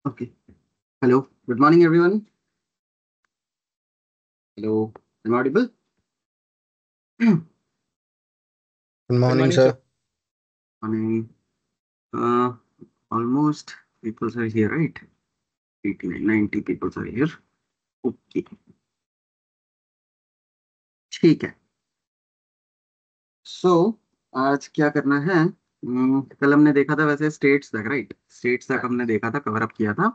Okay. Hello. Good morning, everyone. Hello. Am I audible? Good Good morning, morning, sir. sir. morning. Uh, almost people are here, right? 89, 90 people are here. Okay. ठीक है. So आज क्या करना है? कल हमने देखा था वैसे स्टेट्स तक, राइट? स्टेट्स तक हमने देखा था, कवर अप किया था.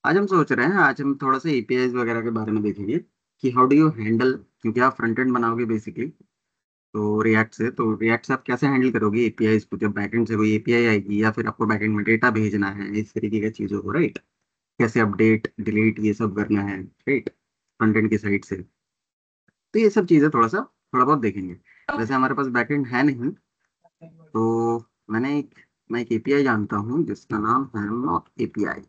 आज हम सोच रहे हैं, आज हम थोड़ा सा एपीआईज वगैरह के बारे में देखेंगे कि हाउ डू यू हैंडल, क्योंकि आप फ्रंट एंड बनाओगे बेसिकली. तो रिएक्ट से आप कैसे हैंडल करोगे एपीआई को, जब बैकएंड से कोई एपीआई आएगी या फिर आपको बैकएंड में डेटा भेजना है, इस तरीके की चीज़ों को, राइट? कैसे अपडेट डिलीट ये सब करना है, राइट, फ्रंट एंड की साइड से। तो ये सब चीज़ें थोड़ा बहुत देखेंगे। वैसे हमारे पास बैकएंड है नहीं, तो मैं एक एपीआई जानता हूँ जिसका नाम है मॉक एपीआई।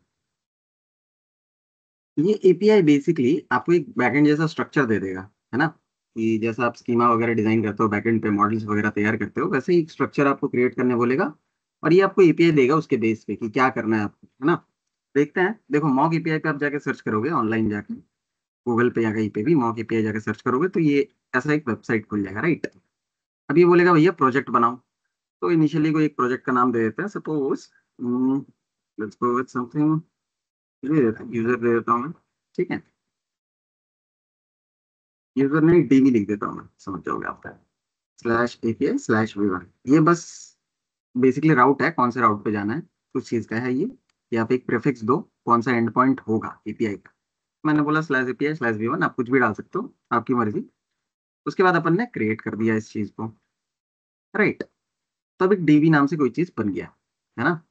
ये एपीआई बेसिकली आपको एक बैकएंड जैसा स्ट्रक्चर दे देगा, है ना? कि जैसा आप स्कीमा वगैरह डिजाइन करते हो, बैकएंड पे मॉडल्स वगैरह तैयार करते हो, वैसे ही एक स्ट्रक्चर आपको क्रिएट करने बोलेगा। और ये आपको एपीआई देगा उसके बेस पे कि क्या करना है आपको, है ना? देखते हैं। देखो, मॉक एपीआई पे आप जाके सर्च करोगे ऑनलाइन जाके, गूगल पे या कहीं पे भी मॉक एपीआई जाके सर्च करोगे तो ये ऐसा एक वेबसाइट खुल जाएगा, राइट? अब ये बोलेगा भैया प्रोजेक्ट बनाओ। तो इनिशियली कोई एक प्रोजेक्ट का नाम दे देते हैं, suppose let's go with something, user दे देता हूँ मैं, ठीक है? यूजर नहीं, डीबी लिख देता हूँ मैं, समझ जाओगे आप। स्लैश एपीआई स्लैश वी1, ये बस बेसिकली राउट है, कौन से राउट पे जाना है उस चीज का है ये। कि आप एक प्रीफिक्स दो, कौन सा एंड पॉइंट होगा एपीआई का। मैंने बोला स्लैश एपीआई स्लैश वी1, आप कुछ भी डाल सकते हो, आपकी मर्जी। उसके बाद अपन ने क्रिएट कर दिया इस चीज को, राइट? तो अब एक डीबी नाम से कोई चीज बन गया, है ना?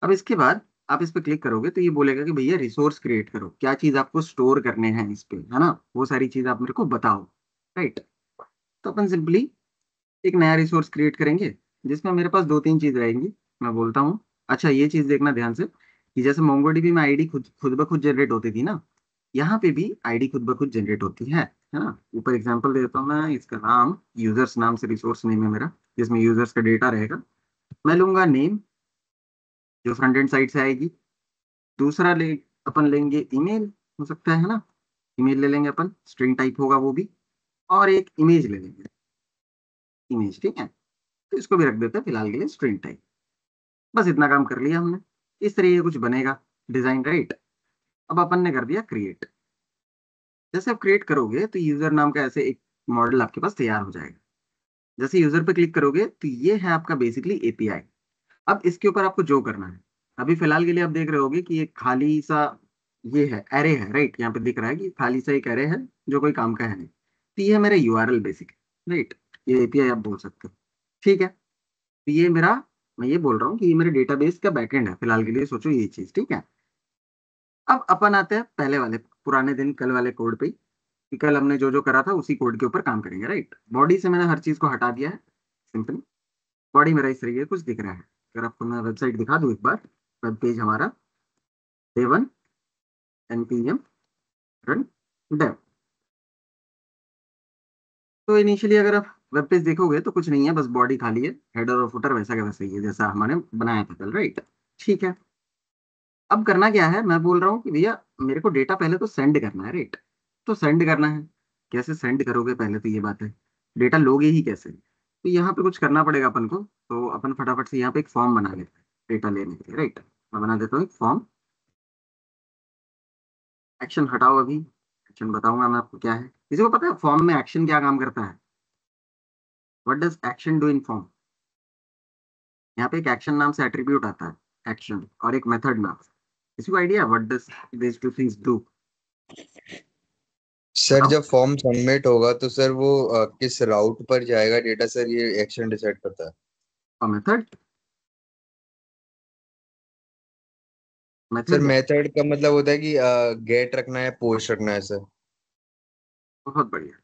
अब इसके बाद आप इस पे क्लिक करोगे तो ये बोलेगा कि भैया रिसोर्स क्रिएट करो, क्या चीज आपको स्टोर करने हैं इस पे, है ना? वो सारी चीज आप मेरे को बताओ, राइट? तो अपन सिंपली एक नया रिसोर्स क्रिएट करेंगे जिसमें मेरे पास दो तीन चीज रहेंगी। मैं बोलता हूँ, अच्छा ये चीज देखना ध्यान से कि जैसे मोंगोडीबी में आईडी खुद खुद ब खुद जनरेट होती थी ना, यहाँ पे भी आईडी खुद ब खुद जनरेट होती है ना? ऊपर एग्जांपल दे देता हूँ मैं, इसका नाम यूजर्स नाम से रिसोर्स नेम है मेरा, जिसमें यूजर्स का डेटा रहेगा। मैं लूंगा नेम, जो फ्रंट एंड साइड से आएगी। दूसरा ले अपन लेंगे ईमेल, हो सकता है ना? ईमेल ले लेंगे अपन, स्ट्रिंग टाइप होगा वो भी। और एक इमेज ले लेंगे, इमेज, ठीक है? तो इसको भी रख देते हैं फिलहाल के लिए स्ट्रिंग टाइप। बस इतना काम कर लिया हमने। इस तरह ये कुछ बनेगा डिजाइन, राइट? अब अपन ने कर दिया क्रिएट। जैसे आप क्रिएट करोगे तो यूजर नाम का ऐसे एक मॉडल आपके पास तैयार हो जाएगा। जैसे यूजर पे क्लिक करोगे तो ये है आपका बेसिकली एपीआई। अब इसके ऊपर आपको जो करना है, अभी फिलहाल के लिए आप देख रहे होगे कि एक खाली सा ये है, एरे है, राइट? यहाँ पे दिख रहा है कि खाली सा एक एरे है जो कोई काम का है नहीं। तो ये है मेरा यूआरएल बेसिक, राइट? ये एपीआई आप बोल सकते हो, ठीक है? तो ये मेरा, मैं ये बोल रहा हूँ कि ये मेरे डेटाबेस का बैकएंड है फिलहाल के लिए, सोचो ये चीज, ठीक है? अब अपन आते हैं पहले वाले पुराने दिन, कल वाले कोड पे ही, कि कल हमने जो जो करा था उसी कोड के ऊपर काम करेंगे, राइट? बॉडी से मैंने हर चीज को हटा दिया है सिंपली। बॉडी मेरा इस तरीके से कुछ दिख रहा है। अगर आपको मैं वेबसाइट दिखा दूं एक बार, वेब पेज हमारा A1 npm run dev। तो इनिशियली अगर आप वेब पेज देखोगे तो कुछ नहीं है, बस बॉडी खाली है, हेडर और फुटर वैसा का वैसा ही है जैसा हमने बनाया था कल, राइट? ठीक है। अब करना क्या है, मैं बोल रहा हूँ कि भैया मेरे को डेटा पहले तो सेंड करना है, राइट? तो सेंड करना है, कैसे सेंड करोगे पहले तो ये बात है, डेटा लोगे ही कैसे? तो यहाँ पे कुछ करना पड़ेगा अपन को। तो अपन फटाफट से यहाँ पे एक फॉर्म बना लेते हैं डेटा लेने के लिए, राइट? मैं बना देता हूँ एक फॉर्म। एक्शन हटाओ अभी, एक्शन बताऊंगा मैं आपको क्या है। किसी को पता है फॉर्म में एक्शन क्या काम करता है? What does action do in form? यहाँ पे एक एक्शन नाम से एट्रीब्यूट आता है, एक्शन, और एक मेथड नाम। किसी को idea what does this two things do? Sir बताओ। जब फॉर्म सबमिट होगा तो सर वो किस राउट पर जाएगा डेटा सर ये एक्शन डिसाइड करता है। और मेथड, सर मेथड मेथड का मतलब होता है कि गेट रखना है पोस्ट रखना है सर। बहुत बढ़िया।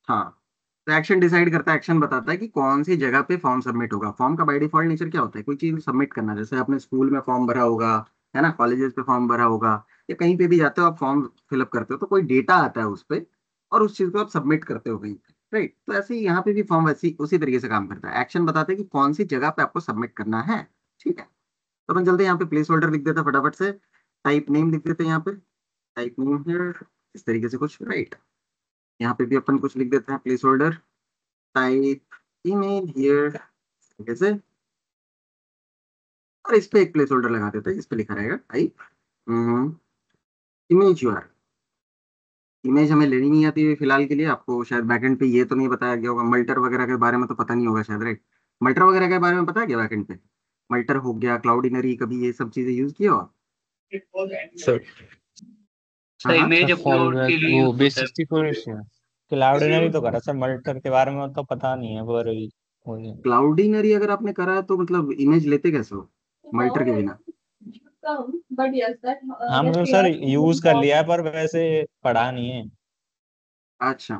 हाँ, तो एक्शन डिसाइड करता है, एक्शन बताता है कि कौन सी जगह पे फॉर्म सबमिट होगा। फॉर्म का बाय डिफॉल्ट नेचर क्या होता है? कोई चीज सबमिट करना, जैसे आपने स्कूल में फॉर्म भरा होगा, है ना? कॉलेजेस पे फॉर्म भरा होगा, या कहीं पे भी जाते हो आप फॉर्म फिलअप करते हो तो कोई डेटा आता है उस पे, और उस चीज को आप सबमिट करते हो कहीं पे, राइट? तो ऐसे ही यहाँ पे भी फॉर्म वैसी उसी तरीके से काम करता है। एक्शन बताते हैं कि कौन सी जगह पे आपको सबमिट करना है, ठीक है? तो अपन चलते हैं, यहाँ पे प्लेस होल्डर लिख देते हैं फटाफट से, टाइप नेम लिख देते हैं यहाँ पे, टाइप नेम हियर, इस तरीके से कुछ, राइट? यहाँ पे भी अपन कुछ लिख देते हैं place holder, type email here, कैसे? और इस पे एक प्लेस होल्डर लगा देते हैं, इस पे लिखा रहेगा टाइप इमेज यूआर। इमेज हमें लेनी नहीं आती है फिलहाल के लिए, आपको शायद बैकएंड पे ये तो नहीं बताया गया होगा, मल्टर वगैरह के बारे में तो पता नहीं होगा शायद, राइट? मल्टर वगैरह के बारे में पता है क्या बैकएंड पे? मल्टर हो गया, क्लाउडिनरी, कभी ये सब चीजें यूज किया हो? सर हाँ सर हाँ। इमेज सर अपलोड के फॉलबैक लिए वो यूज बेस होता है। 64 है। क्लाउडिनरी तो करा सर, मल्टर के बारे में तो पता नहीं है, पर वही। क्लाउडिनरी अगर आपने करा है तो मतलब इमेज लेते कैसे हो मल्टर के बिना? हाँ मतलब सर यूज कर लिया है, पर वैसे पढ़ा नहीं है। अच्छा,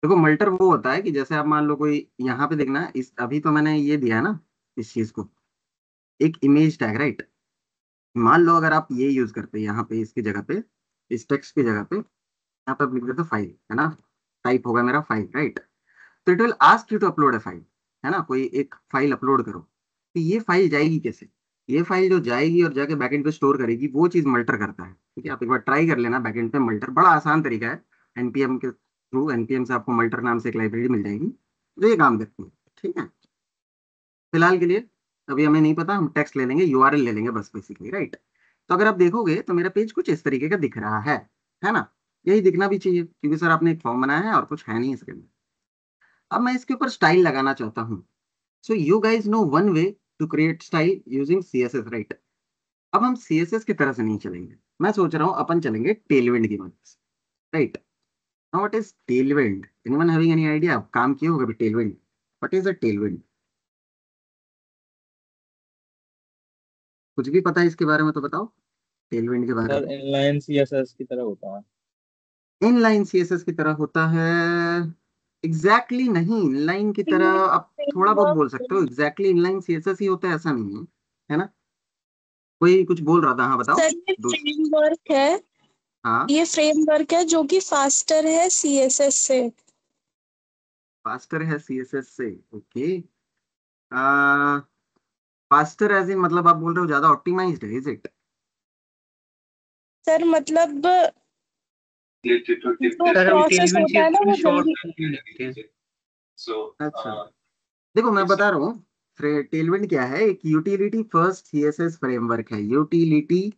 देखो मल्टर वो होता है कि जैसे आप मान लो कोई, यहाँ पे देखना इस, अभी तो मैंने ये दिया है ना इस चीज को, एक इमेज टैग, राइट। मान लो अगर आप ये यूज करते हैं यहाँ पे इसकी जगह पे, इस टेक्स्ट की जगह पे यहाँ पे आप लिख देते फाइल, है ना, टाइप होगा मेरा फाइल, राइट। तो it will ask you to upload a file, है ना, कोई एक फाइल अपलोड करो, तो ये फाइल जाएगी कैसे? ये फाइल जो जाएगी और जाके बैकएंड पे स्टोर करेगी, वो चीज मल्टर करता है, ठीक है। आप एक बार ट्राई कर लेना बैकएंड पे मल्टर, बड़ा आसान तरीका है। एनपीएम के थ्रू, एनपीएम से आपको मल्टर नाम से एक लाइब्रेरी मिल जाएगी जो ये काम करती है, ठीक है। फिलहाल के लिए अभी हमें नहीं पता, हम टेक्स्ट ले लेंगे, यूआरएल ले लेंगे बस बेसिकली, राइट। तो अगर आप देखोगे तो मेरा पेज कुछ इस तरीके का दिख रहा है ना। यही दिखना भी चाहिए क्योंकि सर आपने एक फॉर्म बनाया है और कुछ है नहीं इसके अंदर। अब मैं इसके ऊपर स्टाइल लगाना चाहता हूँ। So you guys know one way to create style using CSS, right. अब हम सीएसएस की तरह से नहीं चलेंगे, मैं सोच रहा हूँ अपन चलेंगे टेलविंड की मदद से, right. Now what is Tailwind? Anyone having any idea? आप काम किए होगा Tailwind? What is a Tailwind? कुछ भी पता है इसके बारे में तो बताओ, टेलविंड के बारे सर में। इनलाइन सीएसएस की तरह होता है। इनलाइन सीएसएस की तरह होता है? एग्जैक्टली नहीं इनलाइन की तरह, आप थोड़ा बहुत बोल सकते हो, एग्जैक्टली इनलाइन सीएसएस ही होता है ऐसा नहीं है, है ना। कोई कुछ बोल रहा था, हाँ बताओ। सर ये दूस फ्रेमवर्क है, हाँ, ये फ्रेमवर्क है जो कि फास्टर है सीएसएस से। फास्टर है सीएसएस से, ओके। फास्टर एज इन मतलब आप बोल रहे हो ज्यादा ऑप्टिमाइज्ड है, इज इट? सर मतलब जो सर हम प्रोसेस टेलविंड होता है ना से वो शॉर्ट जल्दी। करने लगते हैं। अच्छा, देखो मैं बता रहा हूँ, टेलविंड क्या है, एक यूटिलिटी फर्स्ट सीएसएस फ्रेमवर्क है, utility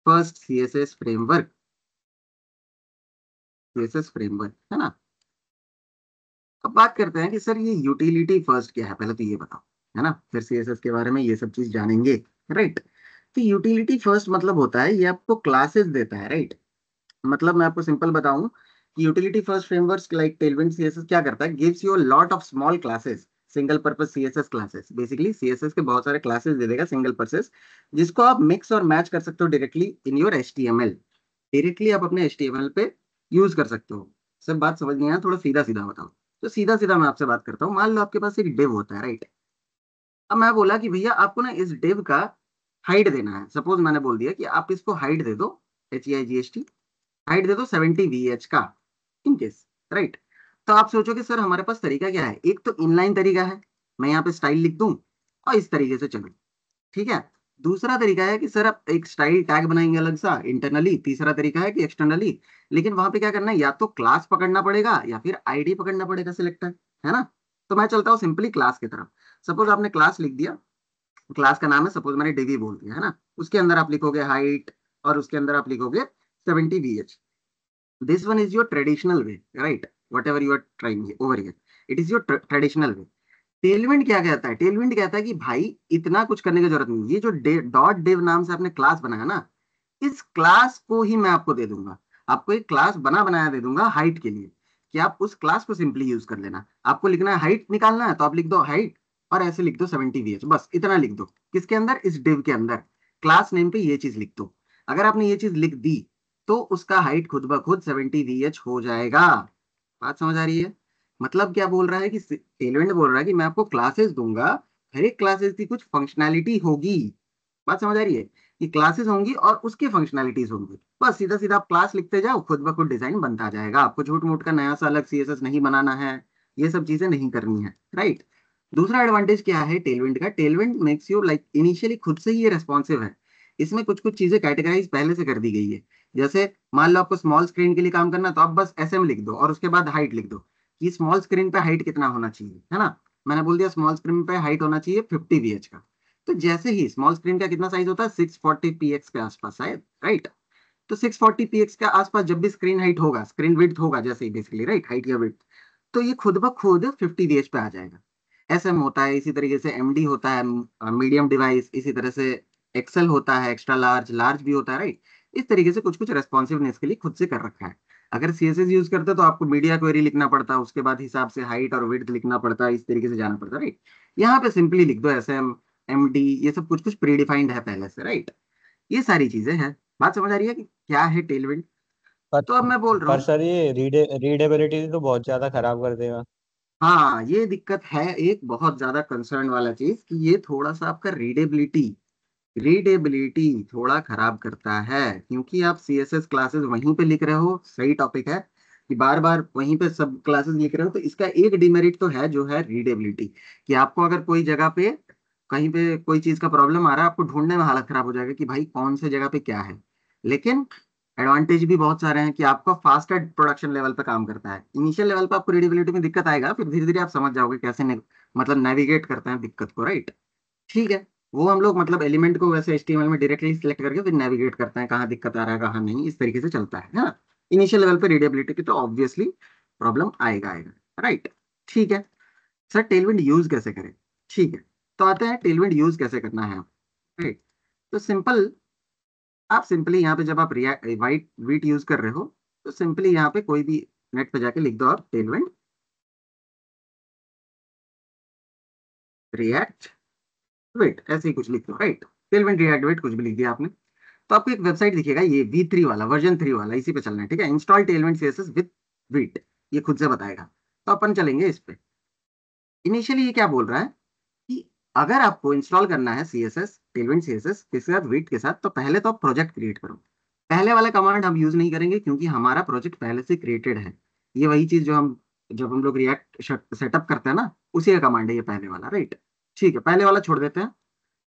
first CSS framework, CSS framework, है ना। अब बात करते हैं कि सर ये यूटिलिटी फर्स्ट क्या है, पहले तो ये बताओ, है ना, फिर सीएसएस के बारे में ये सब चीज जानेंगे, राइट। तो यूटिलिटी फर्स्ट मतलब होता है ये आपको क्लासेस देता है, राइट। मतलब मैं आपको सिंपल बताऊं कि utility first framework like Tailwind CSS क्या करता है, gives you a lot of small classes, single purpose CSS classes, basically CSS के बहुत सारे क्लासेस दे देगा सिंगल पर्पस, जिसको आप मिक्स और मैच कर सकते हो directly in your HTML, directly आप अपने एचटीएमएल पे यूज कर सकते हो। सर बात समझ नहीं आया, थोड़ा सीधा सीधा बताओ। तो सीधा सीधा मैं आपसे बात करता हूँ, मान लो आपके पास एक डिव होता है, राइट। अब मैं बोला कि भैया आपको ना इस डिव का हाइट देना है, सपोज मैंने बोल दिया कि आप इसको हाइट दे दो, HEIGHT, हाइट दे दो 70 VH का, इन केस, राइट। तो आप सोचोगे सर हमारे पास तरीका क्या है, एक तो इनलाइन तरीका है, मैं यहाँ पे स्टाइल लिख दूं और इस तरीके से चलूं, ठीक है। दूसरा तरीका है कि सर आप एक स्टाइल टैग बनाएंगे अलग सा इंटरनली, तीसरा तरीका है कि एक्सटर्नली, लेकिन वहां पे क्या करना है, या तो क्लास पकड़ना पड़ेगा या फिर आईडी पकड़ना पड़ेगा सिलेक्टर, है ना। तो मैं चलता हूँ सिंपली क्लास की तरफ। सपोज आपने क्लास लिख दिया, क्लास का नाम है, सपोज मैंने डिवी बोल दिया, है ना। उसके अंदर आप लिखोगे हाइट और उसके अंदर आप लिखोगे 70 VH। This one is your traditional way, right, whatever you are trying over here, it is your traditional way. Tailwind क्या कहता है, टेलविंड कहता है कि भाई इतना कुछ करने की जरूरत नहीं, ये जो डॉट डिव नाम से आपने क्लास बनाया ना, इस क्लास को ही मैं आपको दे दूंगा, आपको एक क्लास बना बनाया दे दूंगा हाइट के लिए, कि आप उस क्लास को सिंपली यूज कर लेना। आपको लिखना है हाइट निकालना है तो आप लिख दो हाइट और ऐसे लिख दो 70 VH, बस इतना लिख दो, किसके अंदर, इस डिव के अंदर, क्लास नेम पे ये चीज लिख दो। अगर आपने ये चीज लिख दी तो उसका हाइट खुद ब खुद 70 VH हो जाएगा। बात समझ आ रही है? मतलब क्या बोल रहा है कि टेलविंड बोल रहा है कि मैं आपको क्लासेस दूंगा, हर एक क्लासेस की कुछ फंक्शनैलिटी होगी। बात समझ आ रही है? कि क्लासेस होंगी और उसके फंक्शनैलिटीज होंगी, बस सीधा सीधा आप क्लास लिखते जाओ, खुद ब खुद डिजाइन बनता जाएगा, आपको झूठ मूठ का नया सा अलग सीएसएस नहीं बनाना है, ये सब चीजें नहीं करनी है, राइट। दूसरा एडवांटेज क्या है टेलविंड का, Tailwind makes you like initially खुद से ही ये रेस्पॉन्सिव है, इसमें कुछ कुछ चीजें कैटेगराइज पहले से कर दी गई है। जैसे मान लो आपको स्मॉल स्क्रीन के लिए काम करना, तो आप बस SM लिख दो और उसके बाद हाइट लिख दो कि स्मॉल स्क्रीन पे हाइट कितना होना चाहिए, है ना। मैंने बोल दिया स्मॉल स्क्रीन पे हाइट होना चाहिए 50 VH का। तो जैसे ही स्मॉल स्क्रीन का कितना साइज होता है, 640 px के आसपास शायद, राइट। तो 640 px के आसपास जब भी स्क्रीन हाइट होगा, स्क्रीन विड्थ होगा जैसे ही, बेसिकली राइट, हाइट या विड्थ, तो ये खुद ब खुद 50 VH पे आ जाएगा। SM होता है, इसी तरीके से MD होता है, मीडियम डिवाइस, इसी तरह से एक्सेल होता है, एक्स्ट्रा लार्ज, लार्ज भी होता है, राइट। इस तरीके से कुछ कुछ रेस्पॉन्सिवनेस के लिए खुद से कर रखा है। अगर CSS यूज करते तो आपको मीडिया क्वेरी लिखना पड़ता, उसके बाद हिसाब से हाइट और विड्थ लिखना पड़ता, इस तरीके से जाना पड़ता, राइट। यहाँ पे सिंपली लिख दो SM, MD, ये सब कुछ कुछ प्री डिफाइंड है पहले से, राइट। ये सारी चीजें हैं। बात समझ आ रही है कि क्या है टेलविंड? पर तो अब मैं बोल रहा पर हूँ, सर ये रीडेबिलिटी तो बहुत ज्यादा खराब कर देगा। हाँ ये दिक्कत है, एक बहुत ज्यादा कंसर्न वाला चीज कि ये थोड़ा सा आपका रीडेबिलिटी थोड़ा खराब करता है, क्योंकि आप CSS क्लासेस वहीं पे लिख रहे हो, सही टॉपिक है कि बार बार वहीं पे सब क्लासेस लिख रहे हो, तो इसका एक डिमेरिट तो है जो है रीडेबिलिटी, कि आपको अगर कोई जगह पे कहीं पे कोई चीज का प्रॉब्लम आ रहा है, आपको ढूंढने में हालत खराब हो जाएगा कि भाई कौन से जगह पे क्या है। लेकिन एडवांटेज भी बहुत सारे हैं कि आपका फास्टर प्रोडक्शन लेवल पे काम करता है। इनिशियल लेवल पे आपको रीडेबिलिटी में दिक्कत आएगा, फिर धीरे धीरे आप समझ जाओगे कैसे मतलब नेविगेट करते हैं दिक्कत को, राइट। ठीक है, वो हम लोग मतलब एलिमेंट को वैसे HTML में डायरेक्टली सिलेक्ट करके फिर नेविगेट करते हैं, कहाँ दिक्कत आ रहा है कहाँ नहीं, इस तरीके से चलता है ना। इनिशियल लेवल पे रीडेबिलिटी की तो ऑब्वियसली प्रॉब्लम आएगा आएगा, राइट। ठीक है, सर टेलविंड यूज कैसे करें? ठीक है, तो आते हैं टेलविंड यूज कैसे करना है, राइट। तो सिंपल, आप सिंपली यहाँ पे जब आप रिएक्ट वाइट वीट यूज कर रहे हो, तो सिंपली यहाँ पे कोई भी नेट पे जाके लिख दो आप टेलविंड रिएक्ट वेट, ऐसे ही कुछ लिख दो, राइट। टेलविंड रिएक्ट वेट कुछ भी लिख दिया आपने, तो आपको एक वेबसाइट दिखेगा, ये V3 वाला, वर्जन 3 वाला, इसी पे चलना है, ठीक है। Install Tailwind CSS with wheat, ये खुद से बताएगा। तो अपन चलेंगे इस पे। इनिशियली ये क्या बोल रहा है कि अगर आपको इंस्टॉल करना है CSS, टेलविंड CSS किसके साथ, वीट के साथ, तो पहले तो आप प्रोजेक्ट क्रिएट करो। पहले वाला कमांड हम यूज नहीं करेंगे क्योंकि हमारा प्रोजेक्ट पहले से क्रिएटेड है। ये वही चीज जो हम जब हम लोग रिएक्ट सेटअप करते हैं ना, उसी का कमांड है ये पहले वाला, राइट। ठीक है, पहले वाला छोड़ देते हैं,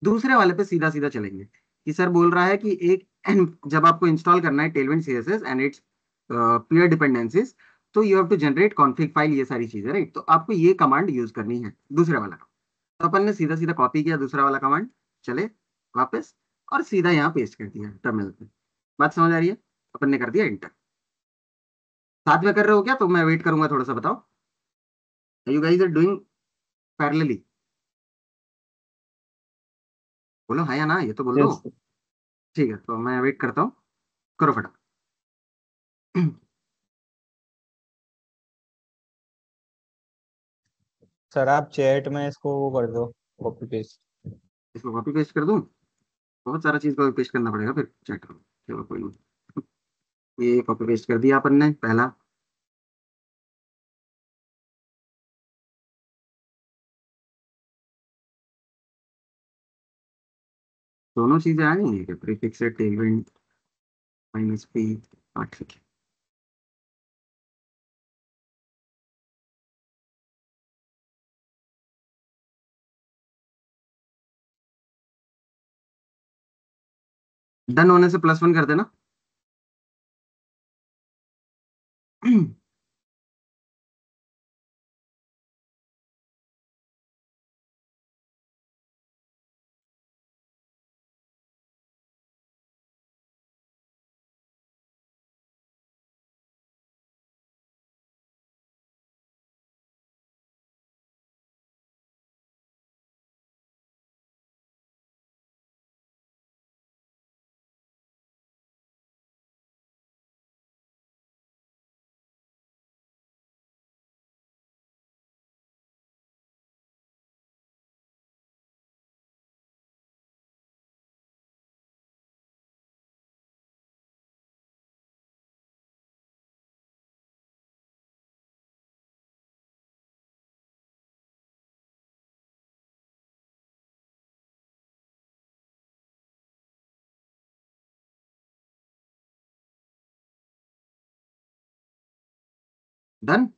दूसरे वाले पे सीधा सीधा चलेंगे। कि सर बोल रहा है कि एक जब आपको इंस्टॉल करना है Tailwind CSS and its peer dependencies, तो you have to generate config file, ये सारी चीजें, राइट। तो आपको ये कमांड यूज करनी है, दूसरे वाला। तो अपन ने सीधा सीधा कॉपी किया दूसरा वाला कमांड, चले वापस, और सीधा यहाँ पेस्ट कर दिया टर्मिनल पे। बात समझ आ रही है? अपन ने कर दिया इंटर। साथ में कर रहे हो क्या? तो मैं वेट करूंगा थोड़ा सा, बताओ you guys are doing parallelly? बोलो हाँ या ना, ये तो बोल दो। यस ठीक है, तो मैं वेट करता हूँ, करो फटाफट। सर, आप चैट में इसको वो कर दो, कॉपी पेस्ट। इसको कॉपी पेस्ट कर दूं? बहुत सारा चीज कॉपी पेस्ट करना पड़ेगा फिर, चेक करो, चलो कोई नहीं। ये कॉपी पेस्ट कर दिया अपन ने पहला। दोनों चीजें आ गई हैं, प्रीफिक्स टेलविंड -p। हाँ ठीक है, डन होने से +1 कर देना। डन,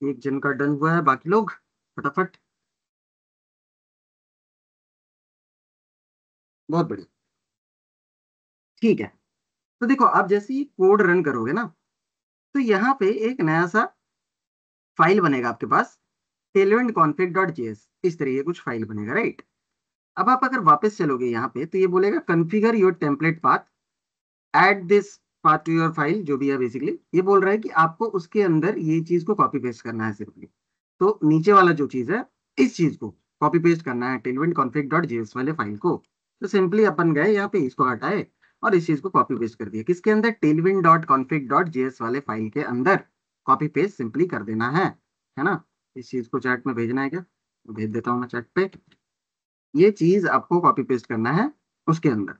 एक जन का डन हुआ है, बाकी लोग फटाफट। बहुत बढ़िया, ठीक है। तो देखो, आप जैसे ही कोड रन करोगे ना, तो यहाँ पे एक नया सा फाइल बनेगा आपके पास, tailwind config.js, इस तरीके कुछ फाइल बनेगा, राइट। अब आप अगर वापस चलोगे यहाँ पे, तो ये बोलेगा configure your template path, add this path to your file, जो भी है बेसिकली ये बोल रहा है कि आपको उसके अंदर ये चीज को कॉपी पेस्ट करना है सिर्फ। तो नीचे वाला जो चीज है, इस चीज को कॉपी पेस्ट करना है, tailwind config.js वाले फाइल को। तो सिंपली अपन गए यहाँ पे, इसको हटाए, और इस चीज को कॉपी पेस्ट कर दिया किसके अंदर, tailwind.config.js वाले फाइल के अंदर कॉपी पेस्ट सिंपली कर देना है ना। इस चीज को चैट में भेजना है क्या, भेज देता हूँ मैं चैट पे। ये चीज आपको कॉपी पेस्ट करना है उसके अंदर।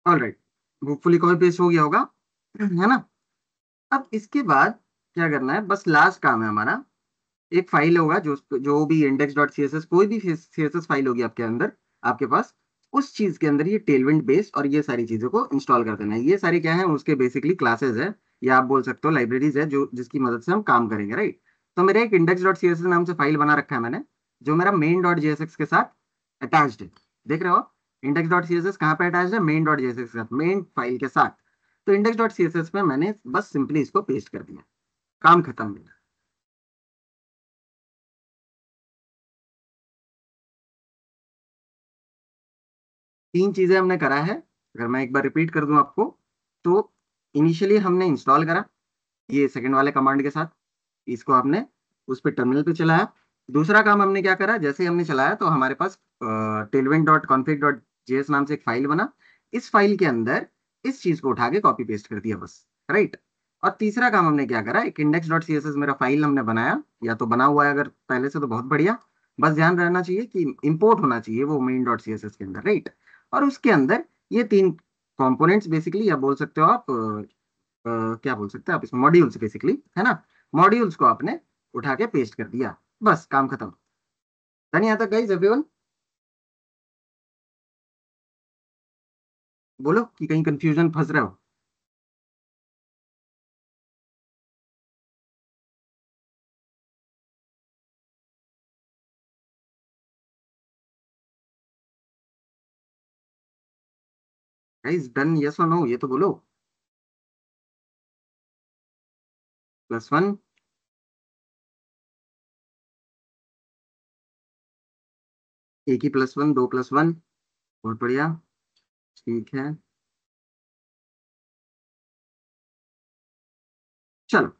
ऑलराइट, होपफुली कॉपी पेस्ट हो गया होगा, है ना। अब इसके बाद क्या करना है, बस लास्ट काम है हमारा। एक फाइल होगा जो भी index.css, कोई भी css फाइल होगी आपके अंदर, आपके पास, उस चीज के अंदर ये टेलविंड बेस और ये सारी चीजों को इंस्टॉल कर देना है। ये सारी क्या है, उसके बेसिकली क्लासेस है, या आप बोल सकते हो लाइब्रेरीज है, जो जिसकी मदद से हम काम करेंगे, राइट। तो मेरे एक index.css नाम से फाइल बना रखा है मैंने, जो मेरा main.jsx के साथ अटैच्ड है। देख रहे हो index.css कहाँ पे अटैच्ड है, main.jsx के साथ, मेन फाइल के साथ। तो index.css में मैंने बस सिंपली इसको पेस्ट कर दिया, काम खत्म मेरा। तीन चीजें हमने करा है, अगर मैं एक बार रिपीट कर दूं आपको, तो इनिशियली हमने इंस्टॉल करा ये सेकंड वाले कमांड के साथ, इसको आपने उस पर टर्मिनल पे चलाया। दूसरा काम हमने क्या करा, जैसे ही हमने चलाया तो हमारे पास tailwind.config.js नाम से एक फाइल बना। इस फाइल के अंदर इस चीज को उठा के कॉपी पेस्ट कर दिया बस, राइट। और तीसरा काम हमने क्या करा, एक index.css मेरा फाइल हमने बनाया, या तो बना हुआ है अगर पहले से तो बहुत बढ़िया, बस ध्यान रहना चाहिए कि इंपोर्ट होना चाहिए वो main.css के अंदर, राइट। और उसके अंदर ये तीन कंपोनेंट्स बेसिकली, या बोल सकते हो आप क्या बोल सकते हैं आप इसमें, मॉड्यूल्स बेसिकली, है ना। मॉड्यूल्स को आपने उठा के पेस्ट कर दिया, बस काम खत्म। डन यहाँ तक गाइस एवरीवन? बोलो कि कहीं कंफ्यूजन फंस रहे हो। गाइस डन, यस और नो, ये तो बोलो। +1, एक ही +1, 2+1, बहुत बढ़िया, ठीक है। चलो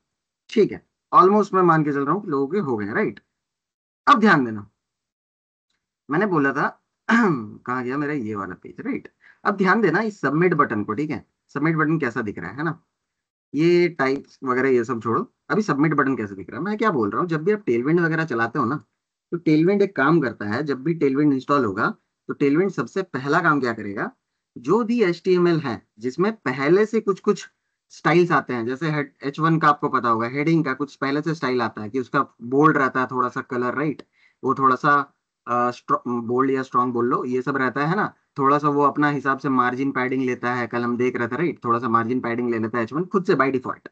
ठीक है, ऑलमोस्ट मैं मान के चल रहा हूँ कि लोगों के हो गए, राइट। अब ध्यान देना, मैंने बोला था कहाँ गया मेरा ये वाला पेज, राइट। अब ध्यान देना इस सबमिट बटन को, ठीक है। सबमिट बटन कैसा दिख रहा है ना, ये टाइप्स वगैरह ये सब छोड़ो, अभी सबमिट बटन कैसे दिख रहा है। मैं क्या बोल रहा हूँ, जब भी आप टेलविंड वगैरह चलाते हो ना, तो टेलविंड एक काम करता है, जब भी टेलविंड इंस्टॉल होगा तो टेलविंड सबसे पहला काम क्या करेगा, जो भी HTML है जिसमें पहले से कुछ कुछ स्टाइल्स आते हैं, जैसे H1 का आपको पता होगा, हेडिंग का कुछ पहले से स्टाइल आता है कि उसका बोल्ड रहता है थोड़ा सा कलर, राइट। वो थोड़ा सा बोल्ड या स्ट्रॉन्ग बोल लो, ये सब रहता है ना। थोड़ा सा वो अपना हिसाब से मार्जिन पैडिंग लेता है, कल हम देख रहे थे, राइट। थोड़ा सा मार्जिन पैडिंग ले लेता है H1 खुद से बाय डिफॉल्ट।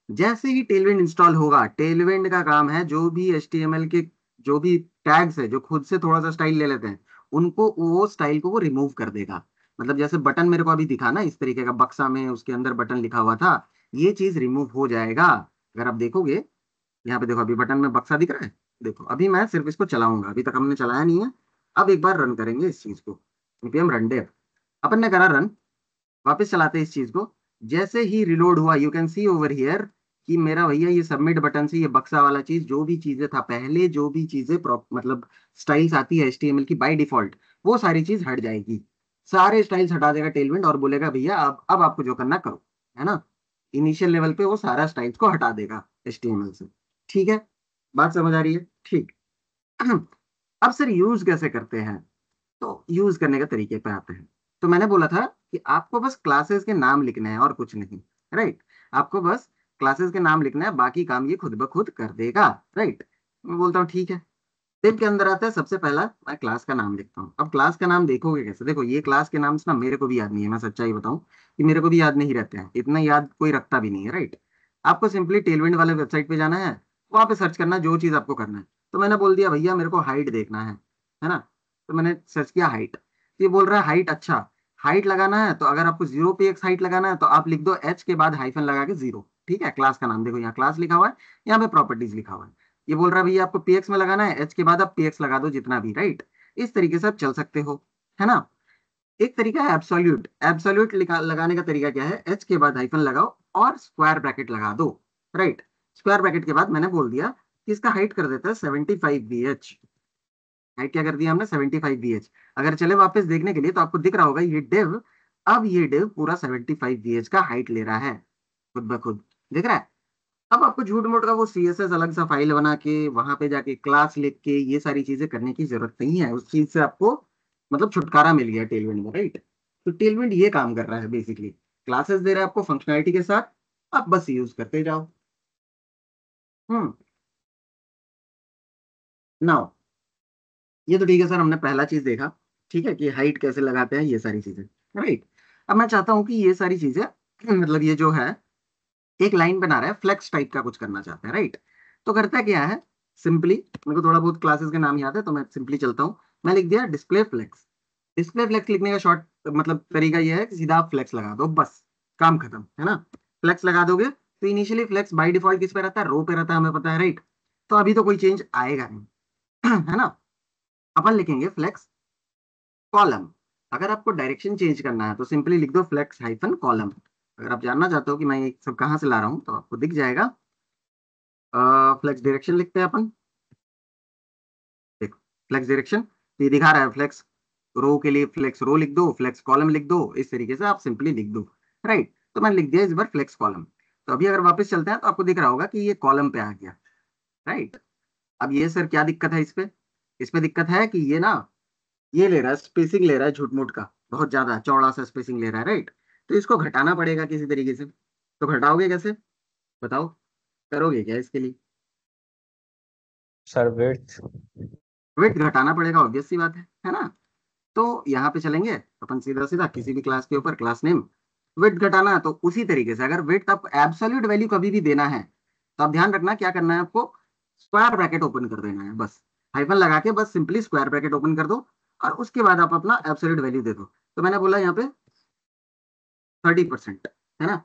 जैसे ही टेलविंड इंस्टॉल होगा, टेलविंड का काम है जो भी HTML के जो भी टैग्स है जो खुद से थोड़ा सा स्टाइल ले लेते हैं, उनको वो स्टाइल को वो रिमूव कर देगा। मतलब जैसे बटन मेरे को अभी दिखा ना, इस तरीके का बक्सा में उसके अंदर बटन लिखा हुआ था, ये चीज रिमूव हो जाएगा। अगर आप देखोगे यहाँ पे, देखो अभी बटन में बक्सा दिख रहा है, देखो अभी मैं सिर्फ इसको चलाऊंगा, अभी तक हमने चलाया नहीं है। अब एक बार रन करेंगे इस चीज को, npm रन डेव, अपन ने करा रन, वापस चलाते हैं इस चीज को। जैसे ही रिलोड हुआ, you can see over here कि मेरा भैया ये सबमिट बटन से ये बक्सा वाला चीज, जो भी चीजें था पहले, जो भी चीजें मतलब स्टाइल्स आती है HTML की बाय डिफॉल्ट, वो सारी चीज हट जाएगी। सारे स्टाइल्स हटा देगा टेलविंड और बोलेगा भैया अब आपको जो करना करो, है ना। इनिशियल लेवल पे वो सारा स्टाइल्स को हटा देगा HTML से, ठीक है। बात समझ आ रही है, ठीक। अब सर यूज कैसे करते हैं, तो यूज करने के तरीके पे आते हैं। तो मैंने बोला था कि आपको बस क्लासेस के नाम लिखने हैं और कुछ नहीं, राइट। आपको बस क्लासेस के नाम लिखना है, बाकी काम ये खुद ब खुद कर देगा, राइट। मैं बोलता हूँ ठीक है। टिप के अंदर आता है, सबसे पहला मैं क्लास का नाम लिखता हूँ। अब क्लास का नाम देखोगे कैसे, देखो ये क्लास के नाम से ना मेरे को भी याद नहीं है, मैं सच्चाई बताऊं कि मेरे को भी याद नहीं रहते हैं, इतना याद कोई रखता भी नहीं है, राइट। आपको सिंपली टेलविंड वाले वेबसाइट पे जाना है, वहां पे सर्च करना जो चीज आपको करना है। तो मैंने बोल दिया भैया मेरे को हाइट देखना है ना। तो मैंने सर्च किया हाइट, तो ये बोल रहा है हाइट, अच्छा हाइट लगाना है, तो अगर आपको 0 पे x हाइट लगाना है तो आप लिख दो H के बाद हाइफन लगा के 0, ठीक है, क्लास का नाम देखो, यहाँ क्लास लिखा हुआ है, यहाँ पे प्रॉपर्टीज लिखा हुआ है। ये बोल रहा है भैया आपको px में लगाना है, h के बाद आप px लगा दो जितना भी, राइट। इस तरीके से आप चल सकते हो, है ना। एक तरीका है एब्सोल्यूट। एब्सोल्यूट लगाने का तरीका क्या है, h के बाद हाइफन लगाओ और स्क्वायर ब्रैकेट लगा दो, राइट। स्क्वायर ब्रैकेट के बाद मैंने बोल दिया कि इसका हाइट कर देता है 75 VH। हाइट क्या कर दिया हमने, 75 VH। अगर चले वापस देखने के लिए तो आपको दिख रहा होगा ये डिव, अब ये डिव पूरा 75 VH का हाइट ले रहा है खुद ब खुद, दिख रहा है। अब आपको झूठ मूठ का वो CSS अलग सा फाइल बना के वहां पे जाके क्लास लिख के ये सारी चीजें करने की जरूरत नहीं है, उस चीज से आपको मतलब छुटकारा मिल गया टेलविंड में, राइट। तो टेलविंड ये काम कर रहा है बेसिकली, क्लासेस दे रहा है आपको फंक्शनैलिटी के साथ, आप बस यूज करते जाओ। नाउ ये तो ठीक है सर, हमने पहला चीज देखा, ठीक है, कि हाइट कैसे लगाते हैं ये सारी चीजें, राइट। अब मैं चाहता हूं कि ये सारी चीजें मतलब ये जो है एक लाइन बना रहा है, फ्लेक्स टाइप का कुछ करना चाहते हैं, राइट। तो करता क्या है, सिंपली मेरे को थोड़ा बहुत क्लासेस के नाम याद है तो मैं सिंपली चलता हूँ। मैं लिख दिया डिस्प्ले फ्लेक्स। डिस्प्ले फ्लेक्स लिखने का शॉर्ट मतलब तरीका ये है कि सीधा आप फ्लेक्स लगा दो, बस काम खत्म, है ना। फ्लेक्स लगा दोगे तो इनिशियली फ्लेक्स बाय डिफॉल्ट किस पे रहता है, रो पे रहता है, हमें पता है, राइट। तो अभी तो कोई चेंज आएगा नहीं है ना। अपन लिखेंगे फ्लेक्स कॉलम। अगर आपको डायरेक्शन चेंज करना है तो सिंपली लिख दो फ्लेक्स हाइफन कॉलम। अगर आप जानना चाहते हो कि मैं ये सब कहाँ से ला रहा हूँ तो आपको दिख जाएगा। फ्लेक्स डायरेक्शन लिखते हैं अपन, देखो फ्लेक्स डायरेक्शन ये दिखा रहा है, फ्लेक्स रो के लिए फ्लेक्स रो लिख दो, फ्लेक्स कॉलम लिख दो, इस तरीके से आप सिंपली लिख दो, राइट। तो मैंने लिख दिया इस बार फ्लेक्स कॉलम। तो अभी अगर वापस चलते हैं तो आपको दिख रहा होगा कि ये कॉलम पे आ गया, राइट। अब ये सर क्या दिक्कत है इसमें दिक्कत है कि ये ना ये ले रहा है स्पेसिंग, ले रहा है झूठ मूठ का, बहुत ज्यादा चौड़ा सा स्पेसिंग ले रहा है, राइट। तो इसको घटाना पड़ेगा किसी तरीके से। तो घटाओगे कैसे, बताओ, करोगे क्या इसके लिए। Sir width. वेट घटाना पड़ेगा, ऑब्वियस सी बात है ना। तो यहाँ पे चलेंगे अपन सीधा सीधा किसी भी क्लास के ऊपर, क्लास नेम, वेट घटाना। तो उसी तरीके से अगर वेट आपको एब्सोल्यूट वैल्यू कभी भी देना है तो आप ध्यान रखना क्या करना है आपको, स्क्वायर ब्रैकेट ओपन कर देना है, बस हाइफन लगा के बस सिंपली स्क्वायर ब्रैकेट ओपन कर दो और उसके बाद आप अपना एब्सोल्यूट वैल्यू दे दो। तो मैंने बोला यहाँ पे 30%, है ना।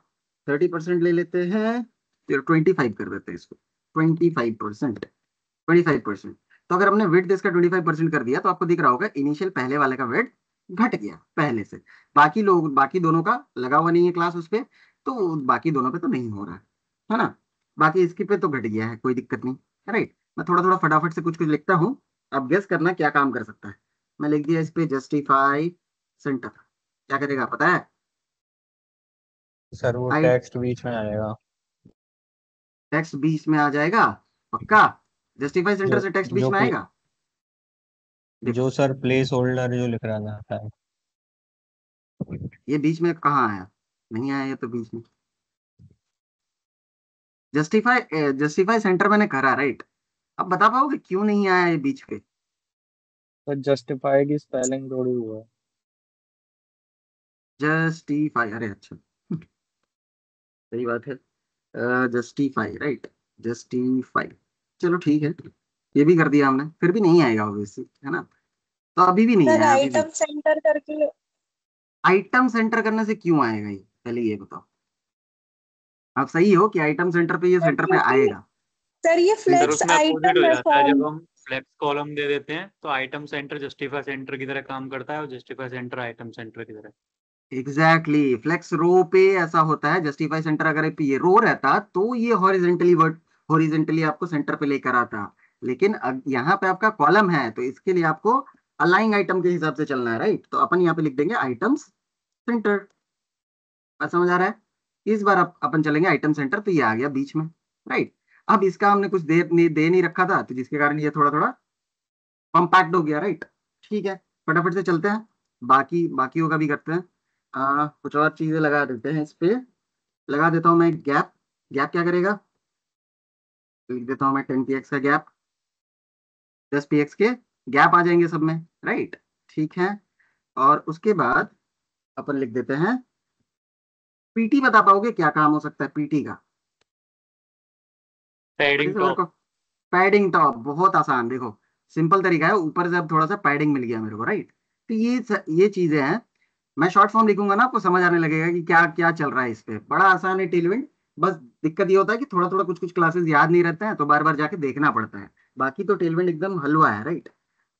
30% ले लेते हैं, फिर 25 कर देते हैं इसको, 25%, 25%। तो अगर हमने वेट इसका 25% कर दिया तो आपको दिख रहा होगा इनिशियल पहले वाले का वेट घट गया पहले से। बाकी लोग बाकी दोनों का लगा हुआ नहीं है क्लास उस पे, तो बाकी दोनों पे तो नहीं हो रहा है ना। बाकी इसके पे तो घट गया है, कोई दिक्कत नहीं, राइट। मैं थोड़ा थोड़ा फटाफट से कुछ कुछ लिखता हूँ, आप गेस करना क्या काम कर सकता है। मैं लिख दिया इस पे जस्टिफाई सेंटर, क्या करेगा पता है। सर वो आई टेक्स्ट बीच में आएगा। टेक्स्ट बीच में आ जाएगा, पक्का। जस्टिफाई सेंटर जो से टेक्स्ट बीच जो में आएगा, देखो। जो सर प्लेस होल्डर जो लिख रहा जाता है। ये बीच में कहाँ आया, नहीं आया ये तो बीच में। जस्टिफाई सेंटर मैंने करा, राइट। अब बता पाओगे क्यों नहीं आया ये बीच पे। पर जस्टिफाई की स्पेलिंग थोड़ी हुआ है। जस्टिफाई, अरे अच्छा सही बात है, जस्टिफाई, राइट, जस्टिफाई। चलो ठीक है, ये भी कर दिया हमने, फिर भी नहीं आएगा ऑब्वियसली, है ना। तो अभी भी नहीं सर आया, अभी भी। आइटम सेंटर करके। आइटम सेंटर करने से क्यों आएगा ये, पहले ये बताओ। आप सही हो कि आइटम सेंटर पे ये सर सेंटर पे क्योंकि आएगा। सर ये सर फ्लेक्स उसमें अपोजिट आइटम हो है जाता है, फॉर्म। जब हम फ्लेक्स कॉलम दे देते हैं तो आइटम सेंटर जस्टिफाई सेंटर की तरह काम करता है और जस्टिफाई सेंटर आइटम सेंटर की तरह। Exactly exactly. फ्लेक्स रो पे ऐसा होता है, जस्टिफाई सेंटर अगर ये रो रहता तो ये हॉरिजेंटली वर्ड हॉरिजेंटली आपको सेंटर पे लेकर आता। लेकिन अब यहाँ पे आपका कॉलम है तो इसके लिए आपको अलाइंग आइटम के हिसाब से चलना है, राइट। तो अपन यहाँ पे लिख देंगे आइटम्स सेंटर। बात समझ आ रहा है। इस बार अपन चलेंगे आइटम सेंटर, तो ये आ गया बीच में, राइट। अब इसका हमने कुछ दे नहीं रखा था तो जिसके कारण ये थोड़ा थोड़ा कॉम्पैक्ट हो गया, राइट। ठीक है, फटाफट से चलते हैं, बाकियों का भी करते हैं। कुछ और चीजें लगा देते हैं इस पे। लगा देता हूँ मैं गैप। गैप क्या करेगा, लिख देता हूँ मैं 10 px का गैप, 10 px के गैप आ जाएंगे सब में, राइट। ठीक है, और उसके बाद अपन लिख देते हैं पीटी। बता पाओगे क्या काम हो सकता है पीटी का, पैडिंग टॉप। पैडिंग टॉप, बहुत आसान, देखो सिंपल तरीका है, ऊपर से अब थोड़ा सा पैडिंग मिल गया मेरे को, राइट। तो ये चीजें हैं, मैं शॉर्ट फॉर्म लिखूंगा ना आपको समझ आने लगेगा कि क्या क्या चल रहा है इस पे, बड़ा आसान है टेलविंड। बस दिक्कत ये होता है कि थोड़ा थोड़ा कुछ कुछ क्लासेस याद नहीं रहते हैं, तो बार बार जाके देखना पड़ता है। बाकी तो टेलविंड एकदम हलवा है, राइट।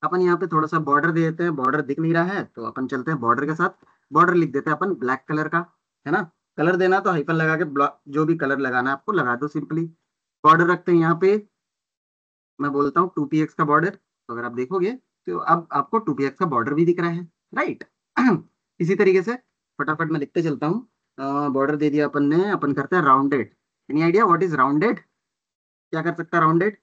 अपन यहाँ पे थोड़ा सा बॉर्डर दे देते हैं, बॉर्डर दिख नहीं रहा है तो अपन चलते हैं बॉर्डर के साथ। बॉर्डर लिख देते हैं अपन ब्लैक कलर का, है ना। कलर देना तो हाइफन लगा के जो भी कलर लगाना है आपको लगा दो सिंपली। बॉर्डर रखते हैं यहाँ पे, मैं बोलता हूँ 2px का बॉर्डर। तो अगर आप देखोगे तो अब आपको 2px का बॉर्डर भी दिख रहा है, राइट। इसी तरीके से फटाफट मैं लिखते चलता हूँ। बॉर्डर दे दिया अपन ने, अपन करते हैं rounded. Any idea what is rounded? क्या कर सकता है राउंडेड?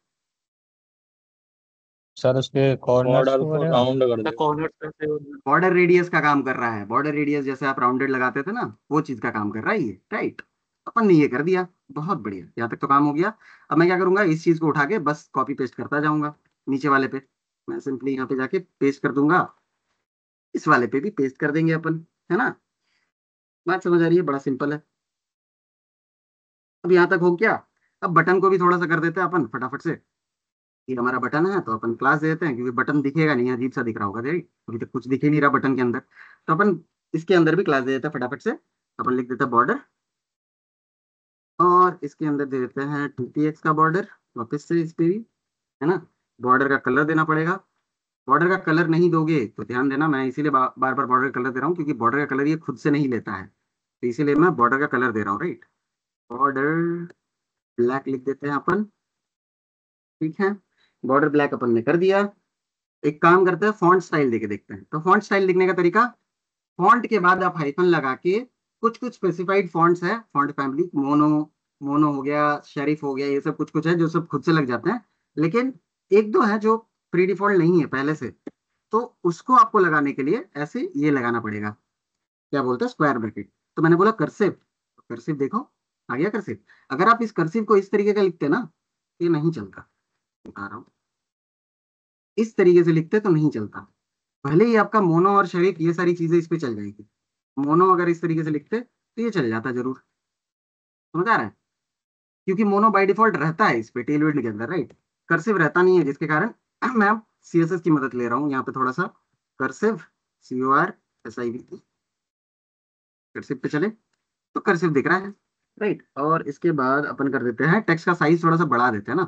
सर उसके कॉर्नर्स बॉर्डर को को करेगा। राउंड कर द दे। कॉर्नर से बॉर्डर रेडियस का काम कर रहा है। बॉर्डर रेडियस जैसे आप राउंडेड लगाते थे ना, वो चीज का काम कर रहा है ये, राइट। अपन ने ये कर दिया, बहुत बढ़िया, यहाँ तक तो काम हो गया। अब मैं क्या करूंगा, इस चीज को उठा के बस कॉपी पेस्ट करता जाऊंगा नीचे वाले पे। मैं सिंपली यहाँ पे जाके पेस्ट कर दूंगा, इस वाले पे भी पेस्ट कर देंगे अपन, है ना। बात समझ आ रही है? बड़ा सिंपल है। अब यहाँ तक हो क्या? अब बटन को भी थोड़ा सा कर देते हैं अपन फटाफट से। ये हमारा बटन है तो अपन क्लास दे देते हैं, क्योंकि बटन दिखेगा नहीं, अजीब सा दिख रहा होगा, राइट। अभी तक कुछ दिख ही नहीं रहा बटन के अंदर, तो अपन इसके अंदर भी क्लास दे देते हैं फटाफट से। अपन लिख देते हैं बॉर्डर, और इसके अंदर दे देते हैं 2px का बॉर्डर वापस से इस पे भी, है ना। बॉर्डर का कलर देना पड़ेगा। बॉर्डर का कलर नहीं दोगे तो ध्यान देना, मैं इसीलिए बार बार बॉर्डर का कलर दे रहा हूँ, क्योंकि बॉर्डर का कलर ये खुद से नहीं लेता है, तो इसीलिए मैं बॉर्डर का कलर दे रहा हूँ, राइट। बॉर्डर ब्लैक लिख देते हैं अपन, ठीक है। बॉर्डर ब्लैक अपन ने कर दिया। एक काम करते हैं, फॉन्ट स्टाइल देके देखते हैं। तो फॉन्ट स्टाइल लिखने का तरीका, फॉन्ट के बाद आप हाइफन लगा के, कुछ कुछ स्पेसिफाइड फॉन्ट्स है, फॉन्ट फैमिली, मोनो मोनो हो गया, शेरिफ हो गया, ये सब कुछ कुछ है जो सब खुद से लग जाते हैं। लेकिन एक दो है जो प्री डिफॉल्ट नहीं है पहले से, तो उसको आपको लगाने के लिए ऐसे ये लगाना पड़ेगा, क्या बोलते हैं, स्क्वायर ब्रैकेट। तो मैंने बोला कर्सिव, कर्सिव देखो आ गया कर्सिव। अगर आप इस कर्सिव को इस तरीके का लिखते ना, ये नहीं चलता, बता रहा हूँ। इस तरीके से लिखते तो नहीं चलता। भले ही आपका मोनो और शरीफ ये सारी चीजें इस पे चल जाएगी, मोनो अगर इस तरीके से लिखते तो ये चल जाता जरूर, समझ आ रहा है। क्योंकि मोनो बाय डिफॉल्ट रहता है इस पे टेलविंड के अंदर, राइट। कर्सिव रहता नहीं है, जिसके कारण मैं अब सीएसएस की मदद ले रहा हूँ यहाँ पे थोड़ा सा। कर्सिव, CURSIV, कर्सिव पे चले तो कर्सिव दिख रहा है, राइट। और इसके बाद अपन कर देते हैं टेक्स्ट का साइज थोड़ा सा बढ़ा देते हैं ना।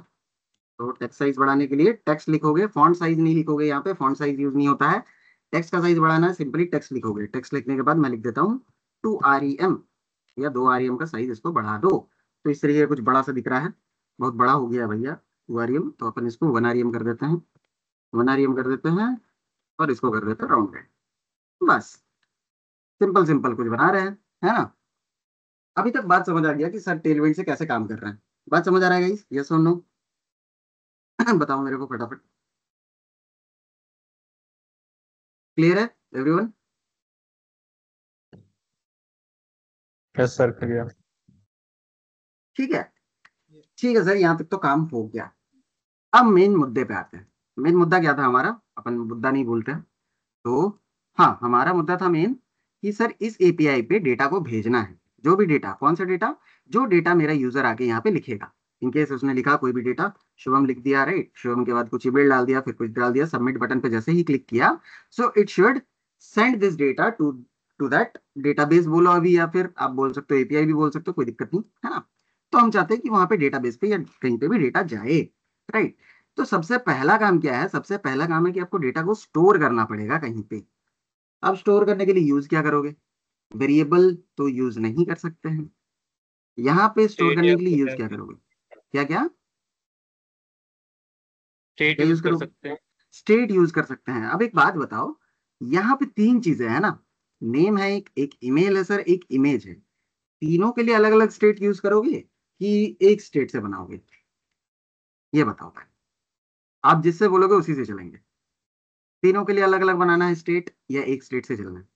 तो टेक्स्ट साइज बढ़ाने के लिए टेक्स्ट लिखोगे, फॉन्ट साइज नहीं लिखोगे, यहाँ पे फॉन्ट साइज यूज नहीं होता है। टेक्स्ट का साइज बढ़ाना है, सिंपली टेक्स्ट लिखोगे। टेक्स्ट लिखने के बाद मैं लिख देता हूँ 2REM या 2REM का साइज इसको बढ़ा दो। तो इस तरीके का कुछ बड़ा सा दिख रहा है, बहुत बड़ा हो गया भैया 2REM, तो अपन इसको 1REM कर देते हैं, 1REM कर देते हैं, और इसको कर देते हैं राउंडेड। बस सिंपल सिंपल कुछ बना रहे हैं, है ना। अभी तक बात समझ आ गया कि सर टेलविंड से कैसे काम कर रहे हैं? बात समझ आ रहा है गाइस, यस और नो? बताओ मेरे को फटाफट। क्लियर है एवरीवन? Yes sir, clear. ठीक है, ठीक है सर, यहाँ तक तो काम हो गया। अब मेन मुद्दे पे आते हैं। मेन मुद्दा क्या था हमारा, अपन मुद्दा नहीं बोलते हैं तो। हाँ, हमारा मुद्दा था मेन कि सर इस एपीआई पे डेटा को भेजना है। जो भी डेटा, कौन सा डेटा? जो डेटा मेरा यूजर आके यहाँ पे लिखेगा। इनकेस उसने लिखा कोई भी डेटा, शुभम लिख दिया, राइट। शुभम के बाद कुछ ईमेल डाल दिया, फिर कुछ डाल दिया, सबमिट बटन पे जैसे ही क्लिक किया, so it should send this data to to that database, बोलो अभी, या फिर आप बोल सकते हो एपीआई भी बोल सकते हो, कोई दिक्कत नहीं, है ना। तो हम चाहते हैं कि वहां पे डेटाबेस पे या कहीं पे भी डेटा जाए, राइट। तो सबसे पहला काम क्या है? सबसे पहला काम है कि आपको डेटा को स्टोर करना पड़ेगा कहीं पे। अब स्टोर करने के लिए यूज क्या करोगे? वेरिएबल तो यूज नहीं कर सकते हैं। यहाँ पे स्टोर स्टेट करने या के लिए यूज क्या करोगे? क्या क्या स्टेट क्या यूज यूज कर करोगे? सकते हैं। स्टेट यूज कर सकते हैं। अब एक बात बताओ, यहाँ पे तीन चीजें है ना, नेम है एक ईमेल है सर, एक इमेज है। तीनों के लिए अलग अलग स्टेट यूज करोगे कि एक स्टेट से बनाओगे? ये बताओ भाई, आप जिससे बोलोगे उसी से चलेंगे। तीनों के लिए अलग अलग बनाना है स्टेट, या एक स्टेट से चलना है?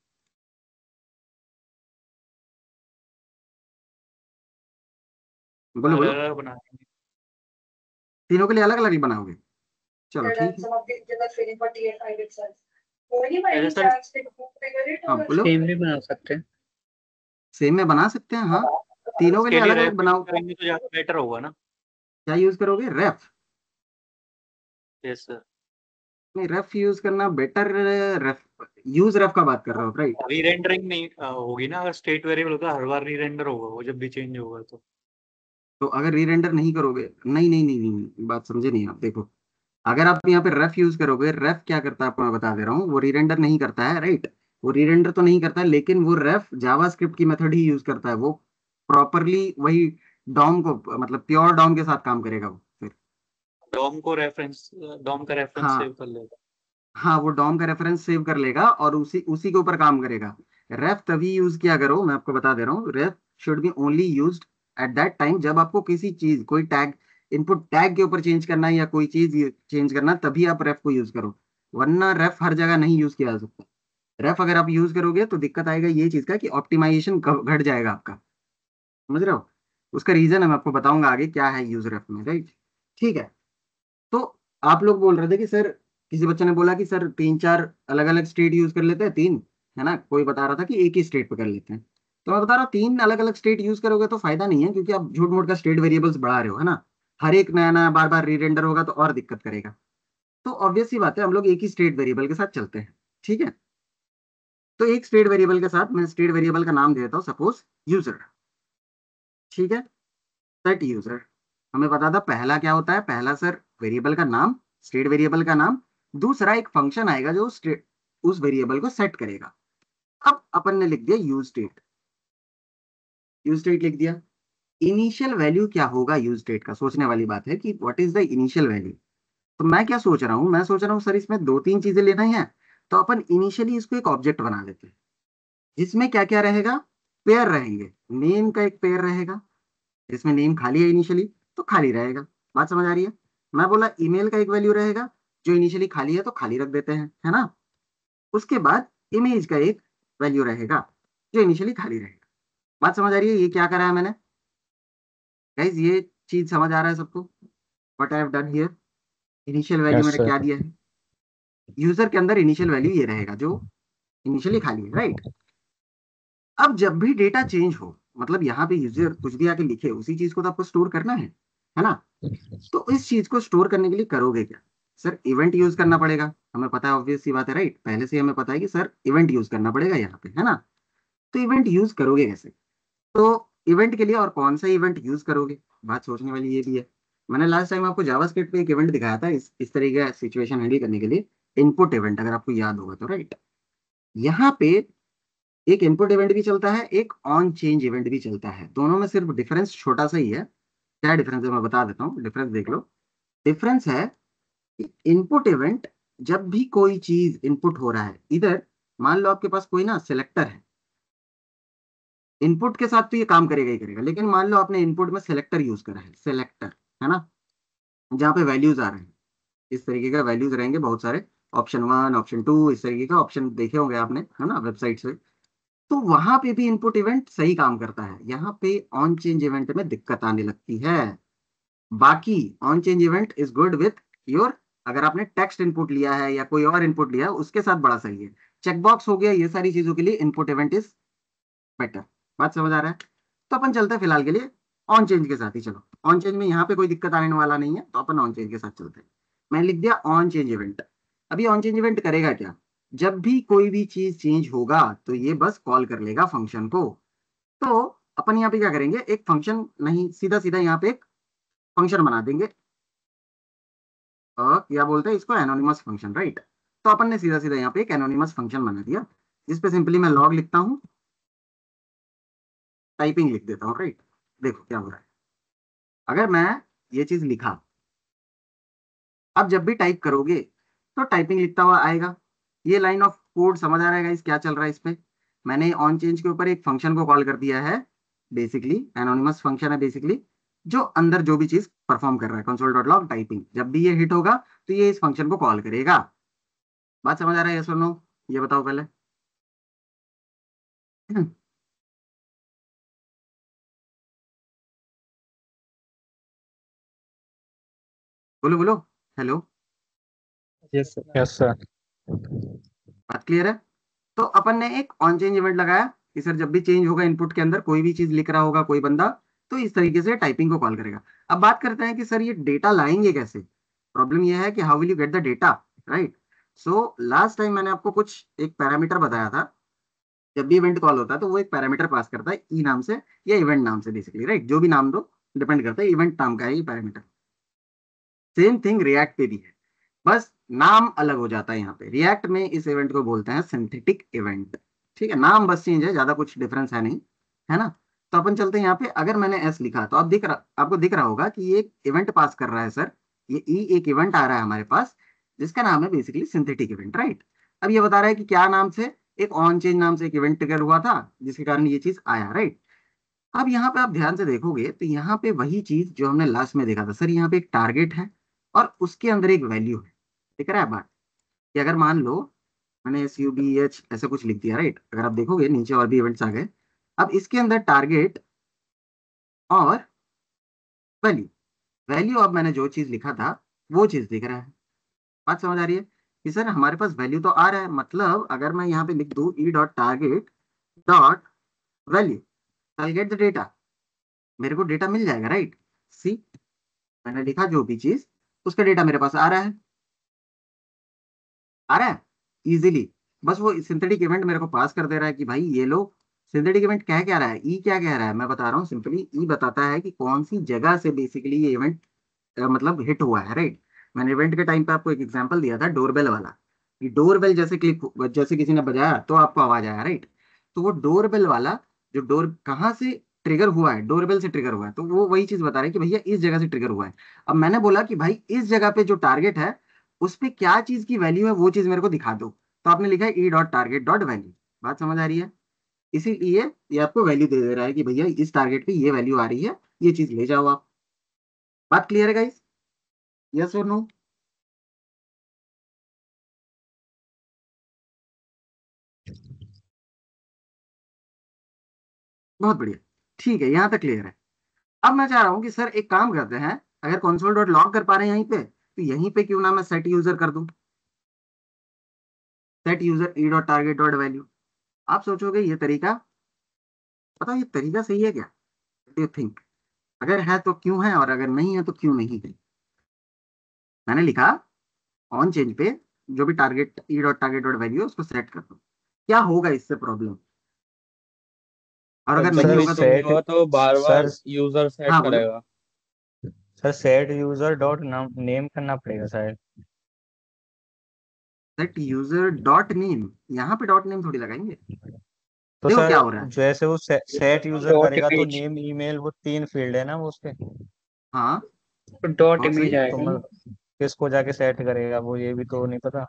बोलो बोलो। अलग बनाएंगे। तीनों के लिए अलग अलग बनाओगे? चलो ठीक है। ऐसे सर हाँ बोलो। सेम भी बना सकते हैं। सेम में बना सकते हैं, हाँ। तीनों के इसके लिए लिए अलग अलग रैप बनाओ। करेंगे तो ज्यादा बेटर होगा ना। क्या यूज करोगे? रेफ? Yes sir. नहीं, रेफ यूज करना बेटर। रेफ यूज रेफ का बात कर रहे हो, राइट। री रेंडरिंग नहीं होगी ना, अगर स्टेट वेरिएबल होगा हर बार री रेंडर होगा वो जब भी चेंज होगा तो। तो अगर री रेंडर नहीं करोगे, नहीं नहीं नहीं नहीं नहीं, बात समझे नहीं आप। देखो, अगर आप यहाँ पे रेफ यूज करोगे, रेफ क्या करता है आपको मैं बता दे रहा हूँ, वो री रेंडर नहीं करता है, राइट। वो री रेंडर तो नहीं करता है, लेकिन वो रेफ जावास्क्रिप्ट की मेथड ही यूज करता है। वो प्रॉपरली वही डॉम को, मतलब प्योर डॉम के साथ काम करेगा वो फिर। डॉम का रेफरेंस हाँ सेव कर लेगा। हाँ, वो डॉम का रेफरेंस सेव कर लेगा और उसी उसी के ऊपर काम करेगा। रेफ तभी यूज किया करो, मैं आपको बता दे रहा हूँ, ref should be only used at that time जब आपको किसी चीज, कोई टैग, इनपुट टैग के ऊपर चेंज करना है या कोई चीज चेंज करना है, तभी आप रेफ को यूज करो। वरना रेफ हर जगह नहीं यूज किया जा सकता। रेफ अगर आप यूज करोगे तो दिक्कत आएगा ये चीज का कि ऑप्टिमाइजेशन घट जाएगा आपका, समझ रहे हो। उसका रीजन है, मैं आपको बताऊंगा आगे क्या है यूज रेफ में, राइट। ठीक है। तो आप लोग बोल रहे थे कि सर, किसी बच्चे ने बोला कि सर 3-4 अलग अलग स्टेट यूज कर लेते हैं, 3, है ना। कोई बता रहा था कि एक ही स्टेट पे कर लेते हैं। तो मैं बता रहा हूँ 3 अलग अलग स्टेट यूज करोगे तो फायदा नहीं है, क्योंकि आप झूठ मूठ का स्टेट वेरिएबल्स बढ़ा रहे हो, है ना। हर एक नया नया बार बार री रेंडर होगा तो और दिक्कत करेगा। तो ऑब्वियस सी बात है, हम लोग एक ही स्टेट वेरिएबल के साथ चलते हैं, ठीक है। तो एक स्टेट वेरिएबल के साथ मैं स्टेट वेरिएबल का नाम दे देता हूँ, सपोज यूजर, ठीक है। सेट यूजर, हमें पता था पहला क्या होता है, पहला सर वेरिएबल का नाम, स्टेट वेरिएबल का नाम। दूसरा एक फंक्शन आएगा जो उस वेरिएबल को सेट करेगा। अब अपन ने लिख दिया यूज स्टेट, यूज स्टेट लिख दिया। इनिशियल वैल्यू क्या होगा यूज स्टेट का, सोचने वाली बात है कि what is the initial value. तो मैं क्या सोच रहा हूँ, मैं सोच रहा हूँ सर इसमें 2-3 चीजें लेना ही है। तो अपन इनिशियली इसको एक ऑब्जेक्ट बना लेते हैं, जिसमें क्या क्या रहेगा, पेयर रहेंगे। नेम का एक पेयर रहेगा, जिसमें नेम खाली है इनिशियली, तो खाली रहेगा। बात समझ आ रही है। मैं बोला ईमेल का एक वैल्यू रहेगा, जो इनिशियली खाली है तो खाली रख देते हैं, है ना। उसके बाद इमेज का एक वैल्यू रहेगा, जो इनिशियली खाली रहेगा। बात समझ आ रही है, ये क्या करा है मैंने गाइज, ये चीज समझ आ रहा है सबको, what I have done here. Initial value yes मैंने सर। क्या दिया है, यूजर के अंदर इनिशियल वैल्यू ये रहेगा जो इनिशियली खाली है, राइट। अब जब भी डेटा चेंज हो, मतलब यहाँ पे यूजर कुछ भी आके लिखे, उसी चीज को तो आपको स्टोर करना है ना। तो इस चीज को स्टोर करने के लिए करोगे क्या, सर इवेंट यूज करना पड़ेगा। हमें पता है, ऑब्वियस सी बात है, राइट। पहले से हमें पता है कि सर इवेंट यूज करना पड़ेगा यहाँ पे, है ना। तो इवेंट यूज करोगे कैसे, तो इवेंट के लिए और कौन सा इवेंट यूज करोगे, बात सोचने वाली ये भी है। मैंने लास्ट टाइम आपको जावास्क्रिप्ट पे एक इवेंट दिखाया था इस तरीके का सिचुएशन हैंडल करने के लिए, इनपुट इवेंट, अगर आपको याद होगा तो, राइट। यहाँ पे एक इनपुट इवेंट भी चलता है, एक ऑन चेंज इवेंट भी चलता है। दोनों में सिर्फ डिफरेंस छोटा सा ही है। क्या डिफरेंस है मैं बता देता हूँ, डिफरेंस देख लो। डिफरेंस है इनपुट इवेंट, जब भी कोई चीज इनपुट हो रहा है, इधर मान लो आपके पास कोई ना सिलेक्टर है, इनपुट के साथ तो ये काम करेगा ही करेगा, लेकिन मान लो आपने इनपुट में सिलेक्टर यूज करा है, सिलेक्टर, है ना, जहाँ पे वैल्यूज आ रहे हैं। इस तरीके का वैल्यूज रहेंगे बहुत सारे, ऑप्शन 1 ऑप्शन 2 इस तरीके का ऑप्शन देखे होंगे आपने, है ना, वेबसाइट से। तो वहां पे भी इनपुट इवेंट सही काम करता है, यहाँ पे ऑन चेंज इवेंट में दिक्कत आने लगती है। बाकी on change event is good with your, अगर आपने टेक्स्ट इनपुट लिया है या कोई और इनपुट लिया है उसके साथ बड़ा सही है। चेकबॉक्स हो गया, ये सारी चीजों के लिए इनपुट इवेंट इज बेटर। बात समझ आ रहा है। तो अपन चलते हैं फिलहाल के लिए ऑन चेंज के साथ ही, चलो ऑन चेंज में यहाँ पे कोई दिक्कत आने वाला नहीं है, तो अपन ऑन चेंज के साथ चलते हैं। मैंने लिख दिया ऑन चेंज इवेंट। अभी ऑन चेंज इवेंट करेगा क्या, जब भी कोई भी चीज चेंज होगा तो ये बस कॉल कर लेगा फंक्शन को। तो अपन यहाँ पे क्या करेंगे, एक फंक्शन नहीं, सीधा सीधा यहाँ पे एक फंक्शन बना देंगे। क्या बोलते हैं इसको, एनोनिमस फंक्शन, राइट। तो अपन ने सीधा सीधा यहाँ पे एक एनोनिमस फंक्शन बना दिया, जिसपे सिंपली मैं लॉग लिखता हूँ, टाइपिंग लिख देता हूँ, राइट। देखो क्या हो रहा है, अगर मैं ये चीज लिखा, अब जब भी टाइप करोगे तो टाइपिंग लिखता हुआ आएगा। ये लाइन ऑफ कोड समझ आ रहा है गाइस, क्या चल रहा है इसमें। मैंने ऑन चेंज के ऊपर एक फंक्शन को कॉल कर दिया है, बेसिकली एनोनिमस फंक्शन है बेसिकली, जो अंदर जो भी चीज परफॉर्म कर रहा है, कंसोल डॉट लॉग टाइपिंग, जब भी ये हिट होगा तो ये इस फंक्शन को कॉल करेगा। बात समझ आ रहा है, यस और नो, ये बताओ पहले। बोलो बोलो, हेलो, यस यस सर। बात क्लियर है। तो अपन ने एक ऑन चेंज इवेंट लगाया कि सर जब भी चेंज होगा इनपुट के अंदर, कोई भी चीज लिख रहा होगा कोई बंदा, तो इस तरीके से टाइपिंग को कॉल करेगा। अब बात करते हैं कि सर ये डेटा लाएंगे कैसे। प्रॉब्लम ये है कि how will you get the data, right. So last time मैंने आपको कुछ एक पैरामीटर बताया था, जब भी इवेंट कॉल होता है तो वो एक पैरामीटर पास करता है ई नाम से या इवेंट नाम से, बेसिकली, राइट, जो भी नाम दो, डिपेंड करता है, इवेंट नाम का है ये पैरामीटर। सेम थिंग रिएक्ट पे भी है, बस नाम अलग हो जाता है। यहाँ पे रिएक्ट में इस इवेंट को बोलते हैं सिंथेटिक इवेंट। ठीक है, नाम बस चेंज है, ज्यादा कुछ डिफरेंस है नहीं, है ना। तो अपन चलते हैं यहाँ पे, अगर मैंने एस लिखा तो आप आपको दिख रहा होगा कि ये एक इवेंट पास कर रहा है सर। ये ई एक इवेंट आ रहा है हमारे पास, जिसका नाम है बेसिकली सिंथेटिक इवेंट, राइट। अब ये बता रहा है कि क्या नाम से, एक ऑन चेंज नाम से एक इवेंट ट्रिगर हुआ था, जिसके कारण ये चीज आया, राइट। अब यहाँ पे आप ध्यान से देखोगे तो यहाँ पे वही चीज जो हमने लास्ट में देखा था सर, यहाँ पे एक टारगेट है और उसके अंदर एक वैल्यू है। दिख रहा है बात, कि अगर मान लो मैंने SUBH ऐसा कुछ लिख दिया, राइट। अगर आप देखोगे नीचे और भी इवेंट्स आ गए। अब इसके अंदर टारगेट और वैल्यू, वैल्यू अब मैंने जो चीज लिखा था वो चीज दिख रहा है। बात समझ आ रही है कि सर हमारे पास वैल्यू तो आ रहा है, मतलब अगर मैं यहाँ पे लिख दूँ E dot target dot value, I get the data, मेरे को डेटा मिल जाएगा, राइट। सी, मैंने लिखा जो भी चीज, उसका डेटा मेरे पास आ रहा है, आ रहा है इजीली। बस वो सिंथेटिक इवेंट मेरे को पास कर दे रहा है कि भाई ये लो। सिंथेटिक इवेंट क्या रहा है, ई क्या कह रहा है, मैं बता रहा हूँ सिंपली। ई बताता है कि कौन सी जगह से बेसिकली ये इवेंट मतलब हिट हुआ है, राइट। मैंने इवेंट के टाइम पे आपको एक एग्जांपल दिया था डोरबेल वाला, कि डोरबेल जैसे जैसे किसी ने बजाया तो आपको आवाज आया, राइट। तो वो डोरबेल वाला, जो डोर कहाँ से ट्रिगर हुआ है, डोरबेल से ट्रिगर हुआ है, तो वो वही चीज बता रहा है कि भैया इस जगह से ट्रिगर हुआ है। अब मैंने बोला कि भाई इस जगह पे जो टारगेट है उस पे क्या चीज की वैल्यू है वो चीज मेरे को दिखा दो। तो आपने लिखा है E dot target dot value. बात समझ आ रही है। इसीलिए ये आपको वैल्यू दे दे रहा है कि भैया इस टारगेट पे ये वैल्यू आ रही है, ये चीज ले जाओ आप। बात क्लियर है गाइस, यस और नो? बहुत बढ़िया, ठीक है, यहाँ तक क्लियर है। अब मैं चाह रहा हूँ कि सर एक काम करते हैं, अगर कंसोल डॉट लॉग कर पा रहे हैं यहीं पे, तो यहीं पे क्यों ना मैं सेट यूजर कर दूं, set user E dot target dot value. आप सोचोगे ये तरीका, बताओ ये तरीका सही है क्या, यू थिंक? अगर है तो क्यों है, और अगर नहीं है तो क्यों नहीं है। मैंने लिखा ऑन चेंज पे जो भी target E dot target dot value उसको सेट कर दो, क्या होगा इससे प्रॉब्लम, और तो अगर जब नहीं भी होगा तो? सेट हुआ तो बार सर बार यूजर सेट हाँ बोलो। करेगा। Sir set user dot name करना पड़ेगा शायद। सेट यूजर डॉट नेम, यहाँ पे डॉट नेम थोड़ी लगाएंगे। तो देखो सर क्या हो रहा है। जैसे वो सेट यूजर डॉट करेगा तो इमेज, नेम ईमेल वो 3 फील्ड है ना वो उसके। हाँ तो डॉट बहुत इमेज सही। तो आएगा मैं ना। किसको जाके सेट करेगा वो, ये भी तो नहीं पता।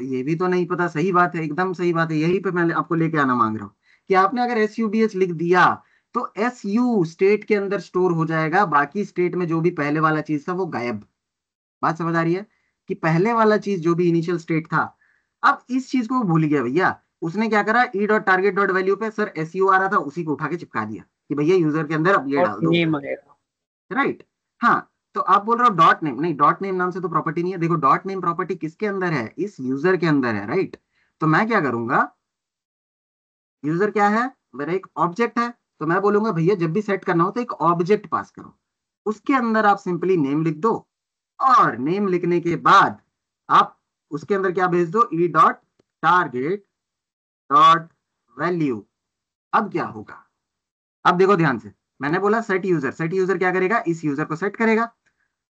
ये भी तो नहीं पता, सही बात है, एकदम सही बात है। यही पे मैं आपको लेके आना मांग रहा हूँ कि आपने अगर SUBH लिख दिया तो SU स्टेट के अंदर स्टोर हो जाएगा, बाकी स्टेट में जो भी पहले वाला चीज था वो गायब। बात समझ आ रही है कि पहले वाला चीज जो भी इनिशियल स्टेट था, अब इस चीज को वो भूल गया भैया। उसने क्या करा, E dot target dot value पे सर SU आ रहा था, उसी को उठा के चिपका दिया कि भैया यूजर के अंदर अब ये डॉट डाल दो, नेम आएगा। राइट। हाँ, तो आप बोल रहे हो डॉट नेम, नहीं डॉट नेम नाम से तो प्रॉपर्टी नहीं है। देखो डॉट नेम प्रॉपर्टी किसके अंदर है, इस यूजर के अंदर है, राइट। तो मैं क्या करूंगा, यूजर क्या है, मेरा एक ऑब्जेक्ट है। तो मैं बोलूंगा भैया जब भी सेट करना हो तो एक ऑब्जेक्ट पास करो, उसके अंदर आप सिंपली नेम लिख दो, और नेम लिखने के बाद आप उसके अंदर क्या भेज दो, E dot target dot value. अब क्या होगा, अब देखो ध्यान से। मैंने बोला सेट यूजर, सेट यूजर क्या करेगा, इस यूजर को सेट करेगा।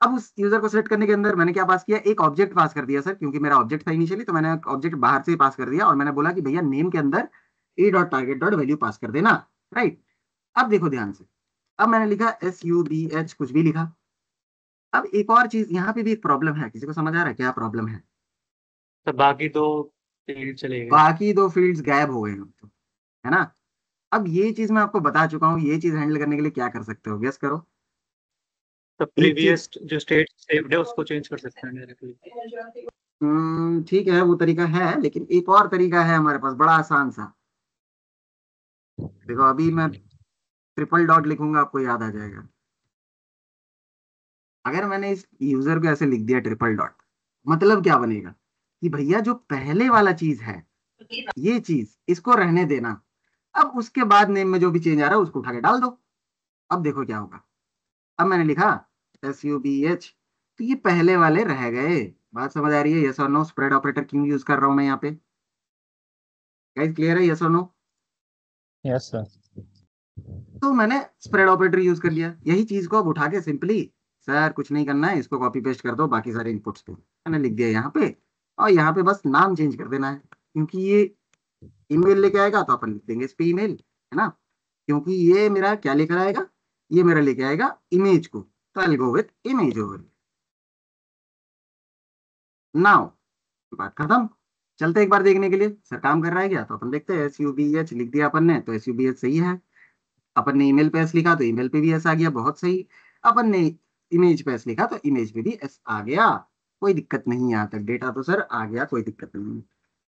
अब उस यूजर को सेट करने के अंदर मैंने क्या पास किया, एक ऑब्जेक्ट पास कर दिया सर, क्योंकि मेरा ऑब्जेक्ट था इनिशियली, तो मैंने ऑब्जेक्ट बाहर से पास कर दिया, और मैंने बोला कि भैया नेम के अंदर ए dot target dot value pass कर देना, राइट। अब देखो ध्यान से, अब मैंने लिखा SUBH कुछ भी लिखा। अब एक और चीज यहाँ पे भी एक प्रॉब्लम है, किसी को समझ आ रहा है क्या प्रॉब्लम है? तो बाकी दो फील्ड चले गए। बाकी दो फील्ड्स गायब हो गए अब तो, है ना। अब ये चीज मैं आपको बता चुका हूँ, ये चीज हैंडल करने के लिए क्या कर सकते हो, गेस करो। तो एक चीज, प्रीवियस जो स्टेट सेव्ड है उसको चेंज कर सकते हैं डायरेक्टली। ठीक है वो तरीका है, लेकिन एक और तरीका है हमारे पास बड़ा आसान सा। देखो अभी मैं ट्रिपल डॉट लिखूंगा, आपको याद आ जाएगा। अगर मैंने इस यूजर को ऐसे लिख दिया ट्रिपल डॉट, मतलब क्या बनेगा कि भैया जो पहले वाला चीज है, ये चीज इसको रहने देना। अब उसके बाद नेम में जो भी चेंज आ रहा है उसको उठा के डाल दो। अब देखो क्या होगा। अब मैंने लिखा SUBH, तो ये पहले वाले रह गए। बात समझ आ रही है, यस और नो? स्प्रेड ऑपरेटर क्यों यूज कर रहा हूं मैं यहाँ पे, गाइस क्लियर है, यस और नो? Yes sir. तो मैंने स्प्रेड ऑपरेटर यूज कर लिया। यही चीज को अब उठा के सिंपली, सर कुछ नहीं करना है, इसको कॉपी पेस्ट कर दो बाकी सारे इनपुट्स पे, मैंने लिख दिया यहाँ पे। और यहाँ पे बस नाम चेंज कर देना है, क्योंकि ये ईमेल लेके आएगा तो अपन लिख देंगे इस पे ईमेल, है ना। क्योंकि ये मेरा क्या लेकर आएगा, ये मेरा लेके आएगा इमेज को, तो I go with image over. Now बात खत्म। चलते एक बार देखने के लिए सर काम कर रहा है क्या, तो अपन देखते हैं। SUBH लिख दिया अपन ने, तो SUBH सही है। अपन ने ईमेल पे एस लिखा तो ईमेल पे भी एस आ गया, बहुत सही। अपन ने इमेज पे एस लिखा तो इमेज पे भी एस आ गया, कोई दिक्कत नहीं। यहाँ तक डेटा तो सर आ गया, कोई दिक्कत नहीं है।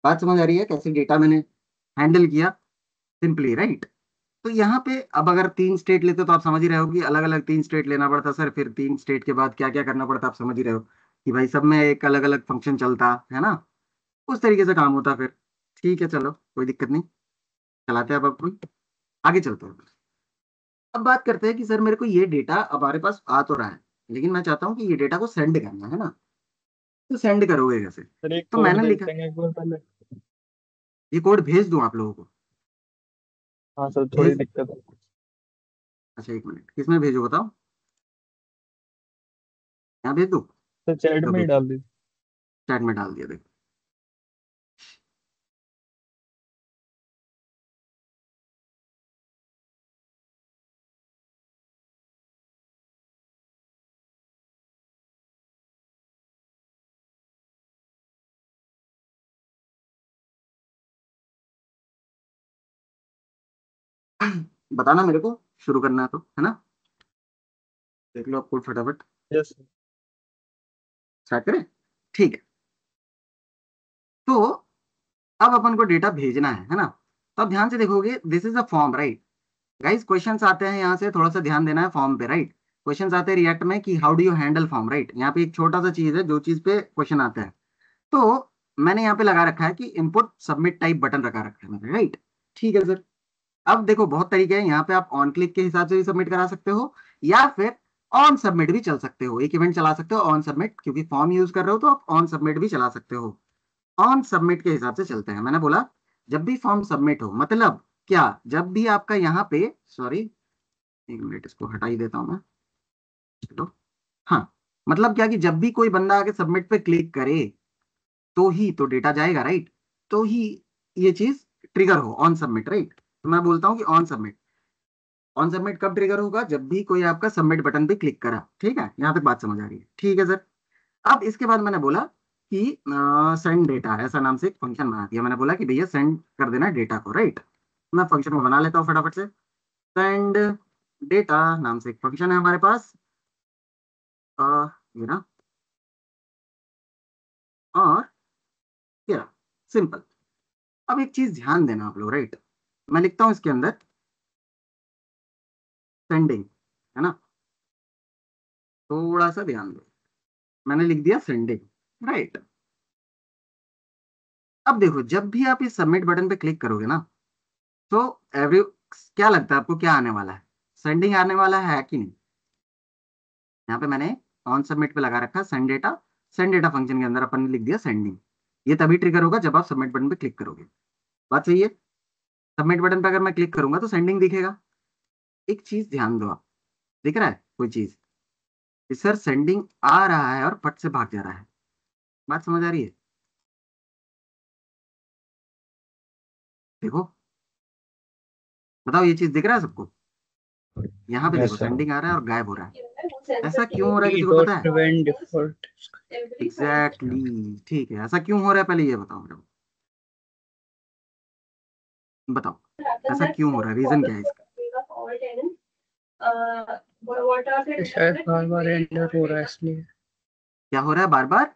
बात समझ आ रही है कैसे डेटा मैंने हैंडल किया, सिंपली, राइट। तो यहाँ पे अब अगर 3 स्टेट लेते तो आप समझ ही रहे हो कि अलग अलग 3 स्टेट लेना पड़ता सर, फिर 3 स्टेट के बाद क्या क्या करना पड़ता, आप समझ ही रहे हो कि भाई सब में एक अलग अलग फंक्शन चलता है ना, उस तरीके से काम होता फिर। ठीक है चलो, कोई दिक्कत नहीं, चलाते हैं अब अपन आगे चलते हैं। अब बात करते हैं कि सर मेरे को ये डेटा अब हमारे पास आ तो रहा है, लेकिन मैं चाहता हूँ कि ये डेटा को सेंड करना है ना, तो सेंड करोगे कैसे। सर एक तो कोड मैंने लिखा, देखते हैं एक बार पहले। ये कोड भेज दूं आप लोगों को, हाँ सर, थोड़ी भेज। दिक्कत है। अच्छा एक मिनट, किसमें भेजो बताओ, यहाँ भेज दूं, सर चैट तो में ही भेज, डाल दीजिए। चैट में डाल दिया, देखो। बताना मेरे को, शुरू करना है तो, है ना। देख लो आप कोड फटाफट, यस सर। स्टार्ट करें, ठीक है। तो अब अपन को डेटा भेजना है ना। तो अब ध्यान से देखोगे, this is a form, right. Guys questions आते हैं यहाँ से, थोड़ा सा ध्यान देना है फॉर्म पे, राइट। क्वेश्चंस आते हैं रिएक्ट में कि how do you handle form, right. यहाँ पे एक छोटा सा चीज है जो चीज पे क्वेश्चन आता है। तो मैंने यहाँ पे लगा रखा है कि इनपुट सबमिट टाइप बटन रखा रखा है मैंने, राइट। ठीक है सर। अब देखो बहुत तरीके हैं, यहाँ पे आप ऑन क्लिक के हिसाब से भी सबमिट करा सकते हो, या फिर ऑन सबमिट भी चल सकते हो, एक इवेंट चला सकते हो ऑन सबमिट, क्योंकि फॉर्म यूज कर रहे हो तो आप ऑन सबमिट भी चला सकते हो। ऑन सबमिट के हिसाब से चलते हैं। मैंने बोला जब भी फॉर्म सबमिट हो, मतलब क्या, जब भी आपका यहाँ पे, सॉरी एक मिनट इसको हटा ही देता हूँ मैं, चलो। हाँ, मतलब क्या कि जब भी कोई बंदा आके सबमिट पे क्लिक करे तो ही तो डेटा जाएगा, राइट। तो ही ये चीज ट्रिगर हो ऑन सबमिट, राइट। तो मैं बोलता हूँ कि ऑन सबमिट, ऑन सबमिट कब ट्रिगर होगा, जब भी कोई आपका सबमिट बटन पे क्लिक करा। ठीक है, यहाँ तक बात समझ आ रही है, ठीक है सर। अब इसके बाद मैंने बोला कि सेंड डेटा, ऐसा नाम से एक फंक्शन बना दिया। मैंने बोला कि भैया सेंड कर देना डेटा को, राइट। मैं फंक्शन को बना लेता हूँ फटाफट से। सेंड डेटा नाम से एक फंक्शन है हमारे पास, अ, ये ना, और ये रहा, सिंपल। अब एक चीज ध्यान देना आप लोग, राइट। मैं लिखता हूँ इसके अंदर सेंडिंग, है ना, थोड़ा सा ध्यान दो। मैंने लिख दिया सेंडिंग, राइट। अब देखो जब भी आप इस सबमिट बटन पे क्लिक करोगे ना, तो एवरी, क्या लगता है आपको क्या आने वाला है, सेंडिंग आने वाला है कि नहीं। यहाँ पे मैंने ऑन सबमिट पे लगा रखा सेंड डेटा फंक्शन के अंदर अपन ने लिख दिया सेंडिंग। ये तभी ट्रिगर होगा जब आप सबमिट बटन पे क्लिक करोगे। बात सही है। सबमिट बटन पे अगर मैं क्लिक करूंगा तो सेंडिंग दिखेगा। एक चीज ध्यान दो आप, दिख रहा है कोई चीज, कि सर सेंडिंग आ रहा है और फट से भाग जा रहा है। बात समझ आ रही है, देखो, बताओ ये चीज दिख रहा है सबको। यहाँ पे देखो यस सर। सेंडिंग आ रहा है और गायब हो रहा है, ऐसा क्यों हो रहा है, ई किसी को डॉट पता है। Prevent default. एग्जैक्टली, ठीक है, ऐसा क्यों हो रहा है पहले ये बताओ मेरे को, बताओ ऐसा क्यों हो रहा है, रीजन क्या है इसका। शायद बार बार एंटर हो रहा है इसलिए। क्या हो रहा है बार बार,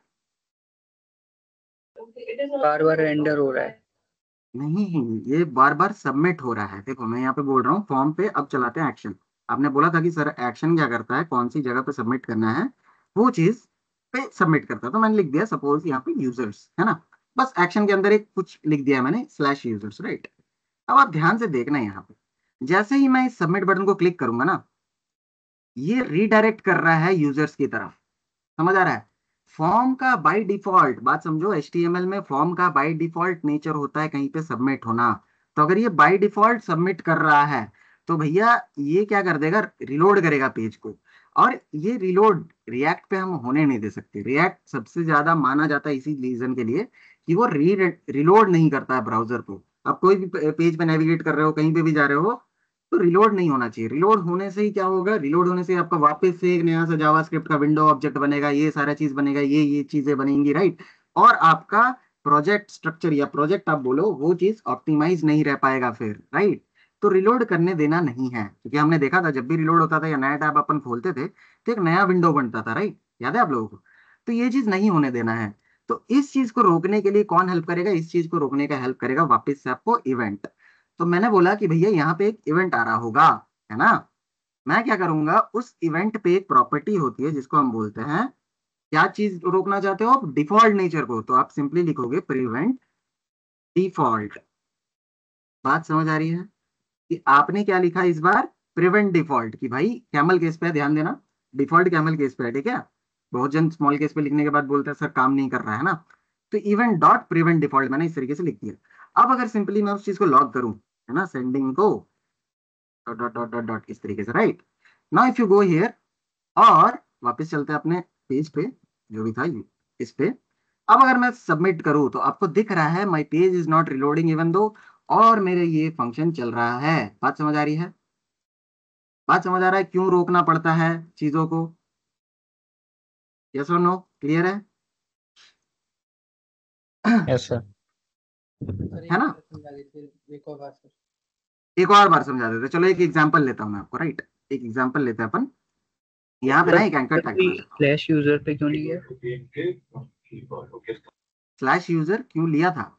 बार बार एंटर हो रहा है। नहीं, ये बार बार सबमिट हो रहा है। देखो मैं यहाँ पे बोल रहा हूँ फॉर्म पे, अब चलाते हैं एक्शन। आपने बोला था कि सर एक्शन क्या करता है, कौन सी जगह पे सबमिट करना है, वो चीज पे सबमिट करता है। तो मैंने लिख दिया सपोज यहाँ पे यूजर्स, है ना। बस एक्शन के अंदर एक कुछ लिख दिया मैंने, स्लैश यूजर्स, राइट। अब आप ध्यान से देखना है यहाँ पे, जैसे ही मैं इस सबमिट बटन को क्लिक करूंगा ना, ये रीडायरेक्ट कर रहा है यूजर्स की तरफ। समझ आ रहा है। फॉर्म का बाय डिफॉल्ट, बात समझो, HTML में फॉर्म का बाय डिफॉल्ट नेचर होता है कहीं पे सबमिट होना। तो अगर ये बाय डिफॉल्ट सबमिट कर रहा है, तो भैया ये क्या कर देगा, रिलोड करेगा पेज को। और ये रिलोड रिएक्ट पे हम होने नहीं दे सकते। रिएक्ट सबसे ज्यादा माना जाता है इसी रीजन के लिए कि वो रिलोड नहीं करता है ब्राउजर को। आप कोई भी पेज पे नेविगेट कर रहे हो, कहीं पे भी जा रहे हो, तो रिलोड नहीं होना चाहिए। रिलोड होने से ही क्या होगा, रिलोड होने से आपका वापस से एक नया सा जावास्क्रिप्ट का विंडो ऑब्जेक्ट बनेगा, ये सारा चीज बनेगा, ये चीजें बनेंगी, राइट। और आपका प्रोजेक्ट स्ट्रक्चर या प्रोजेक्ट आप बोलो, वो चीज ऑप्टिमाइज नहीं रह पाएगा फिर, राइट। तो रिलोड करने देना नहीं है, क्योंकि हमने देखा था जब भी रिलोड होता था या नया टैब अपन खोलते थे तो एक नया विंडो बनता था, राइट, याद है आप लोगों को। तो ये चीज नहीं होने देना है। तो इस चीज को रोकने के लिए कौन हेल्प करेगा, इस चीज को रोकने का हेल्प करेगा वापस से आपको इवेंट। तो मैंने बोला कि भैया यहाँ पे एक इवेंट आ रहा होगा, है ना। मैं क्या करूंगा, उस इवेंट पे एक प्रॉपर्टी होती है जिसको हम बोलते हैं, क्या चीज रोकना चाहते हो आप, डिफॉल्ट नेचर को। तो आप सिंपली लिखोगे प्रिवेंट डिफॉल्ट। बात समझ आ रही है कि आपने क्या लिखा इस बार, प्रिवेंट डिफॉल्ट, कि भाई कैमल केस पे ध्यान देना, डिफॉल्ट कैमल केस पे है, ठीक है। बहुत जन स्मॉल केस पे लिखने के बाद बोलते हैं सर काम नहीं कर रहा है ना। तो इवेंट डॉट प्रिवेंट डिफॉल्ट मैंने इस तरीके से लिख दिया। अब अगर सिंपली मैं उस चीज को लॉग करूं, है ना, sending co dot dot dot dot dot इस तरीके से, right. Now if you go here और वापस चलते हैं अपने पेज पे, जो भी था इस पे। अब अगर मैं सबमिट करूं तो आपको दिख रहा है my page is not reloading even though, और मेरे ये फंक्शन चल रहा है। बात समझ आ रही है, बात समझ आ रहा है क्यों रोकना पड़ता है चीजों को, यस और नो, क्लियर है यस सर। है ना। एक और बार समझा देते, चलो एक एग्जांपल लेता हूं मैं आपको, राइट। एक एग्जांपल लेते हैं अपन। यहाँ पे ना एक एंकर टैग बना देता हूं। फ्लैश यूजर पे क्यों नहीं गया? स्लैश यूजर क्यों लिया था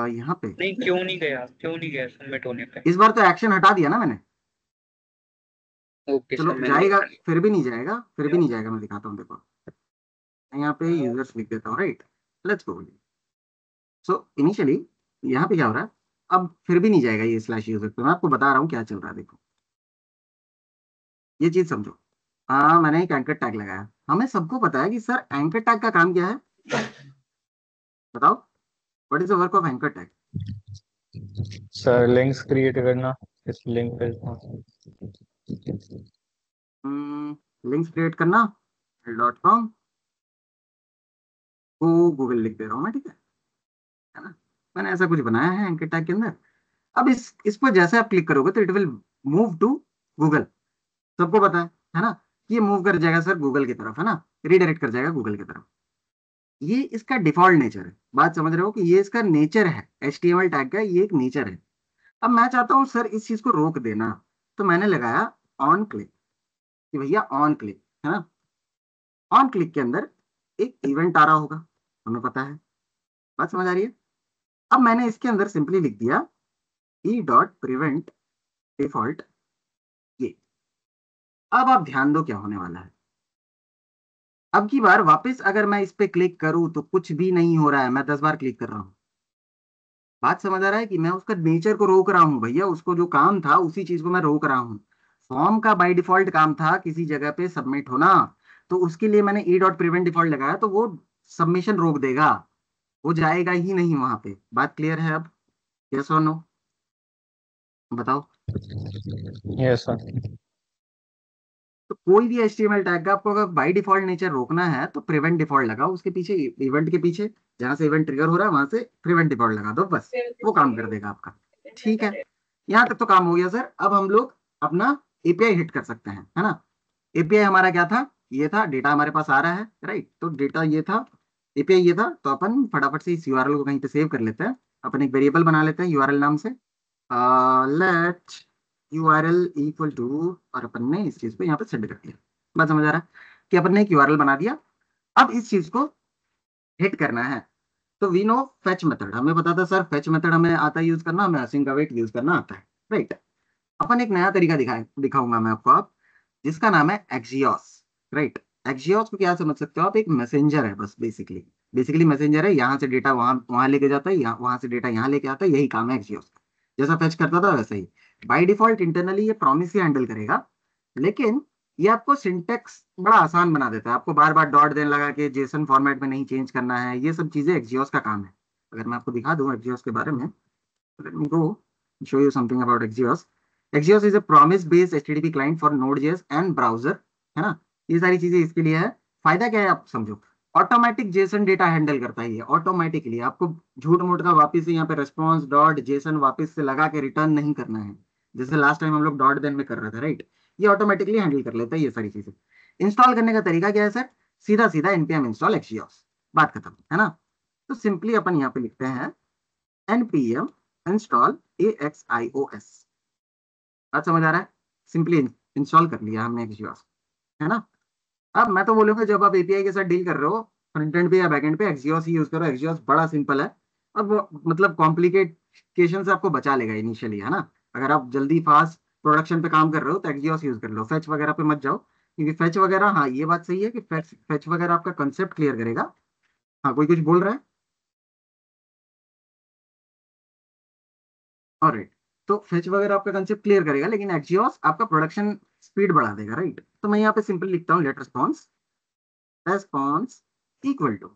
यहाँ पे, नहीं, क्यों नहीं गया, क्यों नहीं गया सबमिट होने पे? इस बार तो एक्शन हटा दिया ना मैंने। ओके चलो सर, मैंने जाएगा, फिर भी नहीं जाएगा, फिर भी नहीं जाएगा, मैं दिखाता हूँ देखो। मैं यहाँ पे यूजर्स लिख देता हूँ, right. Let's go. So initially यहाँ पे क्या हो रहा है, अब फिर भी नहीं जाएगा ये स्लैश यूजर, तो मैं आपको बता रहा हूँ क्या चल रहा है, देखो ये चीज समझो। हाँ, मैंने एक एंकर टैग लगाया। हमें सबको पता है कि सर एंकर टैग का काम क्या है, बताओ, what is the work of anchor tag. Sir links create करना, इस लिंक पे लिंक्स क्रिएट करना, .com को गूगल लिख दे रहा हूँ मैं, ठीक है ना। मैंने ऐसा कुछ बनाया है एंकर टैग के अंदर। अब इस पर जैसे आप क्लिक करोगे तो it will move to Google. सबको पता है ना, ये मूव कर जाएगा सर गूगल की तरफ, है ना, रीडायरेक्ट कर जाएगा गूगल की तरफ। ये इसका डिफॉल्ट नेचर है। बात समझ रहे हो कि ये इसका नेचर है, HTML टैग का ये एक नेचर है। अब मैं चाहता हूँ सर इस चीज को रोक देना, तो मैंने लगाया ऑन क्लिक, कि भैया ऑन क्लिक, है ना। ऑन क्लिक के अंदर एक इवेंट आ रहा होगा, हमें पता है। बात समझ आ रही है। अब मैंने इसके अंदर सिंपली लिख दिया e.prevent डिफॉल्ट, ये। अब आप ध्यान दो क्या होने वाला है। अब की बार वापस अगर मैं इस पे क्लिक करूं तो कुछ भी नहीं हो रहा है, मैं 10 बार क्लिक कर रहा हूं। बात समझ आ रहा है कि मैं उसका नेचर को रोक रहा हूं भैया, उसको जो काम था उसी चीज को मैं रोक रहा हूं। फॉर्म का बाय डिफॉल्ट काम था किसी जगह पे सबमिट होना, तो उसके लिए मैंने e.prevent डिफॉल्ट लगाया, तो वो सबमिशन रोक देगा, वो जाएगा ही नहीं वहां पे। बात क्लियर है अब, यस और नो, बताओ। Yes sir. तो कोई भी HTML टैग का आपको अगर बाय डिफॉल्ट नेचर रोकना है तो प्रिवेंट डिफॉल्ट लगाओ, उसके पीछे इवेंट के पीछे जहां से इवेंट ट्रिगर हो रहा है वहां से प्रिवेंट डिफॉल्ट लगा दो, बस वो काम कर देगा आपका। ठीक है, यहाँ तक तो काम हो गया सर। अब हम लोग अपना API हिट कर सकते हैं, है ना। API हमारा क्या था, ये था, डेटा हमारे पास आ रहा है, राइट। तो डेटा ये था, API ये था, तो अपन फटाफट से इस URL को कहीं पे सेव कर लेते हैं। अपन एक वेरिएबल बना लेते हैं URL नाम से, लेट URL इक्वल टू, और अपन ने इस चीज को यहाँ पे सेट कर दिया। बात समझ आ रहा है कि अपन ने एक URL बना दिया। अब इस चीज को हिट करना है, तो वी नो फेच मेथड, हमें पता था सर फेच मेथड हमें आता है यूज करना, हमें असिंक अवेट यूज करना आता है, राइट। अपन एक नया तरीका दिखाऊंगा मैं आपको, आप जिसका नाम है Axios, राइट। Axios को क्या समझ सकते हो आप, एक मैसेंजर है बस, बेसिकली मैसेंजर है। यहाँ से डेटा वहां वहां लेके जाता है, वहां से डेटा यहाँ लेके आता है, यही काम है Axios का। जैसा फेच करता था वैसा ही। बाय डिफॉल्ट इंटरनली ये प्रॉमिस ही हैंडल करेगा, लेकिन ये आपको सिंटेक्स बड़ा आसान बना देता है। आपको बार बार डॉट देने लगा के जेसन फॉर्मेट में नहीं चेंज करना है, ये सब चीजें Axios का काम है। अगर मैं आपको दिखा दूं Axios के बारे में, late me go show you something about Axios। Axios is a promise based HTTP client for Node.js and browser, है ना। ये सारी चीजें इसके लिए है। फायदा क्या है आप समझो, ऑटोमेटिक जेसन डेटा हैंडल करता है ये ऑटोमेटिकली। आपको झूठ मूठ का वापस से यहाँ पे रेस्पॉन्स डॉट जेसन वापस से लगा के रिटर्न नहीं करना है, जैसे लास्ट टाइम हम लोग डॉट देन में कर रहे थे, राइट। ये ऑटोमेटिकली हैंडल कर लेता है ये सारी चीजें। इंस्टॉल करने का तरीका क्या है सर, सीधा सीधा npm इंस्टॉल Axios, बात खत्म, है ना। तो सिंपली अपन यहाँ पे लिखते हैं npm इंस्टॉल Axios। बात समझ आ रहा है, सिंपली इंस्टॉल कर लिया हमने Axios, है ना। अब मैं तो बोलूंगा जब आप एपीआई के साथ डील कर रहे हो फ्रंट एंड पे या बैक एंड पे, Axios ही यूज करो। Axios बड़ा सिंपल है और वो मतलब कॉम्प्लिकेशन से आपको बचा लेगा इनिशियली, है ना। अगर आप जल्दी फास्ट प्रोडक्शन पे काम कर रहे हो तो Axios यूज कर लो, फेच वगैरह पे मत जाओ, क्योंकि फेच वगैरह, हाँ ये बात सही है कि फेच फेच वगैरह आपका कंसेप्ट क्लियर करेगा। हाँ कोई कुछ बोल रहा है, ऑलराइट। तो फेच वगैरह आपका कंसेप्ट क्लियर करेगा, लेकिन Axios आपका प्रोडक्शन स्पीड बढ़ा देगा, राइट। तो मैं यहाँ पे सिंपल लिखता हूँ let response, response equal to,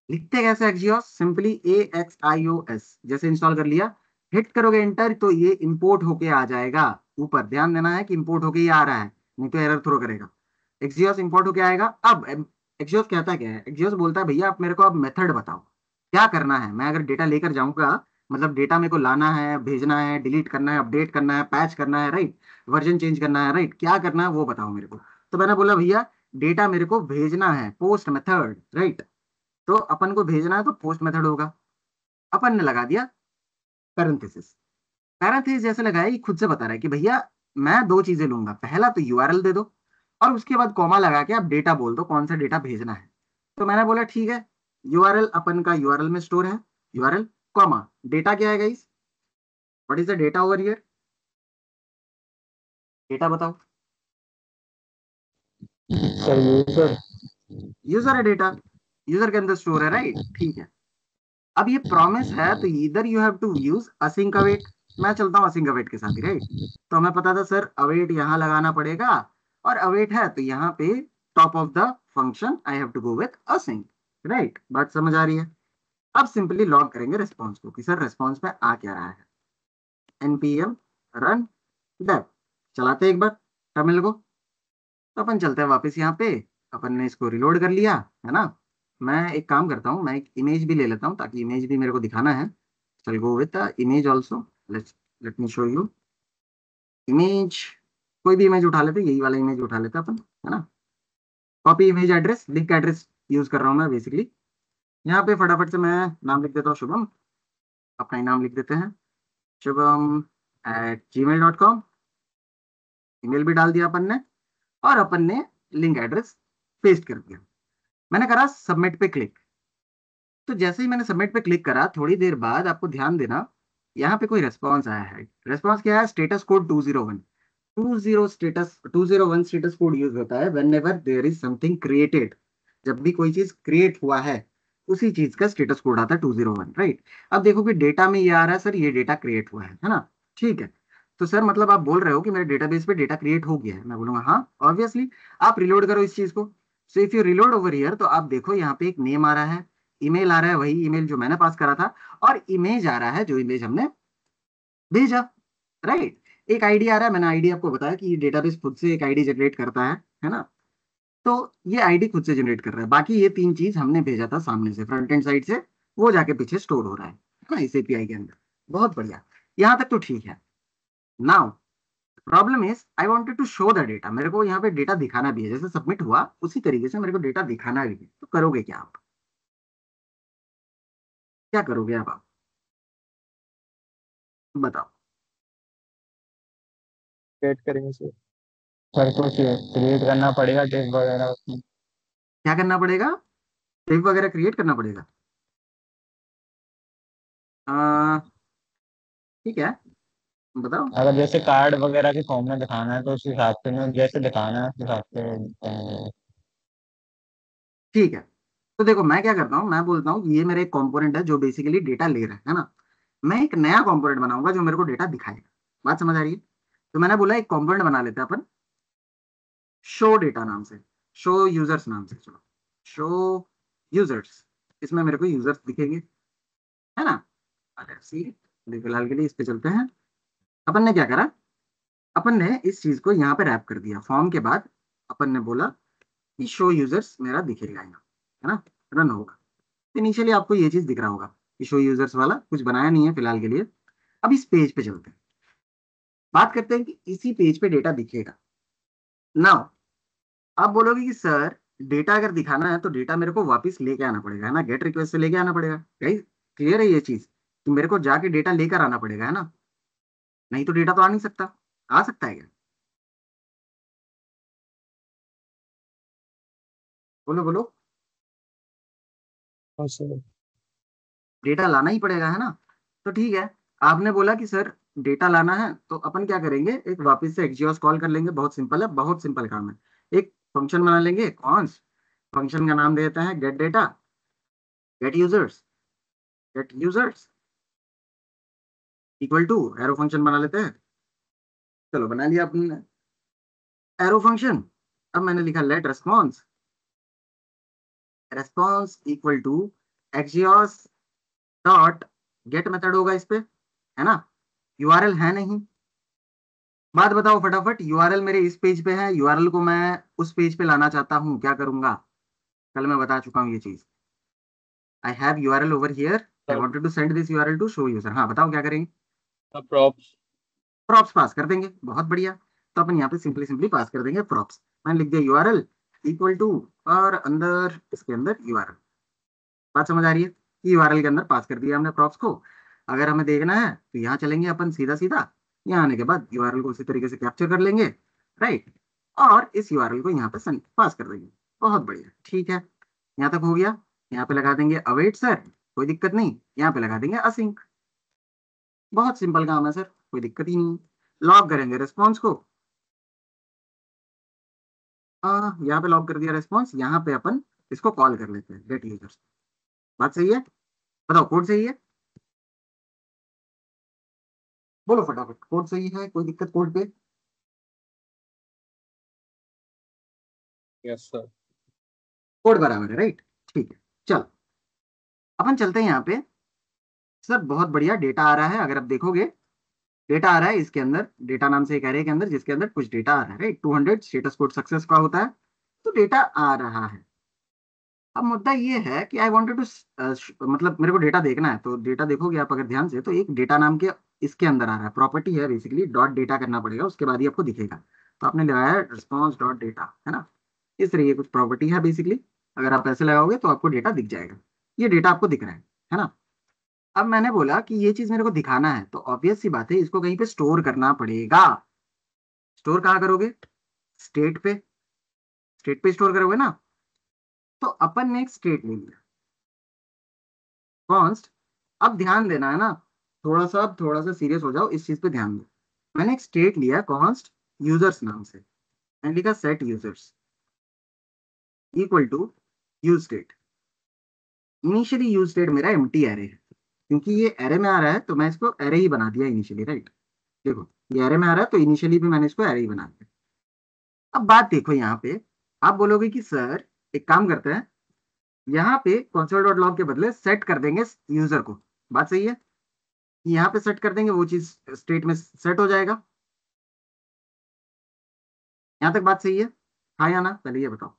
लिखते कैसे Axios, सिंपली AXIOS, जैसे इंस्टॉल कर लिया, हिट करोगे एंटर तो ये इंपोर्ट होके आ जाएगा ऊपर। ध्यान देना है कि इंपोर्ट होके ही आ रहा है, नहीं तो एरर थ्रो करेगा। Axios इंपोर्ट होके आएगा। अब Axios कहता क्या है, Axios बोलता है भैया आप मेरे को अब मेथड बताओ क्या करना है। मैं अगर डेटा लेकर जाऊंगा, मतलब डेटा मेरे को लाना है, भेजना है, डिलीट करना है, अपडेट करना है, पैच करना है, राइट, वर्जन चेंज करना है, राइट, क्या करना है वो बताओ मेरे को। तो मैंने बोला भैया डेटा मेरे को भेजना है, पोस्ट मेथड, राइट। तो अपन को भेजना है तो पोस्ट मेथड होगा। अपन ने लगा दिया पैरेंथेसिस। पैरेंथेसिस जैसे लगाया ये खुद से बता रहा है कि भैया मैं दो चीजें लूंगा, पहला तो यूआरएल दे दो और उसके बाद कॉमा लगा के आप डेटा बोल दो कौन सा डेटा भेजना है। तो मैंने बोला ठीक है, यूआरएल अपन का यूआरएल में स्टोर है, यूआरएल कॉमा डेटा क्या है guys, what is the data over here, data बताओ। Sir user. यूजर है डेटा, यूजर के अंदर स्टोर है, राइट, ठीक है। अब ये प्रॉमिस है तो इधर you have to use async await. मैं चलता हूँ असिंक अवेट के साथ ही, राइट। तो हमें पता था सर अवेट यहाँ लगाना पड़ेगा, और अवेट है तो यहाँ पे top of the function I have to go with async, right. बात समझ आ रही है। अब सिंपली लॉग करेंगे रिस्पॉन्स को कि सर रिस्पॉन्स में आ क्या रहा है। npm रन डेव, चलाते हैं एक बार टर्मिनल को। तो अपन चलते हैं वापस यहाँ पे, अपन ने इसको रिलोड कर लिया, है ना। मैं एक काम करता हूँ, मैं एक इमेज भी ले लेता हूँ ताकि इमेज भी मेरे को दिखाना है। चल go with the image also, let me show you image. कोई भी इमेज उठा लेते, यही वाला इमेज उठा लेते अपन, है ना। Copy image address, link address use कर रहा हूँ मैं बेसिकली। यहाँ पे फटाफट से मैं नाम लिख देता हूँ शुभम, अपना ही नाम लिख देते हैं, शुभम@gmail.com। ईमेल भी डाल दिया अपन ने, और अपन ने लिंक एड्रेस पेस्ट कर दिया। मैंने करा सबमिट पे क्लिक। तो जैसे ही मैंने सबमिट पे क्लिक करा, थोड़ी देर बाद आपको ध्यान देना यहाँ पे कोई रेस्पॉन्स आया है। रेस्पॉन्स क्या है, status code 201। 201 status code use होता है whenever there is something created. जब भी कोई चीज क्रिएट हुआ है उसी चीज का स्टेटस कोड आता है 201, राइट। अब देखो कि डेटा में ये आ रहा है सर ये डेटा क्रिएट हुआ है ना, ठीक है। तो सर मतलब आप बोल रहे हो कि मेरे डेटाबेस पे डेटा क्रिएट हो गया है, मैं बोलूंगा हाँ ऑब्वियसली। आप रिलोड करो इस चीज को। So if you reload over here तो आप देखो यहाँ पे एक नेम आ रहा है, ईमेल आ रहा है, वही ईमेल जो मैंने पास करा था, और इमेज आ रहा है जो इमेज हमने भेजा, राइट। एक आईडी आ रहा है, मैंने आईडी आपको बताया कि ये डेटाबेस खुद से एक आईडी जनरेट करता है ना। तो ये आईडी खुद से जनरेट कर रहा है, बाकी ये तीन चीज हमने भेजा था सामने से फ्रंट एंड साइड से, वो जाके पीछे स्टोर हो रहा है ना इस एपीआई के अंदर। बहुत बढ़िया, यहाँ तक तो ठीक है। Now problem is I wanted to show the data, मेरे को यहाँ पे डेटा दिखाना भी है, जैसे सबमिट हुआ उसी तरीके से मेरे को डेटा दिखाना भी है। तो करोगे क्या आप, क्या करोगे अब आप बताओ। क्रिएट करेंगे सर कुछ क्रिएट करना पड़ेगा टेस्ट वगैरह उसमें। क्या करना पड़ेगा, टेप वगैरह क्रिएट करना पड़ेगा। आ, ठीक है, बताओ। अगर जैसे कार्ड वगैरह के फॉर्म में दिखाना है तो उस हिसाब से मैं जैसे दिखाना है उस हिसाब से ठीक है, तो देखो मैं क्या करता हूँ, मैं बोलता हूँ ये मेरा एक कंपोनेंट है जो बेसिकली डेटा ले रहा है ना। मैं एक नया कंपोनेंट बनाऊंगा जो मेरे को डेटा दिखाएगा। बात समझ आ रही है। तो मैंने बोला एक कंपोनेंट बना लेते हैं अपन, शो डेटा नाम से, शो यूजर्स नाम से, चलो शो यूजर्स। इसमें मेरे को यूजर्स दिखेंगे, है ना। अरे सी, फिलहाल के लिए इस पे चलते हैं। अपन ने क्या करा, अपन ने इस चीज को यहाँ पे रैप कर दिया। फॉर्म के बाद अपन ने बोला कि शो यूजर्स मेरा दिखेगा यहाँ, है ना, रन होगा। इनिशियली आपको ये चीज दिख रहा होगा कि शो यूजर्स वाला कुछ बनाया नहीं है फिलहाल के लिए। अब इस पेज पे चलते हैं, बात करते हैं कि इसी पेज पे डेटा दिखेगा। नाउ आप बोलोगे कि सर डेटा अगर दिखाना है तो डेटा मेरे को वापस लेके आना पड़ेगा, है ना, गेट रिक्वेस्ट से लेके आना पड़ेगा। गाइस क्लियर है ये चीज कि मेरे को जाके डेटा लेकर आना पड़ेगा, है ना, नहीं तो डेटा तो आ नहीं सकता। आ सकता है क्या? बोलो बोलो। हाँ सर। डेटा लाना ही पड़ेगा, है ना। तो ठीक है, आपने बोला कि सर डेटा लाना है तो अपन क्या करेंगे, एक वापस से एक्जियोस कॉल कर लेंगे। बहुत सिंपल है, बहुत सिंपल काम है। एक फंक्शन बना लेंगे कॉन्स्ट, फंक्शन का नाम देते हैं get data, get users, get users equal to arrow function बना लेते हैं। चलो बना लिया आपने एरो फंक्शन। अब मैंने लिखा let response, response equal to Axios dot get method होगा इस पे, है ना। यूआरएल है नहीं। बात बताओ फटाफट, यूआरएल मेरे इस पेज पे है, यूआरएल को मैं उस पेज पे लाना चाहता हूँ, क्या करूंगा? कल मैं बता चुका हूँ ये चीज। I have URL over here, I wanted to send this URL to show user. हाँ बताओ क्या करेंगे? प्रॉप्स। प्रॉप्स पास कर देंगे, बहुत बढ़िया। तो अपन यहाँ पे सिंपली सिंपली पास कर देंगे प्रॉप्स। मैंने लिख दिया यूआरएल इक्वल टू, और अंदर इसके अंदर यूआरएल। बात समझ आ रही है कि यूआरएल के अंदर पास कर दिया हमने प्रॉप्स को। अगर हमें देखना है तो यहाँ चलेंगे अपन सीधा सीधा, यहाँ आने के बाद यूआरएल को उसी तरीके से कैप्चर कर लेंगे, राइट, और इस यूआरएल को यहाँ पे पास कर देंगे। बहुत बढ़िया, ठीक है, यहाँ तक हो गया। यहाँ पे लगा देंगे अवेट सर, कोई दिक्कत नहीं। यहाँ पे लगा देंगे असिंक, बहुत सिंपल काम है सर, कोई दिक्कत ही नहीं। लॉग करेंगे रेस्पॉन्स को, यहाँ पे लॉग कर दिया रेस्पॉन्स। यहाँ पे अपन इसको कॉल कर लेते हैं गेट यूजर्स। बात सही है? बताओ कोड सही है? बोलो फटाफट, कोड सही है, कोई दिक्कत कोड पे? Yes sir. कोड बराबर है, राइट, ठीक है। चलो अपन चलते हैं यहाँ पे। सर बहुत बढ़िया डेटा आ रहा है, अगर आप देखोगे डेटा आ रहा है इसके अंदर, डेटा नाम से एक एरे के अंदर जिसके अंदर कुछ डेटा आ रहा है, राइट। 200 स्टेटस कोड सक्सेस का होता है, तो डेटा आ रहा है। अब मुद्दा ये है कि आई वांटेड टू, मतलब मेरे को डेटा देखना है, तो डेटा देखोगे आप अगर ध्यान से, तो एक डेटा नाम के इसके अंदर आ रहा है, प्रॉपर्टी है बेसिकली, डॉट डेटा करना पड़ेगा, उसके बाद ही आपको दिखेगा। तो आपने लगाया है रिस्पॉन्स डॉट डेटा, है ना, इस तरह की कुछ प्रॉपर्टी है बेसिकली। अगर आप ऐसे लगाओगे तो आपको डेटा दिख जाएगा, ये डेटा आपको दिख रहा है ना। अब मैंने बोला कि ये चीज मेरे को दिखाना है, तो ऑब्वियस सी बात है इसको कहीं पे स्टोर करना पड़ेगा। स्टोर कहाँ करोगे? स्टेट पे, स्टेट पे स्टोर करोगे ना। तो अपन ने एक स्टेट ले लिया कॉन्स्ट। अब ध्यान देना है ना, थोड़ा सा, अब थोड़ा सा सीरियस हो जाओ, इस चीज पे ध्यान दो। मैंने एक स्टेट लिया कॉन्स्ट यूजर्स नाम से, मैंने लिखा set users equal to use state. Initially use state मेरा एम्प्टी एरे है, क्योंकि ये एरे में आ रहा है तो मैं इसको एरे ही बना दिया इनिशियली, राइट। देखो ये एरे में आ रहा है तो इनिशियली भी मैंने इसको एरे ही बना दिया। अब बात देखो यहाँ पे, आप बोलोगे कि सर एक काम करते हैं, यहाँ पे कंसोल डॉट लॉग के बदले सेट कर देंगे यूजर को। बात सही है, यहाँ पे सेट कर देंगे, वो चीज स्टेट में सेट हो जाएगा। यहाँ तक बात सही है? हाँ या ना, पहले ये बताओ।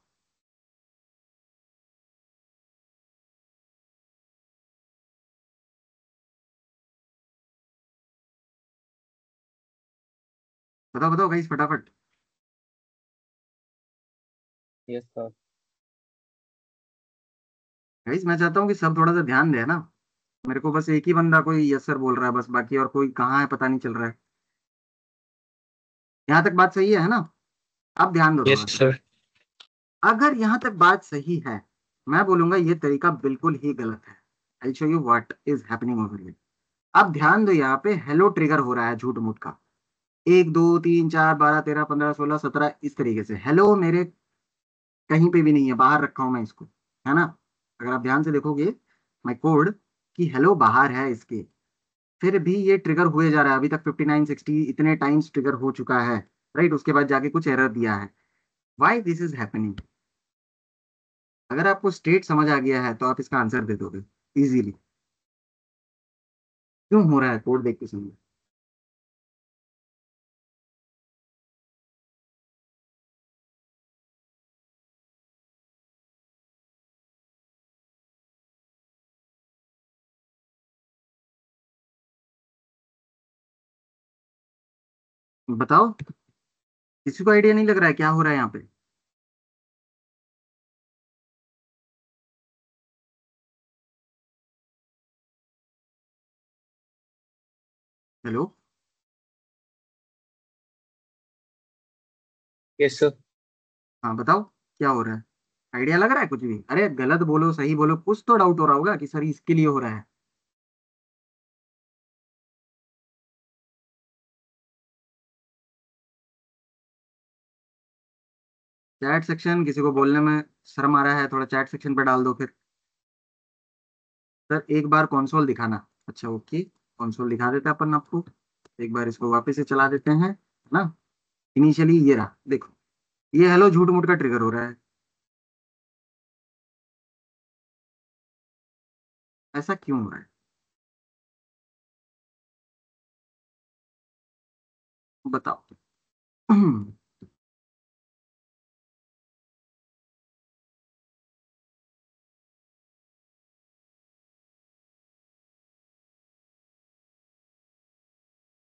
बताओ बताओ गाइस फटाफट। Yes sir. गाइस मैं चाहता हूँ कि सब थोड़ा सा ध्यान दे ना, मेरे को बस एक ही बंदा कोई यस सर बोल रहा है बस, बाकी और कोई कहाँ है पता नहीं चल रहा है। यहाँ तक बात सही है ना? अब ध्यान दो यस थोड़ा सा। सर। अगर यहाँ तक बात सही है, मैं बोलूंगा ये तरीका बिल्कुल ही गलत है। I show you what is happening over here. अब ध्यान दो, यहाँ पे हेलो ट्रिगर हो रहा है झूठ मूठ का, 1 2 3 4 12 13 15 16 17 इस तरीके से। हेलो मेरे कहीं पे भी नहीं है, बाहर रखा हूं मैं इसको, है ना। अगर आप ध्यान से देखोगे माई कोड कि हेलो बाहर है इसके, फिर भी ये ट्रिगर हुए जा रहा है। अभी तक 59 60 इतने टाइम्स ट्रिगर हो चुका है, राइट। उसके बाद जाके कुछ एरर दिया है। Why this is happening? अगर आपको स्टेट समझ आ गया है तो आप इसका आंसर दे दोगे इजीली। क्यों हो रहा है कोड देख के समझो। बताओ, किसी को आइडिया नहीं लग रहा है क्या हो रहा है यहाँ पे? हेलो। Yes sir. हाँ बताओ, क्या हो रहा है? आइडिया लग रहा है कुछ भी? अरे गलत बोलो सही बोलो, कुछ तो डाउट हो रहा होगा कि सर इसके लिए हो रहा है। चैट सेक्शन, किसी को बोलने में शर्म आ रहा है थोड़ा चैट सेक्शन पे डाल दो फिर। सर एक बार कंसोल दिखाना। अच्छा ओके, कंसोल दिखा देते हैं अपन आपको। एक बार इसको वापस से चला देते हैं, है ना। इनिशियली ये रहा, देखो ये हेलो झूठ मूठ का ट्रिगर हो रहा है। ऐसा क्यों हो रहा है? बताओ।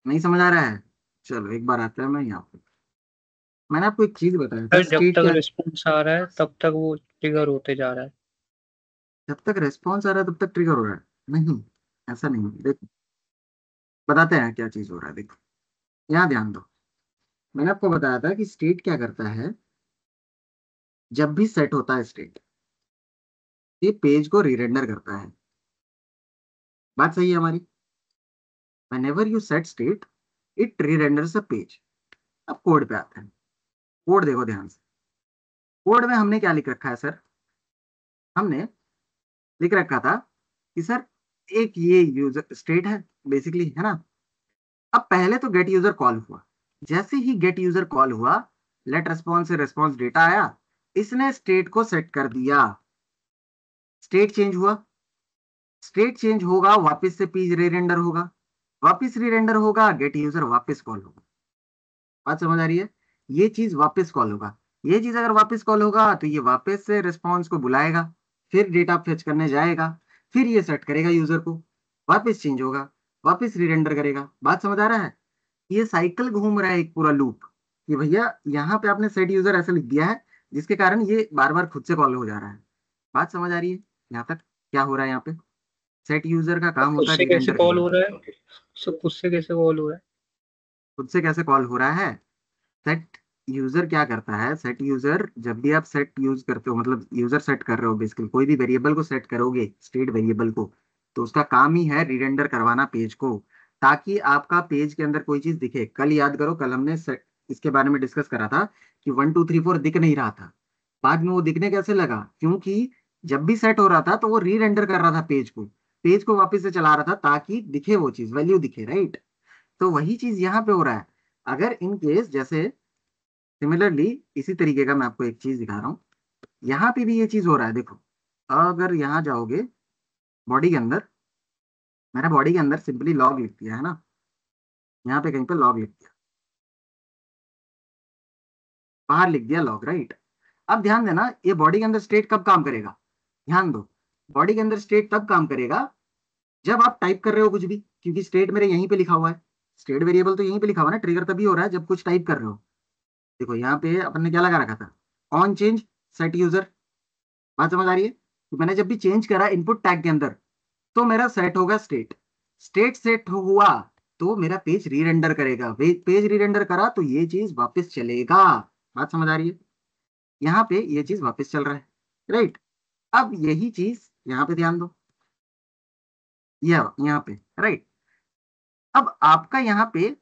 नहीं समझ आ रहा है? चलो एक बार आता है मैं यहाँ पे। मैंने आपको एक चीज बताया था, सर जब स्टेट तक क्या है? रिस्पॉन्स आ रहा है तब तक वो ट्रिगर होते जा रहा है। जब तक रेस्पॉन्स आ रहा है तब तक ट्रिगर हो रहा है? नहीं, ऐसा नहीं है। देखो बताते हैं क्या चीज हो रहा है, देखो यहाँ ध्यान दो। मैंने आपको बताया था कि स्टेट क्या करता है, जब भी सेट होता है स्टेट, ये पेज को रीरेंडर करता है। बात सही है हमारी? whenever you set state it re-renders a page। अब कोड पे आते हैं। कोड देखो ध्यान से। कोड में हमने क्या लिख रखा है सर? हमने लिख रखा था कि सर एक ये यूजर स्टेट है बेसिकली, है ना। अब पहले तो गेट यूजर कॉल हुआ। जैसे ही गेट यूजर कॉल हुआ, लेट रेस्पॉन्स से रेस्पॉन्स डेटा आया, इसने स्टेट को सेट कर दिया। स्टेट चेंज हुआ, स्टेट चेंज होगा वापस से पेज री रेंडर होगा, वापस री रेंडर होगा, गेट यूजर वापस कॉल होगा। बात समझ आ रही है? ये चीज वापस कॉल होगा। ये चीज अगर वापस कॉल होगा तो ये वापस से रिस्पॉन्स को बुलाएगा, फिर डेटा फेच करने जाएगा, फिर ये सेट करेगा यूजर को, वापस चेंज होगा, वापस रीरेंडर करेगा। बात समझ आ रहा है? ये साइकिल घूम रहा है एक पूरा लूप, कि भैया यहाँ पे आपने सेट यूजर ऐसे लिख दिया है जिसके कारण ये बार बार खुद से कॉल हो जा रहा है। बात समझ आ रही है यहाँ तक? क्या हो रहा है यहाँ पे? सेट यूजर का काम होता है उससे कैसे रीरेंडर कॉल करना। हो रहा है? उससे कैसे कॉल हो रहा है? खुद से कैसे कॉल हो रहा है? सेट यूजर क्या करता है, सेट यूजर जब भी आप सेट यूज करते हो, मतलब यूजर सेट कर रहे हो, बेसिकली कोई भी वेरिएबल को सेट करोगे, स्टेट वेरिएबल को, तो उसका काम ही है रीरेंडर करवाना पेज को, ताकि आपका पेज के अंदर कोई चीज दिखे। कल याद करो, कल हमने इसके बारे में डिस्कस करा था कि 1 2 3 4 दिख नहीं रहा था। बाद में वो दिखने कैसे लगा? क्योंकि जब भी सेट हो रहा था तो वो रीरेंडर कर रहा था पेज को वापस से चला रहा था ताकि दिखे, वो चीज वैल्यू दिखे, राइट। तो वही चीज यहाँ पे हो रहा है। अगर इन केस जैसे सिमिलरली इसी तरीके का मैं आपको एक चीज दिखा रहा हूँ, यहाँ पे भी ये चीज हो रहा है। देखो अगर यहाँ जाओगे बॉडी के अंदर, मैंने बॉडी के अंदर सिंपली लॉग लिख दिया है ना, यहाँ पे कहीं पे लॉग लिख दिया, बाहर लिख दिया लॉग, राइट। अब ध्यान देना, ये बॉडी के अंदर स्टेट कब काम करेगा? ध्यान दो, बॉडी के अंदर स्टेट तब काम करेगा जब आप टाइप कर रहे हो कुछ भी, क्योंकि स्टेट मेरे यहीं पे लिखा हुआ है। स्टेट वेरिएबल तो यहीं पे लिखा हुआ है ना, ट्रिगर तभी हो रहा है जब कुछ टाइप कर रहे हो। देखो यहाँ पे अपन ने क्या लगा रखा था, ऑन चेंज सेट यूजर। बात समझ आ रही है? तो मैंने जब भी चेंज करा इनपुट टैग के अंदर, तो मेरा सेट होगा स्टेट। स्टेट सेट हुआ तो मेरा पेज री रेंडर करेगा, पेज री रेंडर करा तो ये चीज वापस चलेगा। बात समझ आ रही है? यहाँ पे ये चीज वापस चल रहा है, राइट। अब यही चीज यहाँ पे ध्यान दो, ये यहाँ पे, राइट। अब आपका यहाँ पे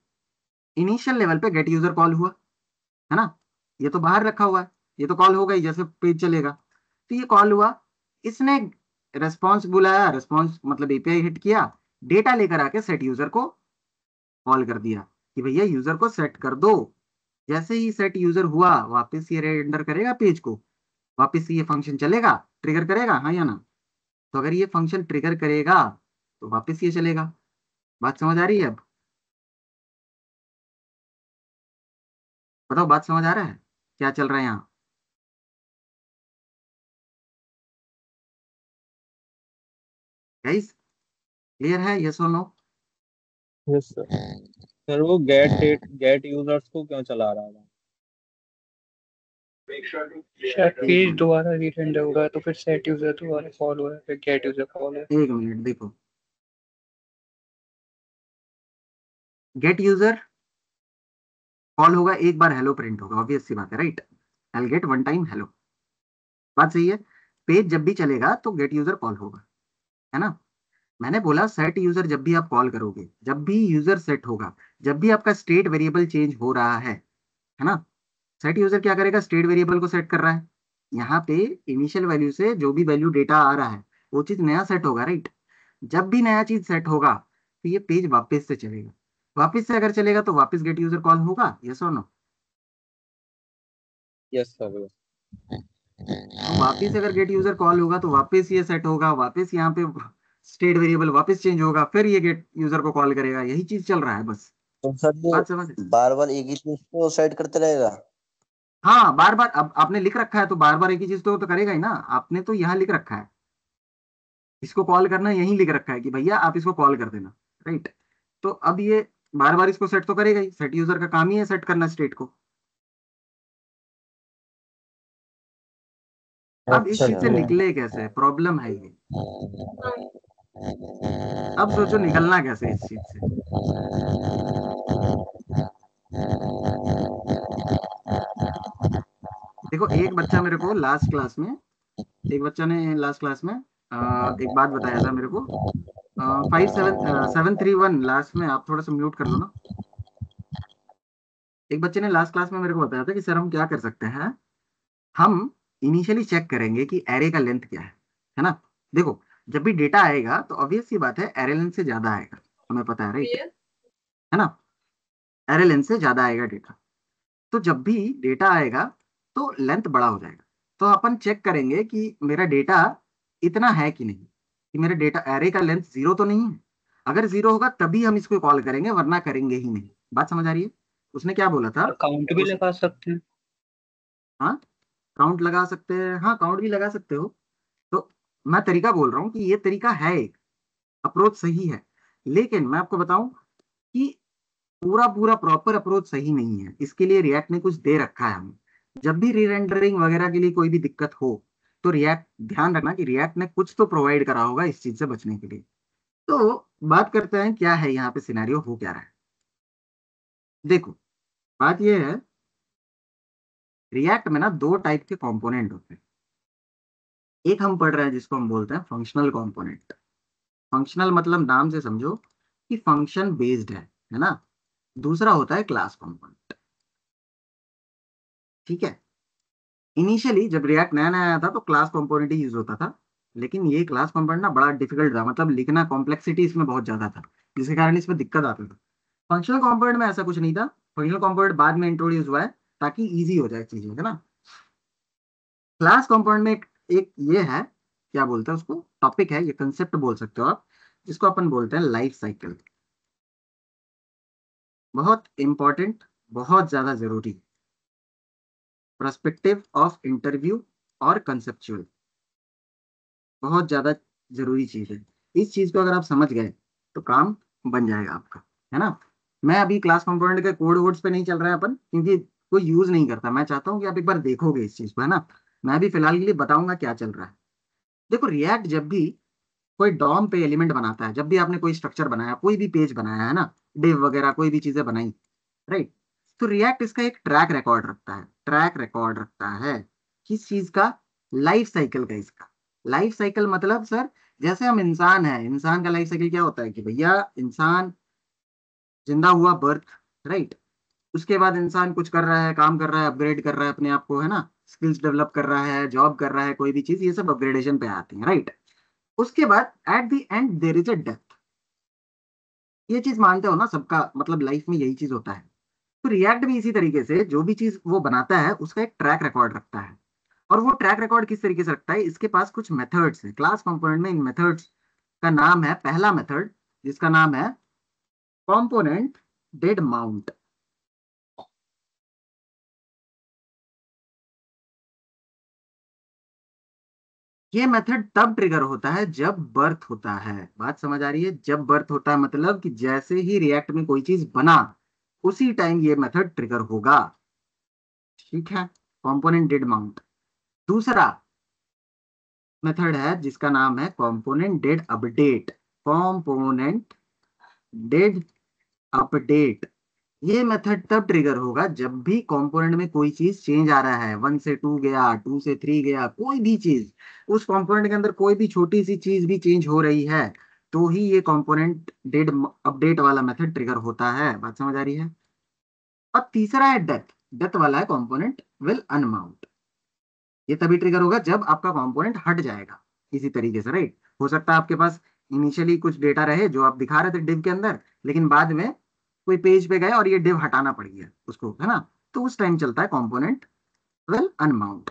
इनिशियल लेवल पे गेट यूजर कॉल हुआ, है ना। ये तो बाहर रखा हुआ है, ये तो कॉल होगा ही जैसे पेज चलेगा। तो ये कॉल हुआ, इसने रेस्पॉन्स बुलाया, रेस्पॉन्स मतलब एपीआई हिट किया, डेटा लेकर आके सेट यूजर को कॉल कर दिया कि भैया यूजर को सेट कर दो। जैसे ही सेट यूजर हुआ, वापस ये रेंडर करेगा पेज को, वापस ये फंक्शन चलेगा, ट्रिगर करेगा, हाँ या ना। तो अगर ये फंक्शन ट्रिगर करेगा तो वापस ये चलेगा। बात समझ आ रही है अब? बताओ बात समझ आ रहा है क्या चल रहा है यहाँ? गाइस क्लियर है, यस और नो? Yes sir. सर वो गेट यूजर्स को क्यों चला रहा था? शायद पेज दोबारा रीरेंडर होगा तो फिर सेट यूजर दोबारा कॉल हुआ है, फिर गेट यूजर कॉल है। एक मिनट देखो, गेट यूजर कॉल होगा, एक बार हेलो प्रिंट होगा, ऑब्वियस सी बात है, right. I get one time hello, बात सही है। पेज जब भी चलेगा तो गेट यूजर कॉल होगा, है ना। मैंने बोला सेट यूजर जब भी आप कॉल करोगे, जब भी यूजर सेट होगा, जब भी आपका स्टेट वेरिएबल चेंज हो रहा है ना, सेट यूजर क्या करेगा, स्टेट वेरिएबल को सेट कर रहा है। यहाँ पे इनिशियल वैल्यू से जो भी वैल्यू डेटा आ रहा है वो चीज नया सेट होगा, राइट। जब भी नया चीज सेट होगा तो ये पेज वापस से चलेगा, वापस से अगर चलेगा तो वापस गेट यूजर कॉल होगा, यस और नो। Yes sir. तो वापस अगर गेट यूजर कॉल होगा तो वापस ये सेट होगा, वापस यहाँ पे स्टेट वेरिएबल वापस चेंज होगा, फिर ये गेट यूजर को कॉल करेगा, यही चीज चल रहा है बस। तो सर बात समझ। ये बार बार एक ही चीज को सेट करते रहेगा? हाँ बार बार, अब आपने लिख रखा है तो बार बार एक ही चीज तो करेगा ही ना। आपने तो यहाँ लिख रखा है, इसको कॉल करना यहीं लिख रखा है कि भैया आप इसको कॉल कर देना, राइट। तो अब ये बार बार इसको सेट तो करेगा ही, सेट यूजर का काम ही है सेट करना स्टेट को। अब इस अच्छा चीज से जी। निकले कैसे, प्रॉब्लम है ये। अब सोचो निकलना कैसे इस चीज से। देखो एक बच्चा मेरे को लास्ट क्लास में, एक बच्चा ने लास्ट क्लास में एक बात बताया था मेरे को। 5731 लास्ट में, आप थोड़ा सा म्यूट कर लो ना। एक बच्चे ने लास्ट क्लास में मेरे को बताया था कि सर हम क्या कर सकते हैं, हम इनिशियली चेक करेंगे कि एरे का लेंथ क्या है ना। देखो जब भी डेटा आएगा तो ऑब्वियस सी बात है एरे लेंथ से ज्यादा आएगा, हमें पता है, राइट, है ना। एरे लेंथ से ज्यादा आएगा डेटा, तो जब भी डेटा आएगा तो लेंथ बड़ा हो जाएगा। तो अपन चेक करेंगे कि मेरा डेटा इतना है कि नहीं, कि मेरा डेटा एरे का लेंथ 0 तो नहीं है। अगर 0 होगा तभी हम इसको कॉल करेंगे, वरना करेंगे ही नहीं। बात समझ आ रही है। उसने क्या बोला था, काउंट भी लगा सकते हैं। हाँ काउंट लगा सकते हैं, हाँ काउंट भी लगा सकते हो। तो मैं तरीका बोल रहा हूँ कि ये तरीका है, एक अप्रोच सही है, लेकिन मैं आपको बताऊं कि पूरा पूरा प्रॉपर अप्रोच सही नहीं है। इसके लिए रिएक्ट ने कुछ दे रखा है हमें। जब भी रीरेंडरिंग वगैरह के लिए कोई भी दिक्कत हो तो रिएक्ट, ध्यान रखना कि रिएक्ट ने कुछ तो प्रोवाइड करा होगा इस चीज से बचने के लिए। तो बात करते हैं क्या है यहाँ पे सिनेरियो हो क्या रहा है। देखो बात ये है, रिएक्ट में ना दो टाइप के कंपोनेंट होते हैं। एक हम पढ़ रहे हैं जिसको हम बोलते हैं फंक्शनल कंपोनेंट। फंक्शनल मतलब नाम से समझो कि फंक्शन बेस्ड है ना। दूसरा होता है क्लास कंपोनेंट, ठीक है। इनिशियली जब रिएक्ट नया नया आया था तो क्लास कंपोनेंट ही यूज होता था, लेकिन ये क्लास कंपोनेंट ना बड़ा डिफिकल्ट था, मतलब लिखना कॉम्प्लेक्सिटी इसमें बहुत ज्यादा था, जिसके कारण इसमें दिक्कत आता था। फंक्शनल कंपोनेंट में ऐसा कुछ नहीं था, फंक्शनल कंपोनेंट बाद में इंट्रोड्यूस हुआ है ताकि इजी हो जाए चीजें, है ना। क्लास कंपोनेंट में एक ये है, क्या बोलते हैं उसको, टॉपिक है, ये कंसेप्ट बोल सकते हो आप, जिसको अपन बोलते हैं लाइफ साइकिल। बहुत इंपॉर्टेंट, बहुत ज्यादा जरूरी, पर्सपेक्टिव ऑफ इंटरव्यू और कंसेप्चुअल, बहुत ज्यादा जरूरी चीज है। इस चीज को अगर आप समझ गए तो काम बन जाएगा आपका, है ना। मैं अभी क्लास कंपोनेंट के कोड वर्ड्स पे नहीं चल रहा है अपन, क्योंकि कोई यूज नहीं करता। मैं चाहता हूँ कि आप एक बार देखोगे इस चीज को, है ना। मैं भी फिलहाल के लिए बताऊंगा क्या चल रहा है। देखो रिएक्ट जब भी कोई डॉम पे एलिमेंट बनाता है, जब भी आपने कोई स्ट्रक्चर बनाया, कोई भी पेज बनाया, है ना, डिव वगैरह कोई भी चीजें बनाई, राइट, तो रिएक्ट इसका एक ट्रैक रिकॉर्ड रखता है, ट्रैक रिकॉर्ड रखता है किस चीज का, लाइफ साइकिल का। इसका लाइफ साइकिल मतलब सर, जैसे हम इंसान है, इंसान का लाइफ साइकिल क्या होता है कि भैया इंसान जिंदा हुआ, बर्थ, राइट, उसके बाद इंसान कुछ कर रहा है, काम कर रहा है, अपग्रेड कर रहा है अपने आप को, है ना, स्किल्स डेवलप कर रहा है, जॉब कर रहा है, कोई भी चीज, ये सब अपग्रेडेशन पे आती है, राइट। उसके बाद at the end there is a death. ये चीज मानते हो ना, सबका मतलब लाइफ में यही चीज होता है। तो रिएक्ट भी इसी तरीके से जो भी चीज वो बनाता है उसका एक ट्रैक रिकॉर्ड रखता है। और वो ट्रैक रिकॉर्ड किस तरीके से रखता है, इसके पास कुछ मेथड्स है क्लास कंपोनेंट में। इन मेथड्स का नाम है, पहला मेथड जिसका नाम है कंपोनेंट डेड माउंट। ये मेथड तब ट्रिगर होता है जब बर्थ होता है। बात समझ आ रही है, जब बर्थ होता है मतलब कि जैसे ही रिएक्ट में कोई चीज बना, उसी टाइम ये मेथड ट्रिगर होगा। ठीक है, कंपोनेंट डिड माउंट। दूसरा मेथड है जिसका नाम है component did update. Component did update, ये मेथड तब ट्रिगर होगा जब भी कंपोनेंट में कोई चीज चेंज आ रहा है, 1 से 2 गया, 2 से 3 गया, कोई भी चीज उस कंपोनेंट के अंदर कोई भी छोटी सी चीज भी चेंज हो रही है तो ही ये कंपोनेंट डिड अपडेट वाला मेथड ट्रिगर होता है। बात समझ आ रही है? और तीसरा है डेथ। डेथ वाला है कंपोनेंट विल अनमाउंट। ये तभी ट्रिगर होगा जब आपका कंपोनेंट हट जाएगा इसी तरीके से, राइट। हो सकता है आपके पास इनिशियली कुछ डेटा रहे जो आप दिखा रहे थे डिव के अंदर, लेकिन बाद में कोई पेज पे गए और ये डिव हटाना पड़ गया उसको, है ना, तो उस टाइम चलता है कंपोनेंट विल अनमाउंट।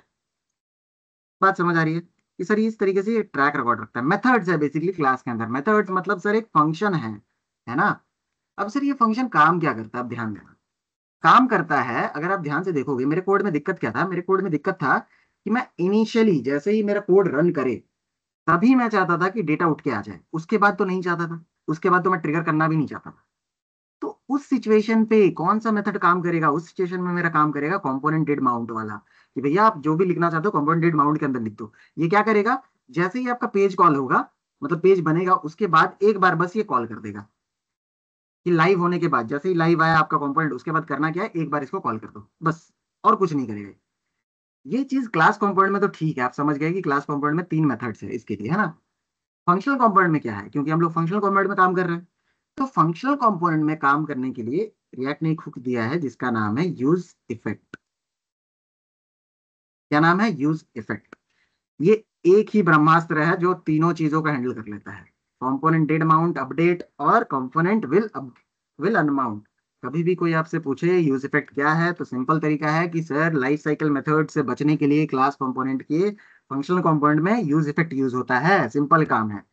बात समझ आ रही है कि सर इस तरीके से ये ट्रैक रिकॉर्ड रखता है। मेथड्स है बेसिकली क्लास के अंदर। मेथड्स मतलब सर एक फंक्शन है ना। अब सर ये फंक्शन काम क्या करता है, आप ध्यान देना। काम करता है, अगर आप ध्यान से देखोगे मेरे कोड में दिक्कत क्या था, मेरे कोड में दिक्कत था कि मैं इनिशियली जैसे ही मेरा कोड रन करे तभी मैं चाहता था कि डेटा उठ के आ जाए, उसके बाद तो नहीं चाहता था, उसके बाद तो मैं ट्रिगर करना भी नहीं चाहता था। तो उस सिचुएशन पे कौन सा मेथड काम करेगा? उस सिचुएशन में मेरा काम करेगा कंपोनेंट डिड माउंट वाला, कि भैया आप जो भी लिखना चाहते हो कंपोनेंट डिड माउंट के अंदर लिख दो। ये क्या करेगा, जैसे ही आपका पेज कॉल होगा, मतलब पेज बनेगा, उसके बाद एक बार बस ये कॉल कर देगा कि लाइव होने के बाद, जैसे ही लाइव आया आपका कंपोनेंट, उसके बाद करना क्या है, एक बार इसको कॉल कर दो बस, और कुछ नहीं करेगा। ये चीज क्लास कंपोनेंट में तो ठीक है, आप समझ गए कि क्लास कंपोनेंट में 3 मेथड्स है इसके लिए, है ना। फंक्शनल कंपोनेंट में क्या है, क्योंकि हम लोग फंक्शनल कंपोनेंट में काम कर रहे हैं, तो फंक्शनल कंपोनेंट में काम करने के लिए रिएक्ट ने एक हुक दिया है जिसका नाम है यूज इफेक्ट। क्या नाम है? Use effect. ये एक ही ब्रह्मास्त्र है जो तीनों चीजों का हैंडल कर लेता है, कंपोनेंट डिड माउंट अपडेट और कंपोनेंट विल अनमाउंट। कभी भी कोई आपसे पूछे यूज इफेक्ट क्या है, तो सिंपल तरीका है कि सर लाइफ साइकिल मेथड से बचने के लिए क्लास कंपोनेंट के फंक्शनल कंपोनेंट में यूज इफेक्ट यूज होता है, सिंपल काम है।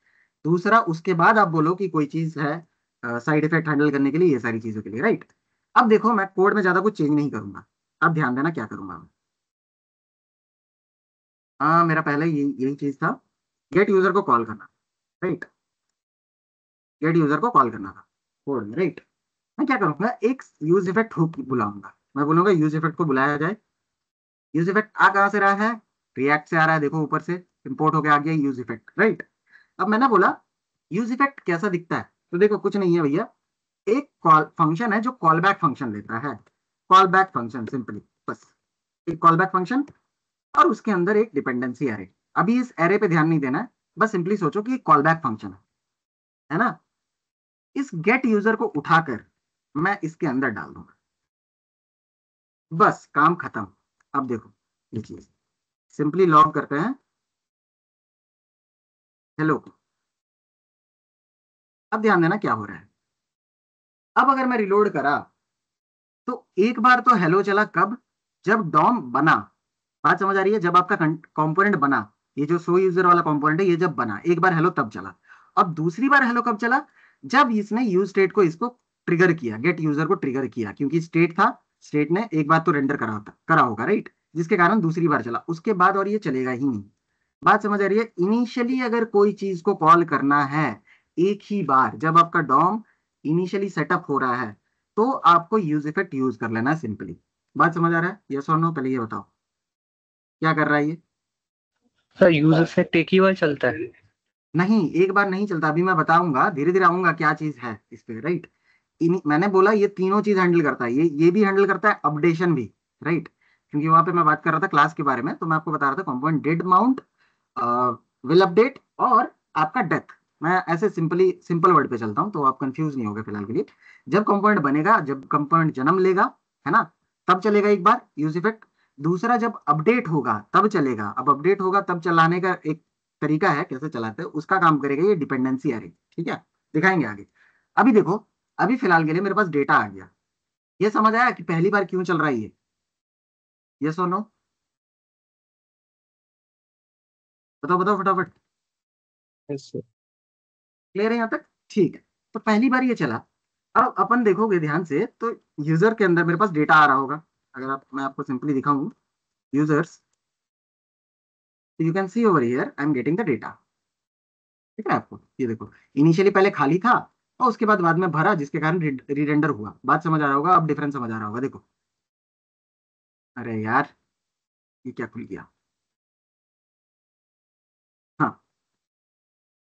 दूसरा, उसके बाद आप बोलो कि कोई चीज है साइड इफेक्ट हैंडल करने के लिए, ये सारी चीजों के लिए, राइट। अब देखो मैं कोड में ज्यादा कुछ चेंज नहीं करूंगा, अब ध्यान देना क्या करूंगा मैं। मेरा पहले यही चीज था, गेट यूजर को कॉल करना, राइट। गेट यूजर को कॉल करना था कोड में, राइट। मैं क्या करूंगा, एक यूज इफेक्ट हुक बुलाऊंगा। मैं बोलूंगा यूज इफेक्ट को बुलाया जाए। यूज इफेक्ट आ कहाँ से रहा है? रिएक्ट से आ रहा है, देखो ऊपर से इंपोर्ट होके आ गया यूज इफेक्ट, राइट। अब मैंने बोला यूज इफेक्ट कैसा दिखता है, तो देखो कुछ नहीं है भैया, एक कॉल फंक्शन है जो कॉल बैक फंक्शन लेता है। कॉल बैक फंक्शन सिंपली, बस एक कॉल बैक फंक्शन, और उसके अंदर एक डिपेंडेंसी एरे। अभी इस एरे पे ध्यान नहीं देना है, बस सिंपली सोचो कि कॉल बैक फंक्शन है ना। इस गेट यूजर को उठाकर मैं इसके अंदर डाल दूंगा, बस काम खत्म। अब देखो ये चीज सिंपली लॉग करते हैं हेलो को। अब ध्यान देना क्या हो रहा है। अब अगर मैं रिलोड करा तो एक बार तो हेलो चला, कब? जब डॉम बना। बात समझ आ रही है? जब आपका कंपोनेंट बना, ये जो शो यूजर वाला कंपोनेंट है, ये जब बना एक बार हेलो तब चला। अब दूसरी बार हेलो कब चला? जब इसने यूज स्टेट को इसको ट्रिगर किया, गेट यूजर को ट्रिगर किया, क्योंकि स्टेट था, स्टेट ने एक बार तो रेंडर करा होगा, राइट, जिसके कारण दूसरी बार चला। उसके बाद और ये चलेगा ही नहीं। बात समझ आ रही है? इनिशियली अगर कोई चीज को कॉल करना है एक ही बार, जब आपका डॉम इनिशियली सेटअप हो रहा है, तो आपको यूज इफेक्ट यूज कर लेना है सिंपली। बात समझ आ रहा है? यस और नो? पहले ये बताओ क्या कर रहा है ये। सर यूज इफेक्ट एक ही बार चलता है? नहीं, एक बार नहीं चलता, अभी मैं बताऊंगा, धीरे धीरे आऊंगा क्या चीज है इस पे, राइट। मैंने बोला ये तीनों चीज हैंडल करता है, ये भी हैंडल करता है, अपडेशन भी, राइट। क्योंकि वहां पे मैं बात कर रहा था क्लास के बारे में, तो मैं आपको बता रहा था component did mount, will update और आपका डेथ। मैं ऐसे सिंपल वर्ड पे चलता हूँ तो आप कंफ्यूज नहीं होगे फिलहाल के लिए। जब कंपोनेंट बनेगा, जब कंपोनेंट जन्म लेगा, है ना, तब चलेगा एक बार यूज इफेक्ट। दूसरा, जब अपडेट होगा तब चलेगा। अब अपडेट होगा तब चलाने का एक तरीका है कैसे चलाते हैं, उसका काम करेगा ये डिपेंडेंसी एरे, ठीक है, दिखाएंगे आगे। अभी देखो, अभी फिलहाल के लिए मेरे पास डेटा आ गया। ये समझ आया कि पहली बार क्यों चल रहा है ये? यस और नो? बताओ बताओ फटाफट। Yes sir. क्लियर है यहाँ तक? ठीक है, तो पहली बार ये चला। अब अपन देखोगे ध्यान से तो यूजर के अंदर मेरे पास डेटा आ रहा होगा। अगर मैं आपको सिंपली दिखाऊं users, you can see over here I am getting the data. ठीक है आपको? ये देखो इनिशियली पहले खाली था, और उसके बाद में भरा, जिसके कारण रीरेंडर हुआ। बात समझ आ रहा होगा, अब डिफरेंस समझ आ रहा होगा। देखो, अरे यार ये क्या खुल गया। हाँ,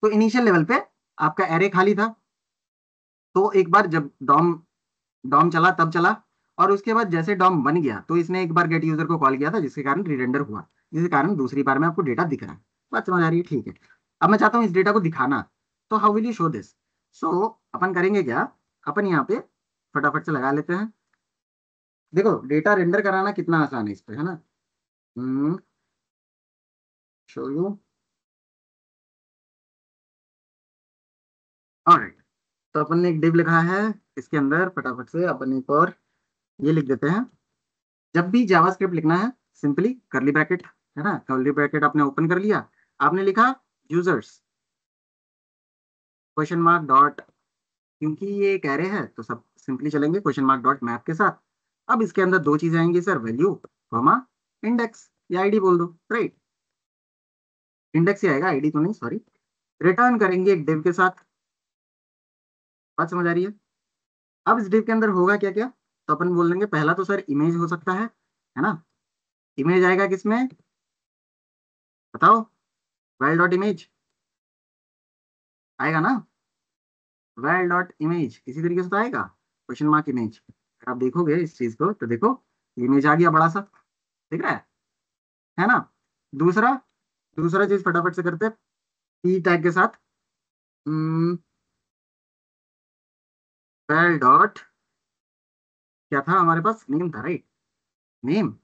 तो इनिशियल लेवल पे आपका एरे खाली था, तो एक बार जब डॉम डॉम चला तब चला, और उसके बाद जैसे डॉम बन गया तो इसने एक बार गेट यूजर को कॉल किया था, जिसके कारण रीरेंडर हुआ, जिसके कारण दूसरी बार में आपको डेटा दिख रहा है। बात समझ आ रही है? ठीक है। अब मैं चाहता हूँ इस डेटा को दिखाना, तो how will you show this? So अपन करेंगे क्या, अपन यहाँ पे फटाफट से लगा लेते हैं। देखो, डेटा रेंडर कराना कितना आसान है इस पे, है ना। Show you. ऑलराइट, तो अपन ने एक डिव लिखा है, इसके अंदर फटाफट से अपन एक और ये लिख देते हैं। जब भी जावास्क्रिप्ट लिखना है, सिंपली करली ब्रैकेट, है ना, करली ब्रैकेट आपने ओपन कर लिया, आपने लिखा यूजर्स क्वेश्चन मार्क डॉट, क्योंकि ये एक एरे है तो सब सिंपली चलेंगे क्वेश्चन मार्क डॉट मैप के साथ। अब इसके अंदर दो चीजें आएंगी सर, वैल्यू कॉमा इंडेक्स या आईडी बोल दो, राइट। इंडेक्स ही आएगा, आईडी तो नहीं, सॉरी। रिटर्न करेंगे एक डिव के साथ। बात समझ आ रही है? अब इस डिव के अंदर होगा क्या क्या, तो अपन बोल देंगे पहला तो सर इमेज हो सकता है ना। इमेज आएगा किसमें, बताओ, वेल डॉट इमेज आएगा ना। वेल डॉट इमेज इसी तरीके से तो आएगा, क्वेश्चन मार्क इमेज। अगर आप देखोगे इस चीज को तो देखो, इमेज आ गया बड़ा सा, दिख रहा है ना। दूसरा दूसरा चीज फटाफट से करते हैं, पी टैग के साथ वेल डॉट, क्या था हमारे पास, नेम था, राइट, नेम।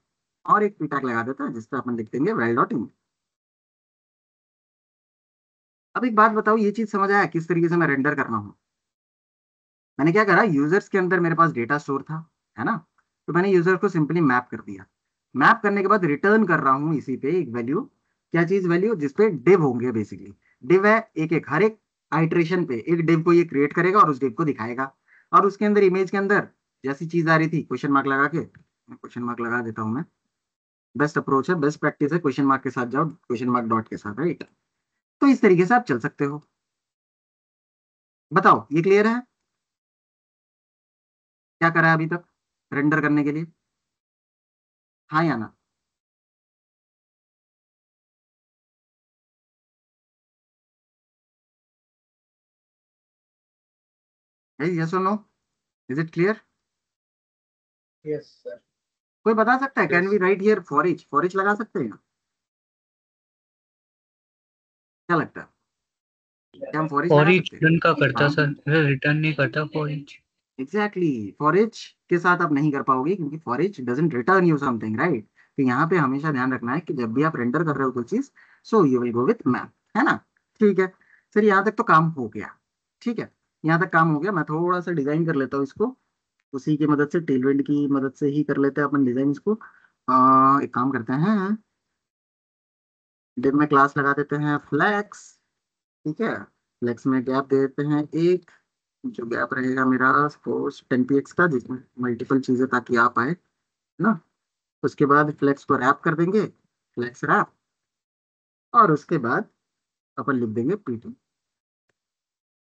और एक पी टैग लगा देता है जिसपे अपन लिख देंगे वेल डॉट इमेज। अब एक बात बताओ, ये चीज समझ आया किस तरीके से मैं रेंडर करना हूँ? मैंने क्या करा, यूजर्स के अंदर मेरे पास डेटा स्टोर था, है ना, तो मैंने यूजर को सिंपली मैप कर दिया। मैप करने के बाद रिटर्न कर रहा हूँ इसी पे एक वैल्यू, क्या चीज, वैल्यू जिसपे डिव होंगे बेसिकली। डिव है एक एक, हर एक आइट्रेशन पे एक डिव को ये क्रिएट करेगा और उस डिव को दिखाएगा। और उसके अंदर इमेज के अंदर जैसी चीज आ रही थी, क्वेश्चन मार्क लगा के, क्वेश्चन मार्क लगा देता हूँ मैं, बेस्ट अप्रोच है, बेस्ट प्रैक्टिस है, क्वेश्चन मार्क के साथ जाओ, क्वेश्चन मार्क डॉट के साथ, राइट। तो इस तरीके से आप चल सकते हो। बताओ ये क्लियर है? क्या करा है अभी तक रेंडर करने के लिए, हाँ या ना? यस और no, is it clear? Yes sir. कोई बता सकता है, can we yes. Right here for each लगा सकते हैं? क्या लगता है, क्या हम फॉर ईच फॉर लगा ईच सकते हैं? रिटर्न का करता हाँ, सर, रिटर्न नहीं करता for each. Exactly, for each के साथ आप नहीं कर पाओगे, क्योंकि for each doesn't return you something, right. तो यहाँ पे हमेशा ध्यान रखना है कि जब भी आप रेंडर कर रहे हो कोई चीज, so you will go with map, है ना। ठीक है सर, यहाँ तक तो काम हो गया। ठीक है, यहाँ तक काम हो गया। मैं थोड़ा सा डिजाइन कर लेता हूँ इसको, उसी की मदद से, टेलविंड की मदद से ही कर लेते हैं अपन डिजाइन इसको। एक काम करते हैं, डिव में क्लास लगा देते हैं फ्लैक्स, ठीक है। फ्लैक्स में गैप दे देते हैं एक, जो गैप रहेगा मेरा सपोज 10 px का, जिसमें मल्टीपल चीजें ताकि आ पाए ना। उसके बाद फ्लैक्स को रैप कर देंगे, फ्लैक्स रैप, और उसके बाद अपन लिख देंगे P2,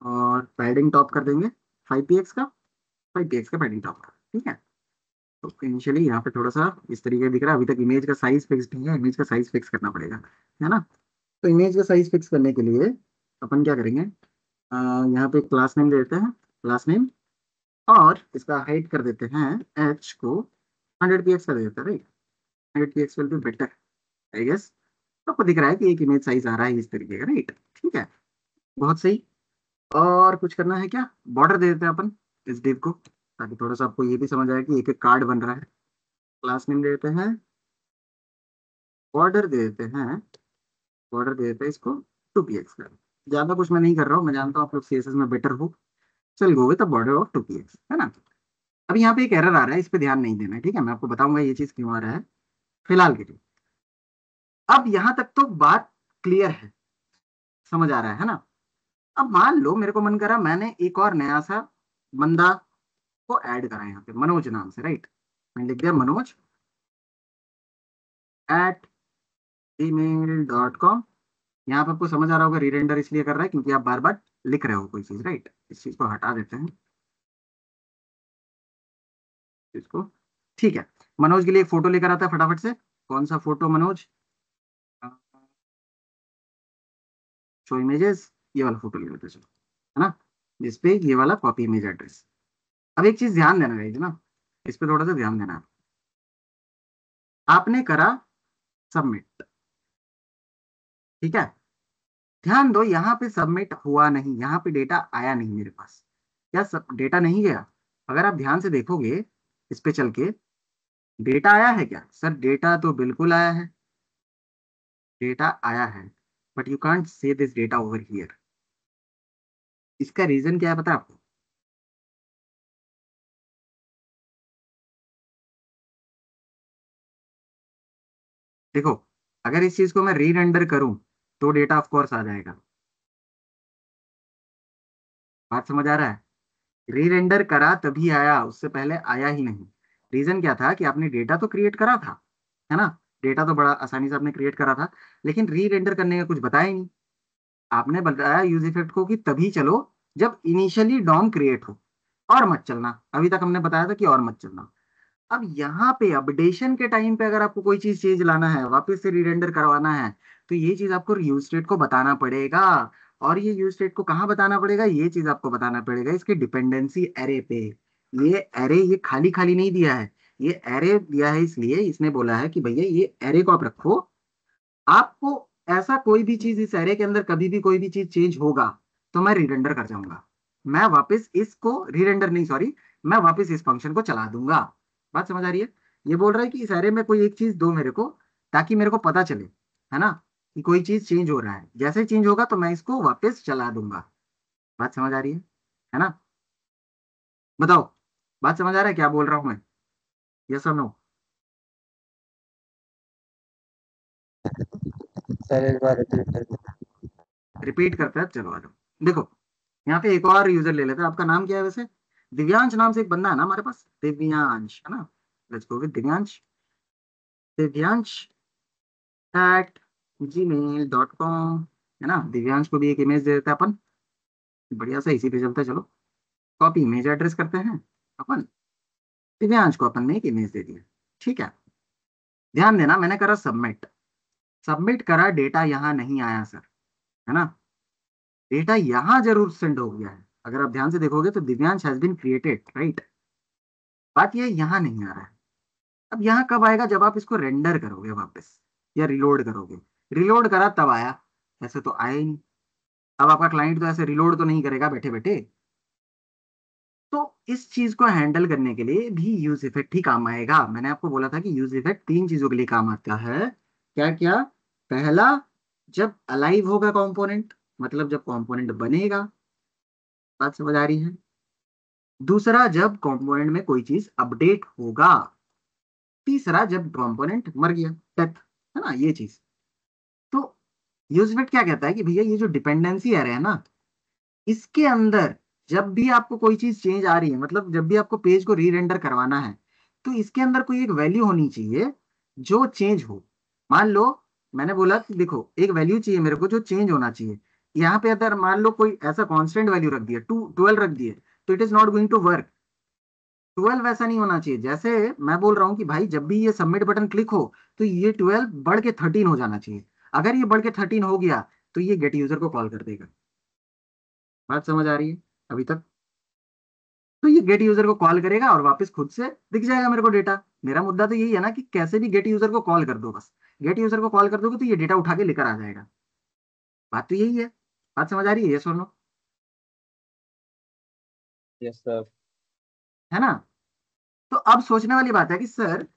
और पैडिंग टॉप कर देंगे 5 px का, 5 px का पैडिंग टॉप का, ठीक है। तो इनिशियली यहाँ पे थोड़ा सा इस तरीके दिख रहा है, अभी तक इमेज का साइज फिक्स नहीं है, इमेज का साइज फिक्स करना पड़ेगा, है ना। तो इमेज का साइज फिक्स करने के लिए अपन क्या करेंगे, यहाँ पे क्लास नेम दे देते हैं, क्लास नेम, और इसका हाइट कर देते हैं, एच को 100 px का दे देते हैं, right. 100 px will be better, I guess. तो आपको दिख रहा है कि एक इमेज साइज आ रहा है इस तरीके का, राइट, ठीक है, बहुत सही। और कुछ करना है क्या, बॉर्डर दे देते हैं अपन इस डिव को, ताकि थोड़ा सा आपको ये भी समझ आए कि एक एक कार्ड बन रहा है। क्लास नेम दे देते हैं, बॉर्डर दे देते हैं, बॉर्डर दे देते हैं इसको 2 px का। ज्यादा कुछ मैं नहीं कर रहा हूँ, मैं जानता हूँ आप लोग सीएसएस में बेटर हो, चल go with the border of 2 px, है ना। अब यहाँ पे एक एरर आ रहा है, इस पे ध्यान नहीं देना है, ठीक है, मैं आपको बताऊंगा ये चीज क्यों आ रहा है फिलहाल के लिए। अब यहाँ तक तो बात क्लियर है, समझ आ रहा है ना। अब मान लो मेरे को मन करा, मैंने एक और नया सा बंदा को ऐड करा यहाँ पे, मनोज नाम से, राइट। मैंने लिख दिया मनोज @gmail.com, यहाँ पे आपको समझ आ रहा होगा री रेंडर इसलिए कर रहा है क्योंकि आप बार बार लिख रहे हो कोई चीज, राइट। इस चीज को हटा देते हैं इसको। ठीक है, मनोज के लिए एक फोटो लेकर आता है फटाफट से। कौन सा फोटो मनोज? शो इमेजेस, ये वाला फोटो ले लेते हैं, चलो, है ना, जिसपे ये वाला कॉपी इमेज एड्रेस। अब एक चीज ध्यान देना गाइस ना, इस पे थोड़ा सा ध्यान देना। आपने करा सबमिट, ठीक है, ध्यान दो यहाँ पे सबमिट हुआ नहीं, यहाँ पे डेटा आया नहीं मेरे पास। क्या सब डेटा नहीं गया? अगर आप ध्यान से देखोगे इस पे चल के, डेटा आया है क्या सर? डेटा तो बिल्कुल आया है, डेटा आया है, but you can't say this data over here. इसका रीजन क्या है पता है आपको? देखो, अगर इस चीज को मैं री रेंडर करूं तो डेटा ऑफ कोर्स आ जाएगा। बात समझ आ रहा है? री रेंडर करा तभी आया, उससे पहले आया ही नहीं। रीजन क्या था कि आपने डेटा तो क्रिएट करा था, है ना, डेटा तो बड़ा आसानी से आपने क्रिएट करा था, लेकिन री रेंडर करने का कुछ बताया ही नहीं। आपने बताया यूज इफेक्ट को कि तभी चलो जब इनिशियली डॉम क्रिएट हो, और मत चलना। अभी तक हमने बताया था कि और मत चलना। अब यहाँ पे अपडेशन के टाइम पे अगर आपको कोई चीज चेंज लाना है, वापस से रीरेंडर करवाना है, तो ये चीज आपको यूज स्टेट को बताना पड़ेगा। और ये यूज स्टेट को कहाँ बताना पड़ेगा? ये चीज आपको बताना पड़ेगा इसके डिपेंडेंसी एरे पे। ये एरे ये खाली खाली नहीं दिया है, ये एरे दिया है इसलिए इसने बोला है कि भैया ये एरे को आप रखो। आपको ऐसा कोई भी चीज इस एरे के अंदर कभी भी कोई भी चीज चेंज होगा तो मैं रीरेंडर कर जाऊंगा, मैं वापस इसको रीरेंडर नहीं, सॉरी, मैं वापस इस फंक्शन को चला दूंगा। बात समझ आ रही है? ये बोल रहा है कि इस एरे में कोई एक चीज दो मेरे को, ताकि मेरे को पता चले, है ना, कि कोई चीज चेंज हो रहा है। जैसे ही चेंज होगा तो मैं इसको वापस चला दूंगा। बात समझ आ रही है ना? बताओ, बात समझ आ रहा है क्या बोल रहा हूं मैं? यस और नो? सर एक बार रिपीट कर दो। रिपीट करते हैं, चलो आ जाओ। देखो, यहाँ पे एक और यूजर ले लेते हैं। आपका नाम क्या है वैसे? दिव्यांश नाम से एक बंदा है ना हमारे पास, दिव्यांश, है ना? Let's go with Divyansh. Divyansh @gmail.com, है ना? दिव्यांश को भी एक इमेज दे देते हैं अपन, बढ़िया सा, इसी पे चलते हैं, चलो। कॉपी इमेज एड्रेस करते हैं अपन। दिव्यांश को अपन ने एक इमेज दे दिया, ठीक है। ध्यान देना, मैंने करा सबमिट, सबमिट करा, डेटा यहाँ नहीं आया सर, है ना? डेटा यहाँ जरूर सेंड हो गया है, अगर आप ध्यान से देखोगे तो Divyansh has been created, right. बात ये यहाँ नहीं आ रहा है। अब यहाँ कब आएगा? जब आप इसको रेंडर करोगे वापस, या रिलोड करोगे। रिलोड करा तब आया, ऐसे तो आया ही नहीं। अब आपका क्लाइंट तो ऐसे रिलोड तो नहीं करेगा बैठे बैठे। तो इस चीज को हैंडल करने के लिए भी यूज इफेक्ट ही काम आएगा। मैंने आपको बोला था कि यूज इफेक्ट तीन चीजों के लिए काम आता है। क्या क्या? पहला, जब अलाइव होगा कंपोनेंट, मतलब जब कंपोनेंट बनेगा। बात समझ आ रही है? दूसरा, जब कंपोनेंट में कोई चीज अपडेट होगा। तीसरा, जब कंपोनेंट मर गया, डेथ, है ना, ये चीज। तो यूजवेट क्या कहता है कि भैया ये जो डिपेंडेंसी एरे है ना, इसके अंदर जब भी आपको कोई चीज चेंज आ रही है, मतलब जब भी आपको पेज को री रेंडर करवाना है, तो इसके अंदर कोई एक वैल्यू होनी चाहिए जो चेंज हो। मान लो मैंने बोला कि देखो एक वैल्यू चाहिए मेरे को जो चेंज होना चाहिए। यहाँ पे अगर मान लो कोई ऐसा कांस्टेंट वैल्यू रख दिया, 12 रख दिए, तो it is not going to work. 12 वैसा नहीं होना चाहिए। जैसे मैं बोल रहा हूँ कि भाई जब भी ये सबमिट बटन क्लिक हो तो ये 12 बढ़ के 13 हो जाना चाहिए। अगर ये बढ़ के 13 हो गया तो ये गेट यूजर को कॉल कर देगा। बात समझ आ रही है अभी तक? तो ये गेट यूजर को कॉल करेगा और वापस खुद से दिख जाएगा मेरे को डेटा। मेरा मुद्दा तो यही है ना कि कैसे भी गेट यूजर को कॉल कर दो, बस गेट यूजर को कॉल कर दोगे तो ये डेटा उठा के लेकर आ जाएगा। बात तो यही है। बात समझ आ रही है? ये सुनो, यस सर। है ना? तो अब सोचने वाली बात है कि सर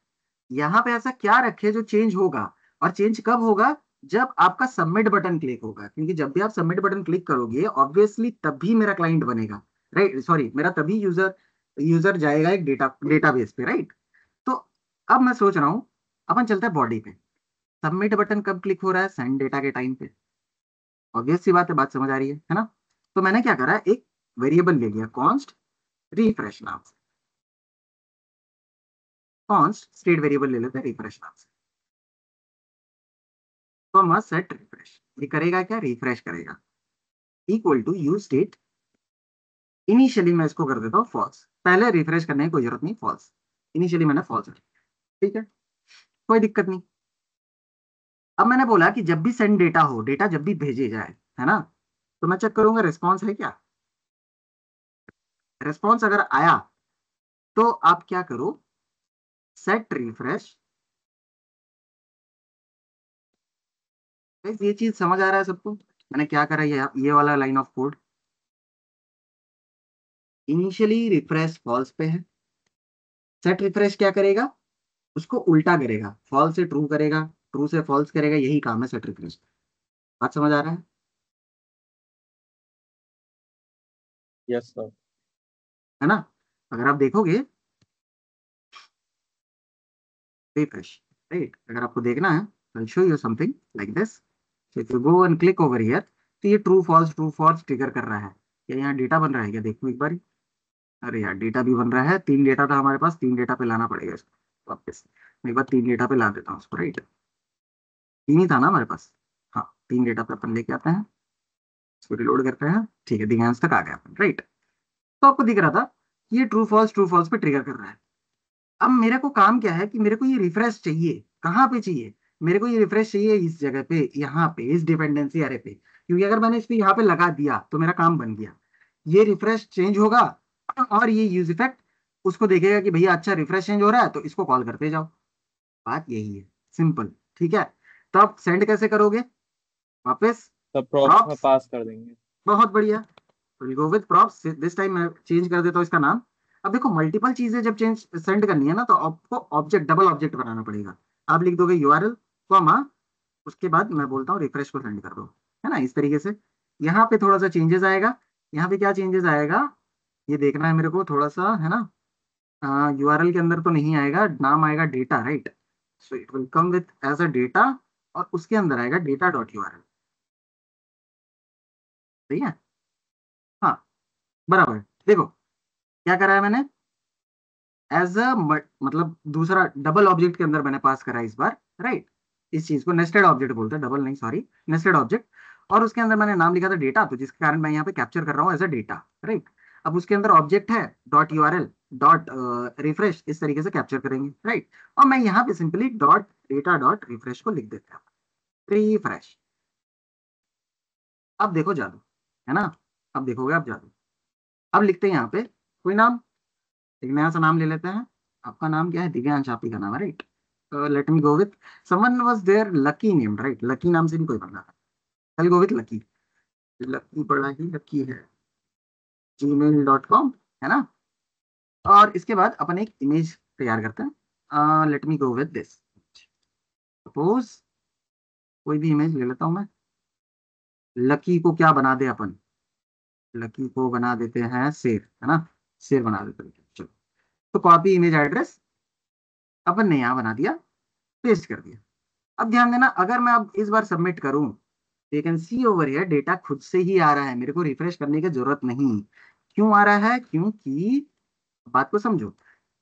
यहाँ पे ऐसा क्या रखे जो चेंज होगा, और चेंज कब होगा? जब आपका सबमिट बटन क्लिक होगा, क्योंकि जब भी आप सबमिट बटन क्लिक करोगे ऑब्वियसली तभी मेरा क्लाइंट बनेगा, राइट, सॉरी, मेरा तभी यूजर यूजर जाएगा एक डेटाबेस पे, राइट। तो अब मैं सोच रहा हूँ अपन चलते हैं बॉडी पे। सबमिट बटन कब क्लिक हो रहा है? सेंड डेटा के टाइम पे। ऑब्वियस सी बात है, बात समझ आ रही है ना? तो मैंने क्या करा, एक वेरिएबल ले लिया कॉन्स्ट रिफ्रेश नाम से। कॉन्स्ट स्टेट वेरिएबल ले लेते हैं रिफ्रेश नाम से। कॉमा सेट रिफ्रेश, ये करेगा क्या, रिफ्रेश करेगा, equal to use state, initially मैं इसको कर देता हूँ फॉल्स, पहले रिफ्रेश करने की कोई जरूरत नहीं, फॉल्स, इनिशियली मैंने फॉल्स रखा, ठीक है, कोई दिक्कत नहीं। अब मैंने बोला कि जब भी सेंड डेटा हो, डेटा जब भी भेजे जाए, है ना, तो मैं चेक करूंगा रिस्पॉन्स है क्या, रिस्पॉन्स अगर आया तो आप क्या करो, सेट रिफ्रेश। ये चीज समझ आ रहा है सबको, मैंने क्या करा, ये वाला line of code, initially refresh false पे है, सेट रिफ्रेश क्या करेगा, उसको उल्टा करेगा, फॉल्स से ट्रू करेगा, ट्रू से फॉल्स करेगा, यही काम है सेट रिफ्रेश। बात समझ आ रहा है? Yes sir. है ना, अगर आप देखोगे रिफ्रेश, राइट, अगर आपको देखना है I show you something like this, so if you go and click over here, तो ये ट्रू फॉल्स ट्रिगर कर रहा है, क्या यहाँ डेटा बन रहा है क्या, देखो एक बार, अरे यार डेटा भी बन रहा है, 3 डेटा था हमारे पास, 3 डेटा पे लाना पड़ेगा इसको वापस, मैं एक बार 3 डेटा पे ला देता हूँ उसको, राइट, 3 ही था ना हमारे पास, हाँ 3 डेटा पे अपन लेके आते हैं, इसको रिलोड करते हैं, ठीक है, दिव्यांश तक आ गया अपन, राइट। तो आपको दिख रहा था कि ये ट्रू फॉल्स पे ट्रिगर कर रहा है। अब मेरे को काम क्या है कि मेरे को ये रिफ्रेश चाहिए, कहाँ पे चाहिए, मेरे को ये रिफ्रेश चाहिए इस जगह पे, यहाँ पे, इस डिपेंडेंसी एरे पे, क्योंकि अगर मैंने इसको यहाँ पे लगा दिया तो मेरा काम बन गया, ये रिफ्रेश चेंज होगा और ये यूज इफेक्ट उसको देखेगा कि भैया अच्छा रिफ्रेश चेंज हो रहा है, तो इसको कॉल करते जाओ, बात यही है, सिंपल, ठीक है। तो आप सेंड कैसे करोगे, वापस तब प्रॉप्स में प्रॉप्स, पास कर देंगे। बहुत बढ़िया, go with props, this time मैं चेंज कर देता हूँ इसका नाम। अब देखो मल्टीपल चीजें जब चेंज सेंड करनी है ना, तो आपको ऑब्जेक्ट, डबल ऑब्जेक्ट बनाना पड़ेगा, आप लिख दोगे यूआरएल कॉमा, उसके बाद मैं बोलता हूँ रिफ्रेश को सेंड कर दो, है ना, इस तरीके से। यहाँ पे थोड़ा सा चेंजेस आएगा, यहाँ पे क्या चेंजेस आएगा ये देखना है मेरे को थोड़ा सा, है ना, यूआरएल के अंदर तो नहीं आएगा, नाम आएगा data, right, so it will come with as a data, और उसके अंदर आएगा डेटा डॉट यूआरएल, सही है, हाँ बराबर। देखो क्या करा है मैंने, एज अ मतलब दूसरा डबल ऑब्जेक्ट के अंदर मैंने पास करा है इस बार, राइट, इस चीज को नेस्टेड ऑब्जेक्ट बोलते हैं, डबल नहीं, सॉरी, नेस्टेड ऑब्जेक्ट, और उसके अंदर मैंने नाम लिखा था डेटा, तो जिसके कारण मैं यहाँ पे कैप्चर कर रहा हूँ एज अ डेटा, राइट। अब उसके अंदर ऑब्जेक्ट है डॉट यूआरएल डॉट रिफ्रेश, इस तरीके से कैप्चर करेंगे, राइट, और मैं यहाँ पे simply dot data dot refresh को लिख देता हूँ, रिफ्रेश। अब देखो जादू, है ना, अब देखोगे आप जादू। अब लिखते हैं यहाँ पे कोई नाम, एक नया सा नाम ले लेते हैं, आपका नाम क्या है, दिव्यांश आप ही का नाम है, right, let me go with, someone was there Lucky name, right, Lucky नाम से भी कोई बंदा था, चल गो विथ लकी, लकी बड़ा ही लकी है, gmail.com, है ना। और इसके बाद अपन एक इमेज तैयार करते हैं, late me go with this, suppose कोई भी इमेज ले लेता हूं मैं, लकी को क्या बना दे अपन, लकी को बना देते हैं शेर, है ना, शेर बना देते हैं, चलो, तो कॉपी इमेज एड्रेस अपन ने यहाँ बना दिया, पेस्ट कर दिया। अब ध्यान देना, अगर मैं अब इस बार सबमिट करूं, you can see over here data खुद से ही आ रहा है, मेरे को रिफ्रेश करने की जरूरत नहीं। क्यों आ रहा है, क्योंकि बात को समझो,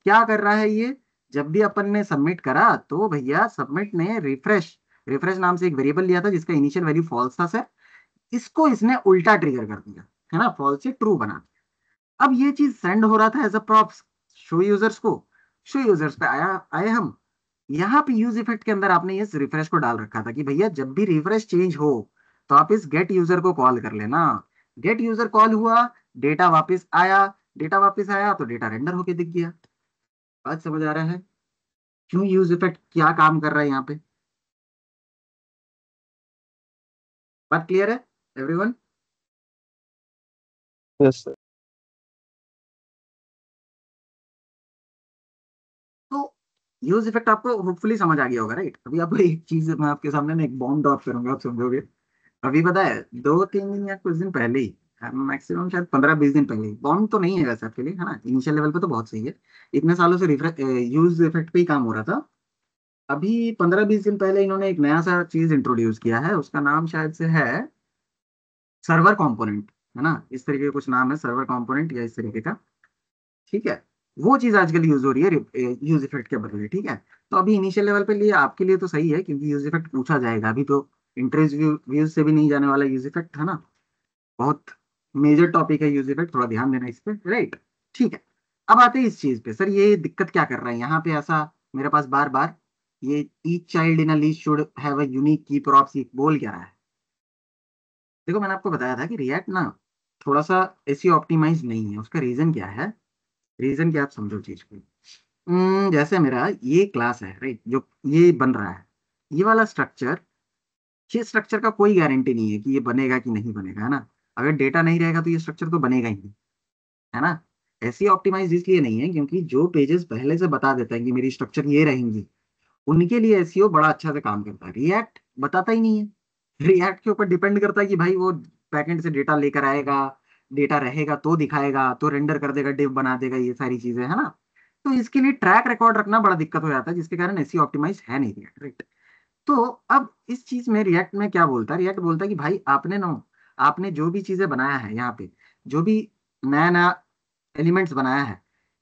क्या कर रहा है ये, जब भी अपन ने सबमिट करा तो भैया सबमिट ने रिफ्रेश, रिफ्रेश नाम से एक वेरिएबल लिया था जिसका इनिशियल वैल्यू फॉल्स था सर, इसको इसने उल्टा ट्रिगर कर दिया, है ना, फॉल्स से ट्रू बना दिया। अब ये चीज सेंड हो रहा था as a props show users को, शो यूजर्स पे आए हम, यहाँ पे यूज इफेक्ट के अंदर आपने इस रिफ्रेश को डाल रखा था कि भैया जब भी रिफ्रेश चेंज हो तो आप इस गेट यूजर को कॉल कर लेना, गेट यूजर कॉल हुआ, डेटा वापस आया, डेटा वापस आया तो डेटा रेंडर होके दिख गया। बात समझ आ रहा है क्यों यूज इफेक्ट क्या काम कर रहा है यहाँ पे, बात क्लियर है एवरीवन? Yes sir. तो यूज इफेक्ट आपको होपफुली समझ आ गया होगा, राइट। अभी आपको एक चीज मैं आपके सामने ना एक बॉम्ब ड्रॉप करूंगा, आप समझोगे। अभी पता है 2-3 दिन या कुछ दिन पहले ही, मैक्सिमम शायद 15-20 दिन पहले ही, बॉम्ब तो नहीं है वैसे एक्चुअली, है ना, इनिशियल लेवल पे तो बहुत सही है, इतने सालों से यूज इफेक्ट पे ही काम हो रहा था। अभी 15-20 दिन पहले इन्होंने एक नया सा चीज इंट्रोड्यूस किया है, उसका नाम शायद से है सर्वर कंपोनेंट, है ना, इस तरीके का कुछ नाम है, सर्वर कंपोनेंट या इस तरीके का, ठीक है। वो चीज आजकल यूज हो रही है यूज इफेक्ट के बदले, ठीक है। तो अभी इनिशियल लेवल पे लिए आपके लिए तो सही है, क्योंकि यूज इफेक्ट पूछा जाएगा, अभी तो इंटरव्यू से भी नहीं जाने वाला यूज इफेक्ट है ना, बहुत मेजर टॉपिक है यूज इफेक्ट, थोड़ा ध्यान देना इस पे, राइट। ठीक है, अब आते हैं इस चीज पे। सर ये दिक्कत क्या कर रहा है यहाँ पे, ऐसा मेरे पास बार बार ये each child in a list should have a unique की प्रॉप्स बोल क्या रहा है। देखो मैंने आपको बताया था कि रिएक्ट ना थोड़ा सा एसईओ ऑप्टिमाइज नहीं है। उसका रीजन क्या है, रीजन क्या, आप समझो चीज को। जैसे मेरा ये क्लास है, राइट, जो ये बन रहा है, ये वाला स्ट्रक्चर, ये स्ट्रक्चर का कोई गारंटी नहीं है कि ये बनेगा कि नहीं बनेगा, है ना। अगर डेटा नहीं रहेगा तो ये स्ट्रक्चर तो बनेगा ही नहीं, है ना। ऐसी ऑप्टिमाइज इसलिए नहीं है क्योंकि जो पेजेस पहले से बता देते हैं कि मेरी स्ट्रक्चर ये रहेंगी, उनके लिए एसईओ बड़ा अच्छा से काम करता है। रिएक्ट बताता ही नहीं है, रिएक्ट के ऊपर डिपेंड करता है कि भाई वो बैकएंड से डेटा लेकर आएगा, डेटा रहेगा तो दिखाएगा, तो रेंडर कर देगा, डिव बना देगा, ये सारी चीजें, है ना। तो इसके लिए ट्रैक रिकॉर्ड रखना बड़ा दिक्कत हो जाता है, जिसके कारण एसईओ ऑप्टिमाइज है नहीं रिएक्ट, राइट। तो अब इस चीज में रिएक्ट में क्या बोलता है, रिएक्ट बोलता है कि भाई आपने ना, आपने जो भी चीजें बनाया है यहाँ पे, जो भी नया नया एलिमेंट्स बनाया है,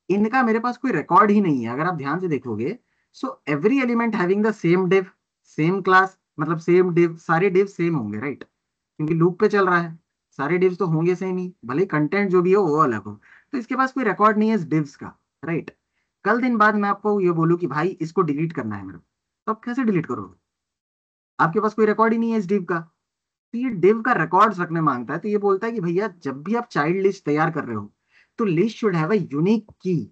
इनका मेरे पास कोई रिकॉर्ड ही नहीं है। अगर आप ध्यान से देखोगे, so every element having the same div, same class, मतलब सेम डिव, सारे डिव सेम होंगे, राइट, क्योंकि लूप पे चल रहा है, सारे डिव्स तो होंगे सेम ही, भले कंटेंट जो भी हो वो अलग हो। तो इसके पास कोई रिकॉर्ड नहीं है इस डिव्स का, राइट। कल दिन बाद मैं आपको ये बोलूँ कि भाई इसको डिलीट करना है मेरे को, तो आप कैसे डिलीट करोगे, आपके पास कोई रिकॉर्ड ही नहीं है इस डिव का। तो ये डिव का रिकॉर्ड्स रखने मांगता है। तो ये बोलता है कि भैया जब भी आप चाइल्ड लिस्ट तैयार कर रहे हो, तो list should have a unique की,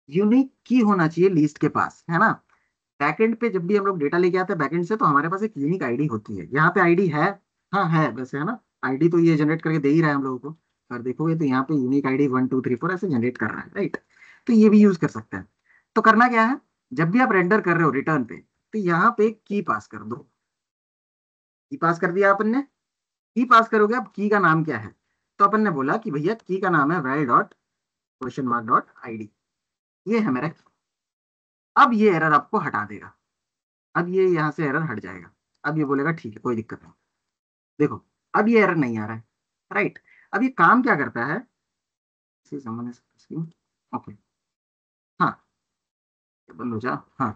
यूनिक की होना चाहिए लिस्ट के पास, है ना। बैकएंड पे जब भी हम लोग डेटा लेके आते हैं बैकएंड से, तो हमारे पास एक यूनिक आईडी होती है। यहाँ पे आईडी है, हाँ है वैसे, है ना। आईडी तो ये जनरेट करके दे ही रहा है हम लोगों को, अगर देखोगे तो यहाँ पे यूनिक आईडी 1 2 3 4 ऐसे जनरेट कर रहा है, राइट। तो ये भी यूज कर सकते हैं। तो करना क्या है, जब भी आप रेंडर कर रहे हो रिटर्न पे, तो यहाँ पे की पास कर दो। की पास कर दिया अपन ने, की पास करोगे, अब की का नाम क्या है, तो अपन ने बोला कि भैया की का नाम है val dot question mark dot ID, ये है मेरा। अब ये एरर आपको हटा देगा, अब ये यहाँ से एरर हट जाएगा। अब ये बोलेगा ठीक है कोई दिक्कत नहीं, देखो अब ये एरर नहीं आ रहा है, राइट। अब ये काम क्या करता है, ओके, हाँ, बंद हो जा, हाँ।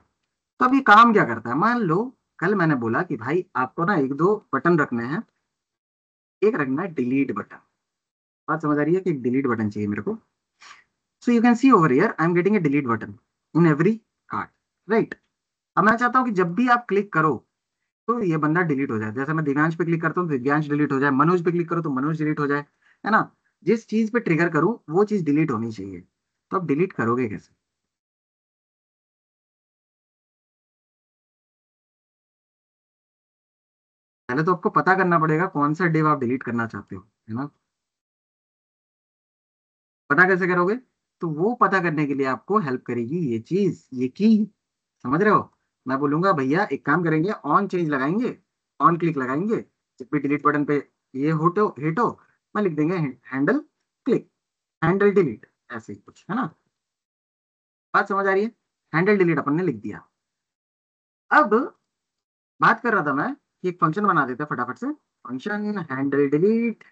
तो अब ये काम क्या करता है, मान लो कल मैंने बोला कि भाई आपको ना एक दो बटन रखने हैं, एक रखना है डिलीट बटन। बात समझ आ रही है कि एक डिलीट बटन चाहिए मेरे को। So you can see over here I am getting a delete button in every card, right. अब मैं चाहता हूँ कि जब भी आप क्लिक करो तो ये बंदा डिलीट हो जाए। जैसे मैं दिव्यांश पे क्लिक करता हूँ तो दिव्यांश डिलीट हो जाए, मनोज पे क्लिक करो तो मनोज डिलीट हो जाए, है ना। जिस चीज पे ट्रिगर करूँ वो चीज डिलीट होनी चाहिए। तो आप डिलीट करोगे कैसे, पहले तो आपको पता करना पड़ेगा कौन सा डिव आप डिलीट करना चाहते हो, है ना। पता कैसे करोगे, तो वो पता करने के लिए आपको हेल्प करेगी ये चीज, ये की, समझ रहे हो। मैं बोलूंगा भैया एक काम करेंगे, ऑन चेंज लगाएंगे, ऑन क्लिक लगाएंगे, जब भी डिलीट बटन पे ये होटो हिट हो, मैं लिख देंगे हैंडल क्लिक, हैंडल डिलीट, ऐसे ही कुछ, है ना। बात समझ आ रही है, हैंडल डिलीट अपन ने लिख दिया। अब बात कर रहा था मैं कि एक फंक्शन बना देते हैं फटाफट से, फंक्शन हैंडल डिलीट,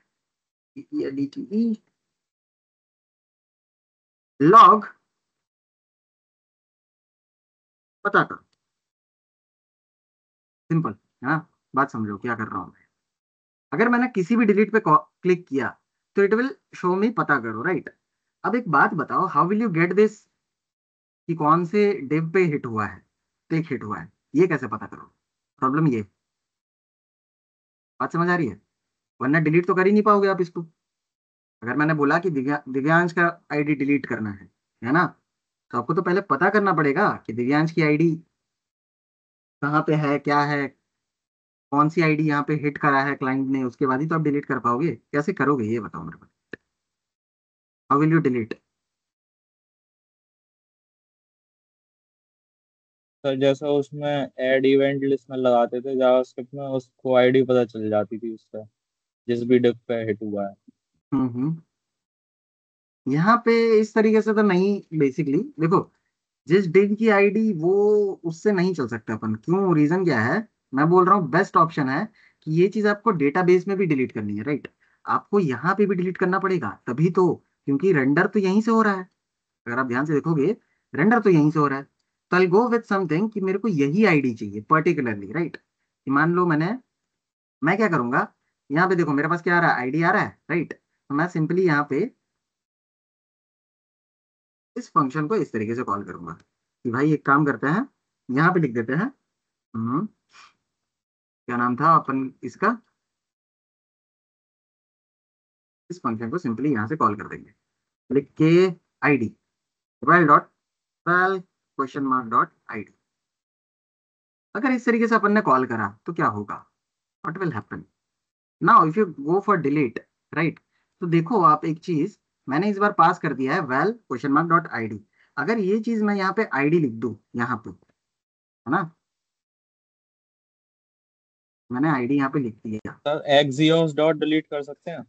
लॉग पता कर, सिंपल, है ना। बात समझो क्या कर रहा हूँ मैं। अगर मैंने किसी भी डिलीट पे क्लिक किया तो इट विल शो मी पता करो, राइट। अब एक बात बताओ, how will you get this कि कौन से डिव पे हिट हुआ है, क्लिक हिट हुआ है, ये कैसे पता करो। प्रॉब्लम ये, बात समझ आ रही है, वरना डिलीट तो कर ही नहीं पाओगे आप इसको। अगर मैंने बोला कि दिव्यांश का आईडी डिलीट करना है ना, तो आपको तो पहले पता करना पड़ेगा कि दिव्यांश की आईडी कहाँ पे है, क्या है, कौन सी आईडी यहाँ पे हिट करा है क्लाइंट ने, उसके बाद ही तो आप डिलीट कर पाओगे। कैसे करोगे ये बताओ मेरे को, how will you delete. Sir जैसा उसमें ऐड इवेंट लिस्ट में लगाते थे जावास्क्रिप्ट में, उसको आईडी पता चल जाती थी उससे, जिस भी डिप पे हिट हुआ है। यहाँ पे इस तरीके से तो नहीं, बेसिकली देखो, जिस डिव की आईडी वो, उससे नहीं चल सकता अपन। क्यों, रीजन क्या है, मैं बोल रहा हूँ बेस्ट ऑप्शन है कि ये चीज आपको डेटाबेस में भी डिलीट करनी है, राइट। आपको यहाँ पे भी डिलीट करना पड़ेगा तभी तो, क्योंकि रेंडर तो यहीं से हो रहा है। अगर आप ध्यान से देखोगे रेंडर तो यहीं से हो रहा है। तो आई गो विथ समथिंग कि मेरे को यही आईडी चाहिए पर्टिकुलरली, राइट। मान लो मैंने मैं क्या करूंगा, यहाँ पे देखो मेरे पास क्या आ रहा है, आईडी आ रहा है, राइट। तो मैं सिंपली यहाँ पे इस फंक्शन को इस तरीके से कॉल करूंगा कि भाई एक काम करते हैं, यहाँ पे लिख देते हैं, क्या नाम था अपन इसका, इस फंक्शन को सिंपली यहाँ से कॉल कर देंगे, लिख के ID well dot well question mark dot ID. अगर इस तरीके से अपन ने कॉल करा तो क्या होगा, what will happen now if you go for delete, right. तो देखो आप एक चीज, मैंने इस बार पास कर दिया है well question mark dot ID. अगर ये चीज मैं यहाँ पे आईडी लिख दूं, यहाँ पे है ना, मैंने आईडी यहाँ पे लिख दिया, सर एक्सियोस डॉट डिलीट कर सकते हैं।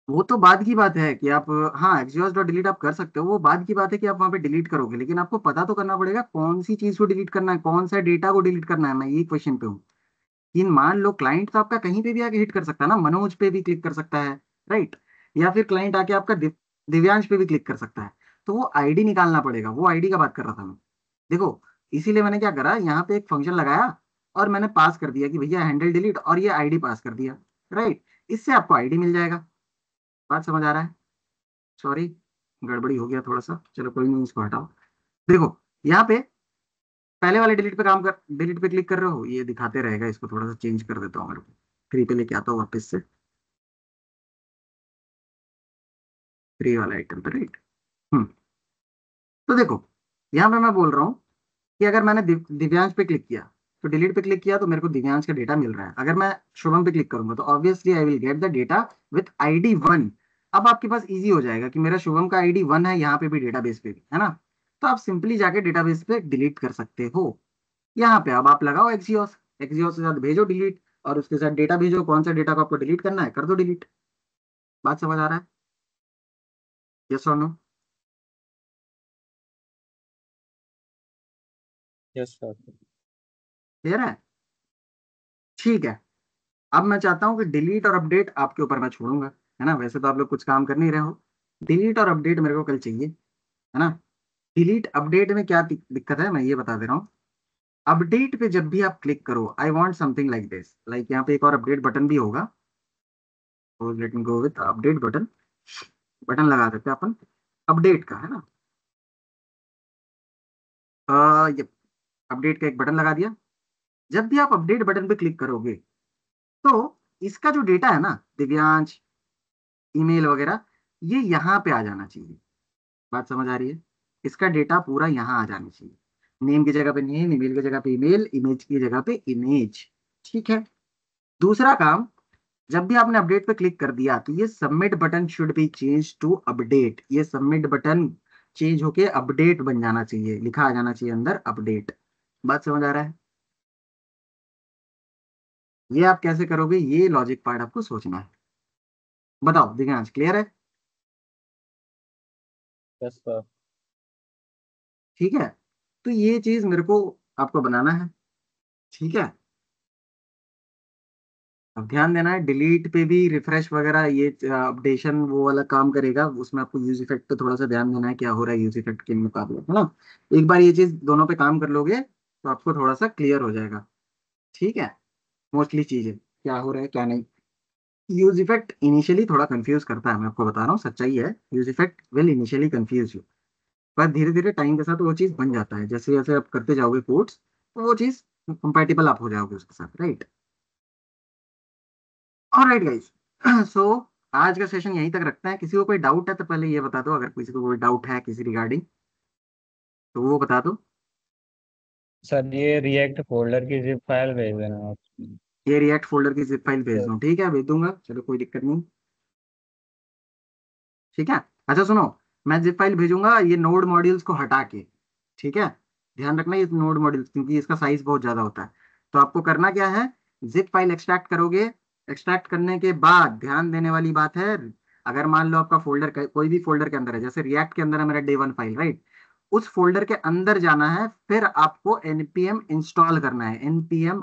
वो तो बाद की बात है कि आप, हाँ एक्सियोस डॉट डिलीट आप कर सकते हो, वो बाद की बात है कि आप वहाँ पे डिलीट करोगे, लेकिन आपको पता तो करना पड़ेगा कौन सी चीज को डिलीट करना है, कौन सा डेटा को डिलीट करना है। मैं यही क्वेश्चन पे हूँ कि मान लो क्लाइंट तो आपका कहीं पे भी आके हिट कर सकता है ना, मनोज पे भी क्लिक कर सकता है, राइट। या फिर क्लाइंट आके आपका दिव्यांश पे भी क्लिक कर सकता है। तो वो आईडी निकालना पड़ेगा, वो आईडी का बात कर रहा था मैं। देखो इसीलिए मैंने क्या करा, यहाँ पे एक फंक्शन लगाया और मैंने पास कर दिया कि भैया हैंडल डिलीट, और ये आईडी पास कर दिया, राइट। इससे आपको आईडी मिल जाएगा। बात समझ आ रहा है? सॉरी गड़बड़ी हो गया थोड़ा सा, चलो कोई नहीं, इसको हटाओ। देखो यहाँ पे पहले वाले डिलीट पे काम कर, डिलीट पे क्लिक कर रहे हो, ये दिखाते रहेगा, इसको थोड़ा सा चेंज कर देता हूँ, मेरे को 3 पे लेके आता हूँ वापस से, 3 वाला आइटम पे, राइट। तो देखो यहाँ पे मैं बोल रहा हूँ कि अगर मैंने दिव्यांश पे क्लिक किया, तो डिलीट पे क्लिक किया तो मेरे को दिव्यांश का डेटा मिल रहा है। अगर मैं शुभम पे क्लिक करूंगा तो obviously I will get the data with ID 1। अब आपके पास इजी हो जाएगा कि मेरा शुभम का आईडी 1 है, यहाँ पे भी डेटाबेस पे भी है ना। तो आप सिंपली जाके डेटाबेस पे डिलीट कर सकते हो। यहाँ पे अब आप लगाओ एक्सियोस, एक्सियोस के साथ भेजो डिलीट, और उसके साथ डेटा भेजो, कौन सा डेटा को आपको डिलीट करना है कर दो डिलीट। बात समझ आ रहा है? यस और नो? Yes sir. क्लियर है? ठीक है। अब मैं चाहता हूँ कि डिलीट और अपडेट आपके ऊपर मैं छोड़ूंगा, है ना। वैसे तो आप लोग कुछ काम कर नहीं रहे हो, डिलीट और अपडेट मेरे को कल चाहिए, है ना। डिलीट अपडेट में क्या दिक्कत है मैं ये बता दे रहा हूँ। अपडेट पे जब भी आप क्लिक करो, I want something like this, like यहाँ पे एक और अपडेट बटन भी होगा, तो late me go with update button. Button लगा देते हैं अपन अपडेट का, है ना। ये अपडेट का एक बटन लगा दिया। जब भी आप अपडेट बटन पे क्लिक करोगे तो इसका जो डेटा है ना, दिव्यांश, ईमेल वगैरह, ये यहाँ पे आ जाना चाहिए। बात समझ आ रही है? इसका डेटा पूरा यहाँ आ जाना चाहिए। नेम की जगह पे नेम, ईमेल की जगह पे ईमेल, इमेज की जगह पे इमेज। ठीक है। दूसरा काम, जब भी आपने अपडेट पे क्लिक कर दिया तो ये submit button should be change to update. ये सबमिट बटन चेंज होके अपडेट बन जाना चाहिए, लिखा आ जाना चाहिए अंदर अपडेट। बात समझ आ रहा है? ये आप कैसे करोगे, ये लॉजिक पार्ट आपको सोचना है। बताओ दिव्यांश, क्लियर है? Yes sir. ठीक है। तो ये चीज मेरे को आपको बनाना है, ठीक है। अब ध्यान देना है, डिलीट पे भी रिफ्रेश वगैरह ये अपडेशन वो वाला काम करेगा, उसमें आपको यूज इफेक्ट पे थोड़ा सा ध्यान देना है, क्या हो रहा है यूज इफेक्ट के मुकाबले, है ना। एक बार ये चीज दोनों पे काम कर लोगे तो आपको थोड़ा सा क्लियर हो जाएगा, ठीक है। मोस्टली चीजें क्या हो रहा है क्या नहीं। यूज इफेक्ट इनिशियली थोड़ा कंफ्यूज करता है, मैं आपको बता रहा हूँ, सच्चाई है। Use effect will initially confuse you, पर धीरे धीरे टाइम के साथ वो चीज बन जाता है। जैसे जैसे आप करते जाओगे कोड्स, तो वो चीज कंपेटेबल आप हो जाओगे उसके साथ, राइट। ऑलराइट गाइस, सो आज का सेशन यहीं तक रखते हैं। किसी को कोई डाउट है तो पहले ये बता दो, अगर किसी को कोई डाउट है किसी रिगार्डिंग तो वो बता दो। सर ये रिएक्ट फोल्डर की जिप फाइल भेज देना आप। ये रिएक्ट फोल्डर की जिप फाइल भेज दूँ? ठीक है भेज दूंगा, चलो कोई दिक्कत नहीं। ठीक है। अच्छा सुनो, मैं जिप फाइल भेजूंगा ये नोड मॉड्यूल्स को हटा के, ठीक है। ध्यान रखना ये नोड मॉड्यूल्स, क्योंकि इसका साइज बहुत ज्यादा होता है। तो आपको करना क्या है, जिप फाइल एक्सट्रैक्ट करोगे। एक्सट्रैक्ट करने के बाद ध्यान देने वाली बात है, अगर मान लो आपका फोल्डर कोई भी फोल्डर के अंदर है, जैसे रिएक्ट के अंदर है मेरा डे 1 फाइल, राइट। उस फोल्डर के अंदर जाना है, फिर आपको npm इंस्टॉल करना है, npm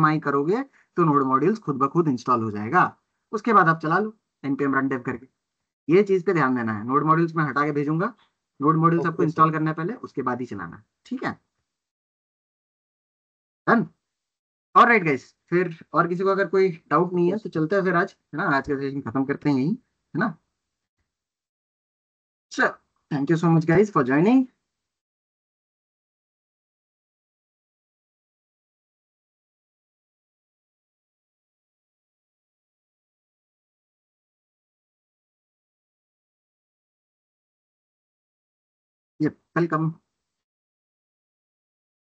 i करोगे तो नोड मॉड्यूल्स खुद ब खुद इंस्टॉल हो जाएगा। उसके बाद आप चला लो npm रन डेव करके। ये चीज पे ध्यान देना है। नोड मॉड्यूल्स में हटा के भेजूंगा, नोड मॉड्यूल्स आपको ओके सर। इंस्टॉल करना है पहले, उसके बाद ही चलाना है, ठीक है। डन। ऑलराइट गाइस, फिर और किसी को अगर कोई डाउट नहीं है तो चलते हैं फिर आज, है ना, आज का सेशन खत्म करते हैं यहीं, है ना। चलो, thank you so much guys for joining. Welcome.